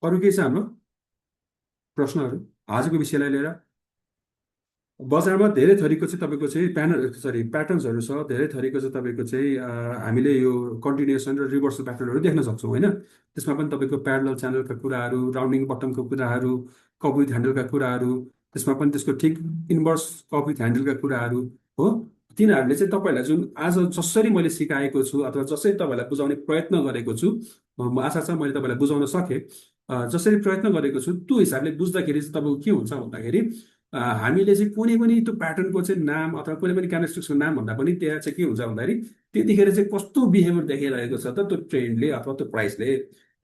अरू के छ हाम्रो प्रश्नहरू आजको विषयलाई लिएर? बजारमा धेरै थरीको चाहिँ तपाईँको चाहिँ प्याटर्न्सहरू छ, धेरै थरीको चाहिँ तपाईँको चाहिँ हामीले यो कन्टिन्युएसन र रिभर्सल प्याटर्नहरू देख्न सक्छौँ होइन। त्यसमा पनि तपाईँको प्यारलल च्यानलका कुराहरू, राउन्डिङ बटमको कुराहरू, कप विथ ह्यान्डलका कुराहरू, त्यसमा पनि त्यसको ठिक इन्भर्स कप विथ ह्यान्डलका कुराहरू हो। तिनीहरूले चाहिँ तपाईँहरूलाई जुन आज जसरी मैले सिकाएको छु अथवा जसरी तपाईँलाई बुझाउने प्रयत्न गरेको छु, आशा छ मैले तपाईँलाई बुझाउन सकेँ। जसरी प्रयत्न गरेको छु त्यो हिसाबले बुझ्दाखेरि चाहिँ तपाईँको के हुन्छ भन्दाखेरि हामीले चाहिँ कुनै पनि त्यो प्याटर्नको चाहिँ नाम अथवा कुनै पनि क्यान्डलस्टिक्सको नाम भन्दा पनि त्यहाँ चाहिँ के हुन्छ भन्दाखेरि त्यतिखेर चाहिँ कस्तो बिहेभियर देखिरहेको छ त त्यो ट्रेन्डले अथवा त्यो प्राइसले,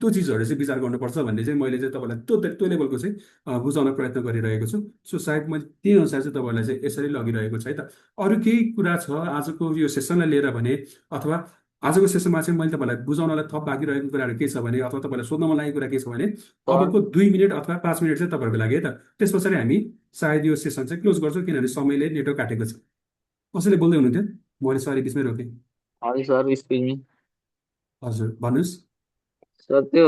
त्यो चिजहरू चाहिँ विचार गर्नुपर्छ भन्ने चाहिँ मैले चाहिँ तपाईँलाई त्यो लेभलको चाहिँ बुझाउन प्रयत्न गरिरहेको छु। सो सायद मैले त्यही अनुसार चाहिँ तपाईँलाई चाहिँ यसरी लगिरहेको छ है त। अरू केही कुरा छ आजको यो सेसनलाई लिएर भने, अथवा आजको सेसनमा चाहिँ मैले तपाईँलाई बुझाउनलाई थप बाँकी रहेको कुराहरू के छ भने, अथवा तपाईँलाई सोध्न मन लागेको कुरा के छ भने अबको 2 मिनट अथवा 5 मिनट चाहिँ तपाईँहरूको लागि है त। त्यस पछाडि हामी सायद यो सेसन चाहिँ क्लोज गर्छौँ, किनभने समयले नेटवर्क काटेको छ। कसैले बोल्दै हुनुहुन्थ्यो? मैले सरी बिचमै रोकेँ। हजुर सर, एक्सक्युज मी हजुर भन्नुहोस्। सर। त्यो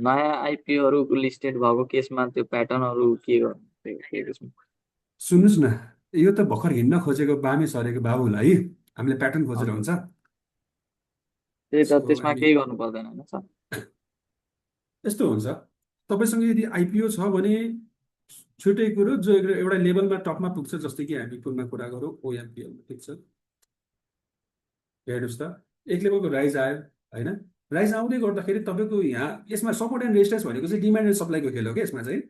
नयाँ आइपिओहरू लिस्टेड भएको केसमा त्यो प्याटर्नहरू के गर्नु? सुन्नुहोस् न, यो त भर्खर हिँड्न खोजेको बामे सरेको बाबुलाई हामीले प्याटर्न खोजेर हुन्छ? त्यही त, सो त्यसमा हामी केही गर्नु पर्दैन होइन सर? यस्तो हुन्छ, तपाईँसँग यदि आइपिओ छ भने छुट्टै कुरो जो एउटा लेभलमा टपमा पुग्छ, जस्तै कि हामी कुनमा कुरा गरौँ ओएमपिएल। ठिक छ। हेर्नुहोस् त एक लेभलको राइज आयो होइन। राइज आउँदै गर्दाखेरि तपाईँको यहाँ यसमा सपोर्ट एन्ड रेजिस्टेन्स भनेको चाहिँ डिमान्ड एन्ड सप्लाईको खेल हो क्या। यसमा चाहिँ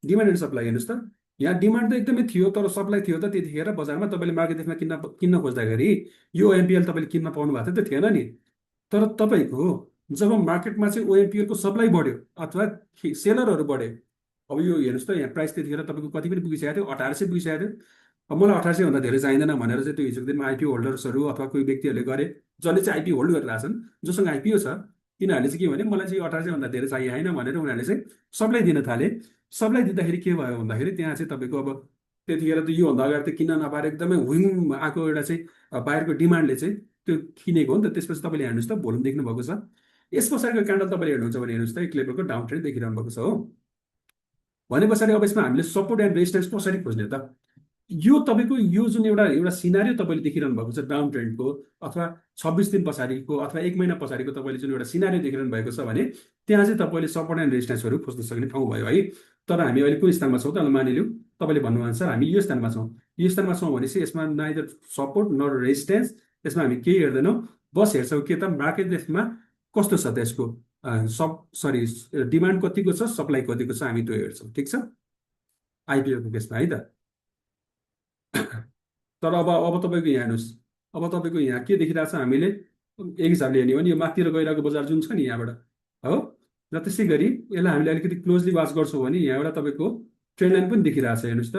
डिमान्ड एन्ड सप्लाई हेर्नुहोस् त, यहाँ डिमान्ड त एकदमै थियो तर सप्लाई थियो त त्यतिखेर बजारमा। तपाईँले मार्केटमा किन्न खोज्दाखेरि यो ओएमपिएल तपाईँले किन्न पाउनु भएको थियो त थिएन नि। तर तपाईँको जब मार्केटमा चाहिँ ओएमपिएलको सप्लाई बढ्यो अथवा सेलरहरू बढ्यो, अब यो हेर्नुहोस् त यहाँ प्राइस त्यतिखेर तपाईँको कति पनि पुगिसकेको थियो, 1800 पुगिसकेको थियो। अब मलाई 1800 भन्दा धेरै चाहिँदैन भनेर चाहिँ त्यो हिजोको दिनमा आइपिओ होल्डर्सहरू अथवा कोही व्यक्तिहरूले गरे, जसले चाहिँ आइपिओ होल्ड गरिरहेको छन्, जोसँग आइपिओ छ, तिनीहरूले चाहिँ के भने मलाई चाहिँ 1800 भन्दा धेरै चाहिएन भनेर उनीहरूले चाहिँ सप्लाई दिन थाले। सप्लाई दिँदाखेरि के भयो भन्दाखेरि त्यहाँ चाहिँ तपाईँको अब त्यतिखेर त योभन्दा अगाडि त किन्न नपाएर एकदमै विङ आएको एउटा चाहिँ बाहिरको डिमान्डले चाहिँ त्यो किनेको हो नि त। त्यसपछि तपाईँले हेर्नुहोस् त भोल्युम देख्नु भएको छ। यस पछाडिको क्यान्डल तपाईँले हेर्नुहुन्छ भने हेर्नुहोस् त एक लेभलको डाउन ट्रेन्ड देखिरहनु भएको छ हो। भने पछाडि अब यसमा हामीले सपोर्ट एन्ड रेजिस्टेन्स कसरी खोज्ने त? यो तपाईँको यो जुन एउटा सिनारियो तपाईँले देखिरहनु भएको छ डाउन ट्रेन्डको, अथवा 26 दिन पछाडिको अथवा 1 महिना पछाडिको तपाईँले जुन एउटा सिनारियो देखिरहनु भएको छ भने त्यहाँ चाहिँ तपाईँले सपोर्ट एन्ड रेजिस्टेन्सहरू खोज्न सक्ने ठाउँ भयो है। तर हामी अहिले कुन स्थानमा छौँ त मानिलिउँ तपाईँले भन्नुहुन्छ हामी यो स्थानमा छौँ। यो स्थानमा छौँ भनेपछि यसमा नाइदर सपोर्ट न रेजिस्टेन्स, यसमा हामी केही हेर्दैनौँ, बस हेर्छौँ के त मार्केट यसमा कस्तो छ त्यसको डिमान्ड कतिको छ, सप्लाई कतिको छ, हामी त्यो हेर्छौँ। ठिक छ आइपिओको केसमा है त। तर अब तपाईँको यहाँ हेर्नुहोस्, अब तपाईँको यहाँ के देखिरहेको छ हामीले एक हिसाबले हेर्ने हो भने यो माथितिर गइरहेको बजार जुन छ नि यहाँबाट हो, र त्यसै गरी यसलाई हामीले अलिकति क्लोजली वाच गर्छौँ भने यहाँ एउटा तपाईँको ट्रेन्ड लाइन पनि देखिरहेको छ हेर्नुहोस् त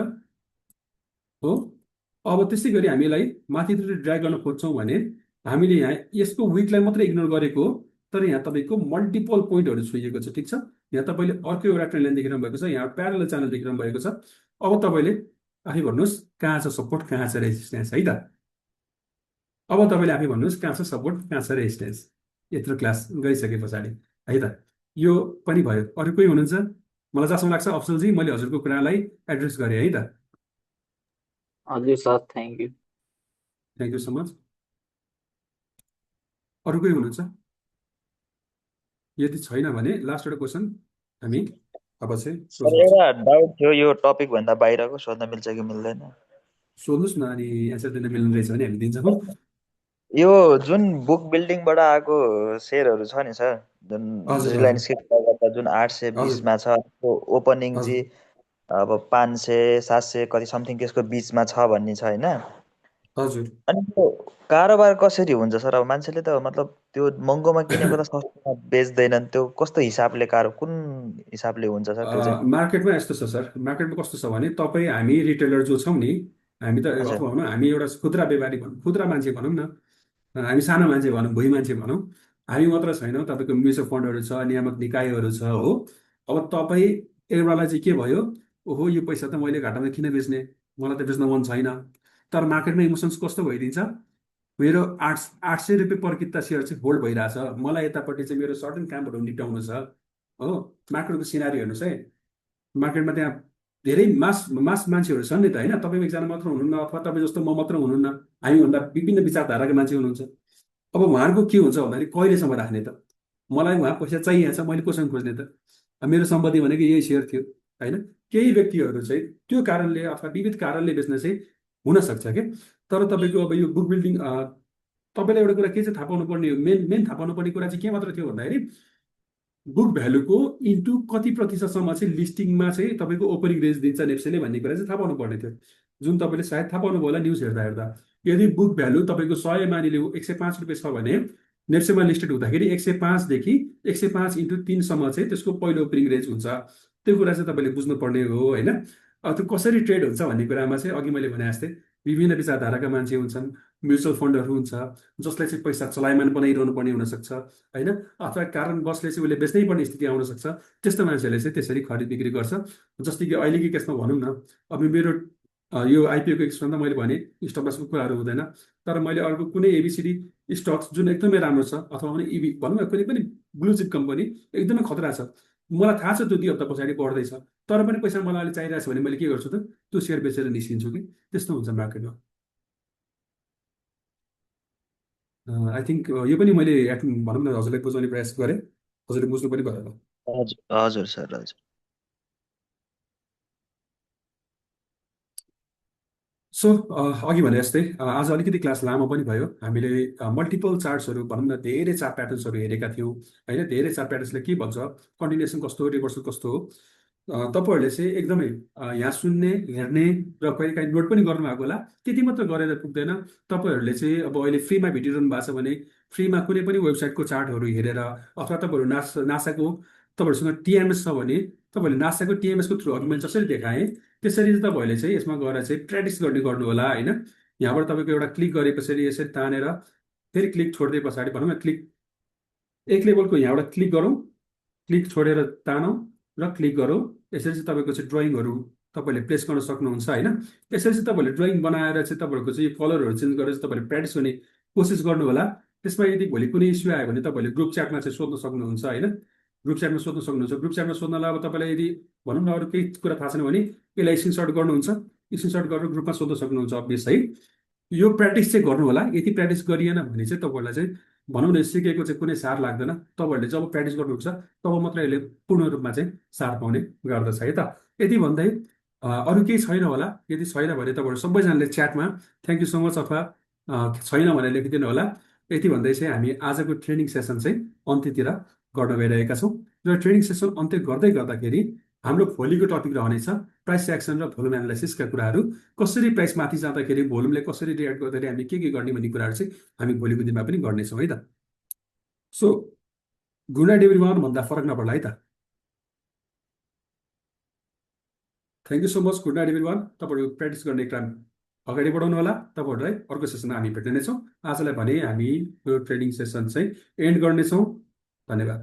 हो। अब त्यसै गरी हामीलाई माथितिर ड्र्याग गर्न खोज्छौँ भने हामीले यहाँ यसको विक लाइन मात्रै इग्नोर गरेको हो, तर यहाँ तपाईँको मल्टिपल पोइन्टहरू छुइएको छ। ठिक छ। यहाँ तपाईँले अर्को एउटा ट्रेन्ड लाइन देखिरहनु भएको छ, यहाँ प्यारलल च्यानल देखिरहनु भएको छ। अब तपाईँले आफै भन्नुहोस् कहाँ छ सपोर्ट कहाँ छ रेजिस्टेन्स है त। अब तपाईँले आफै भन्नुहोस् कहाँ छ सपोर्ट कहाँ छ रेजिस्टेन्स। यत्रो क्लास गइसके पछाडि है त। यो पनि भयो। अरू कोही हुनुहुन्छ? मलाई जसमा लाग्छ अफसलजी मैले हजुरको कुरालाई एड्रेस गरेँ है त। हजुर sir, thank you. Thank you so much. अरू कोही हुनुहुन्छ? यदि छैन भने लास्ट एउटा क्वेसन हामी अब चाहिँ सर क्लोज गर्छौँ। एउटा डाउट थियो, यो टपिक भन्दा बाहिरको सोध्न मिल्छ कि मिल्दैन? सोध्नुहोस् न, अनि एन्सर दिन मिल्ने रहेछ भने हामी दिन्छौँ। यो जुन बुक बिल्डिङबाट आएको सेयरहरू छ नि सर, जुन हजुर रिलायन्स हजुर केपिटलबाट जुन हजुर 820 मा छ, त्यो ओपनिङ हजुर चाहिँ अब 500 700 कति समथिङ त्यसको बिचमा छ भन्ने छ होइन? हजुर। अनि त्यो कारोबार कसरी हुन्छ सर? अब मान्छेले त मतलब त्यो महँगोमा किनेको त सस्तोमा बेच्दैनन्, त्यो कस्तो हिसाबले कुन हिसाबले हुन्छ सर त्यो चाहिँ? मार्केटमा यस्तो छ सर, मार्केटमा कस्तो छ भने तपाईँ हामी रिटेलर जो छौँ नि, हामी त हजुर अथवा भनौँ हामी एउटा खुद्रा व्यापारी भनौँ, खुद्रा मान्छे भनौँ न, हामी सानो मान्छे भनौँ, भुइँ मान्छे भनौँ, हामी मात्र छैनौँ। तपाईँको म्युचुअल फन्डहरू छ, नियामक निकायहरू छ हो। अब तपाईँ एक बेला चाहिँ के भयो, ओहो यो पैसा त मैले घाटामा किन बेच्ने, मलाई त बेच्न मन छैन। तर मार्केटमा इमोसन्स कस्तो भइदिन्छ, मेरो 800 रुपियाँ पर किता सेयर चाहिँ होल्ड भइरहेछ, मलाई यतापट्टि चाहिँ मेरो सर्टेन कामहरू निप्टाउनु छ हो। मार्केटको सिनारी हेर्नुहोस् है, मार्केटमा त्यहाँ धेरै मास मास मान्छेहरू छन् नि त होइन, तपाईँ एकजना मात्र हुनुहुन्न, अथवा तपाईँ जस्तो म मात्र हुनुहुन्न, हामीभन्दा विभिन्न विचारधाराका मान्छे हुनुहुन्छ। अब उहाँहरूको के हुन्छ भन्दाखेरि कहिलेसम्म राख्ने त, मलाई उहाँ पैसा चाहिएको छ, मैले कोसँग खोज्ने त। अब मेरो सम्पत्ति भनेको यही सेयर थियो होइन। केही व्यक्तिहरू चाहिँ त्यो कारणले अथवा विविध कारणले बेच्न चाहिँ हुनसक्छ क्या। तर तपाईँको अब यो बुक बिल्डिङ तपाईँलाई एउटा कुरा के चाहिँ थाहा पाउनुपर्ने, मेन थाहा पाउनुपर्ने कुरा चाहिँ के मात्र थियो भन्दाखेरि बुक भ्यालुको इन्टु कति प्रतिशतसम्म चाहिँ लिस्टिङमा चाहिँ तपाईँको ओपनिङ रेन्ज दिन्छ नेप्सेले भन्ने कुरा चाहिँ थाहा पाउनु पर्ने थियो, जुन तपाईँले सायद थाहा पाउनुभयो होला न्युज हेर्दा हेर्दा। यदि बुक भ्यालु तपाईँको 100 मानिलिउँ 105 रुपियाँ छ भने नेप्सेमा लिस्टेड हुँदाखेरि 105 देखि 105 इन्टु 3सम्म चाहिँ त्यसको पहिलो ओपनिङ रेन्ज हुन्छ। त्यो कुरा चाहिँ तपाईँले बुझ्नुपर्ने हो होइन। त्यो कसरी ट्रेड हुन्छ भन्ने कुरामा चाहिँ अघि मैले भने जस्तै विभिन्न विचारधाराका मान्छे हुन्छन्, म्युचुअल फन्डहरू हुन्छ, जसले चाहिँ पैसा चलायमान बनाइरहनु पर्ने हुनसक्छ होइन, अथवा कारणवशले चाहिँ उसले बेच्नै पर्ने स्थिति आउन सक्छ। त्यस्तो मान्छेहरूले चाहिँ त्यसरी खरिद बिक्री गर्छ। जस्तै कि अहिलेको केसमा भनौँ न, अब मेरो यो आइपिओको केसमा त मैले भने स्टक लसको कुराहरू हुँदैन, तर मैले अर्को कुनै एबिसिडी स्टक्स जुन एकदमै राम्रो छ, अथवा भने इबी भनौँ न कुनै पनि ब्लु चिप कम्पनी एकदमै खतरा छ, मलाई थाहा छ त्यो 2 हप्ता पछाडि बढ्दैछ, तर पनि पैसा मलाई अहिले चाहिरहेको छ भने मैले के गर्छु त, त्यो सेयर बेचेर निस्किन्छु कि। त्यस्तो हुन्छ मार्केटमा। आई थिङ्क यो पनि मैले भनौँ न हजुरलाई बुझाउने प्रयास गरेँ, हजुरले बुझ्नु पनि भयो होला। हजुर हजुर सर हजुर। सो अघि भने जस्तै आज अलिकति क्लास लामो पनि भयो। हामीले मल्टिपल चार्ट्सहरू भनौँ न धेरै चार्ट प्याटर्न्सहरू हेरेका थियौँ होइन। धेरै चार्ट प्याटर्न्सले के भन्छ, कन्टिन्युएसन कस्तो हो, रिभर्सल कस्तो हो। तपाईँहरूले चाहिँ एकदमै यहाँ सुन्ने हेर्ने र कहिलेकाहीँ नोट पनि गर्नुभएको होला, त्यति मात्र गरेर पुग्दैन। तपाईँहरूले चाहिँ अब अहिले फ्रीमा भेटिरहनु भएको छ भने फ्रीमा कुनै पनि वेबसाइटको चार्टहरू हेरेर, अथवा तपाईँहरू नासाको तपाईँहरूसँग टिएमएस छ भने तपाईँहरूले नासाको टिएमएसको थ्रु अघि मैले जसरी देखाएँ त्यसरी चाहिँ तपाईँहरूले चाहिँ यसमा गएर चाहिँ प्र्याक्टिस गर्नु होला होइन। यहाँबाट तपाईँको एउटा क्लिक गरे पछाडि यसरी तानेर फेरि क्लिक छोड्दै पछाडि भनौँ न क्लिक एक लेभलको यहाँबाट क्लिक गरौँ, क्लिक छोडेर तानौँ र क्लिक गरौँ। यसरी चाहिँ तपाईँको चाहिँ ड्रइङहरू तपाईँले प्लेस गर्न सक्नुहुन्छ होइन। यसरी चाहिँ तपाईँले ड्रइङ बनाएर चाहिँ तपाईँहरूको चाहिँ कलरहरू चेन्ज गरेर चाहिँ तपाईँले प्र्याक्टिस गर्ने कोसिस गर्नु होला। त्यसमा यदि भोलि कुनै इस्यु आयो भने तपाईँले ग्रुप च्याटमा चाहिँ सोध्न सक्नुहुन्छ होइन। ग्रुप च्याटमा सोध्न सक्नुहुन्छ। ग्रुप च्याटमा सोध्नलाई अब तपाईँलाई यदि भनौँ न अरू केही कुरा थाहा छैन भने यसलाई स्क्रिनसट गर्नुहुन्छ, स्क्रिनसट गरेर ग्रुपमा सोध्न सक्नुहुन्छ अभियस है। यो प्र्याक्टिस चाहिँ गर्नु होला। यदि प्र्याक्टिस गरिएन भने चाहिँ तपाईँहरूलाई चाहिँ भनौँ न सिकेको चाहिँ कुनै सार लाग्दैन। तपाईँहरूले जब प्र्याक्टिस गर्नुहुन्छ तब मात्र यसले पूर्ण रूपमा चाहिँ सार पाउने गर्दछ है त। यति भन्दै अरू केही छैन होला। यदि छैन भने तपाईँहरू सबैजनाले च्याटमा थ्याङ्क यू सो मच अथवा छैन भनेर लेखिदिनु होला। यति भन्दै चाहिँ हामी आजको ट्रेनिङ सेसन चाहिँ अन्त्यतिर गर्न गइरहेका छौँ। र ट्रेनिङ सेसन अन्त्य गर्दै गर्दाखेरि हाम्रो भोलिको टपिक रहनेछ प्राइस एक्सन र भोल्युम एनालाइसिसका कुराहरू। कसरी प्राइस माथि जाँदाखेरि भोल्युमले कसरी रियाक्ट गर्दाखेरि हामी के गर्ने भन्ने कुराहरू चाहिँ हामी भोलिको दिनमा पनि गर्नेछौँ है त। सो गुड नाइट एभ्रिवान भन्दा फरक नपर्ला है त। Thank you so much. Good night everyone. तपाईँहरू प्र्याक्टिस गर्ने काम अगाडि बढाउनु होला। तपाईँहरूलाई अर्को सेसनमा हामी भेट्ने नै छौँ। आजलाई भने हामी यो ट्रेनिङ सेसन चाहिँ एन्ड गर्नेछौँ। धन्यवाद।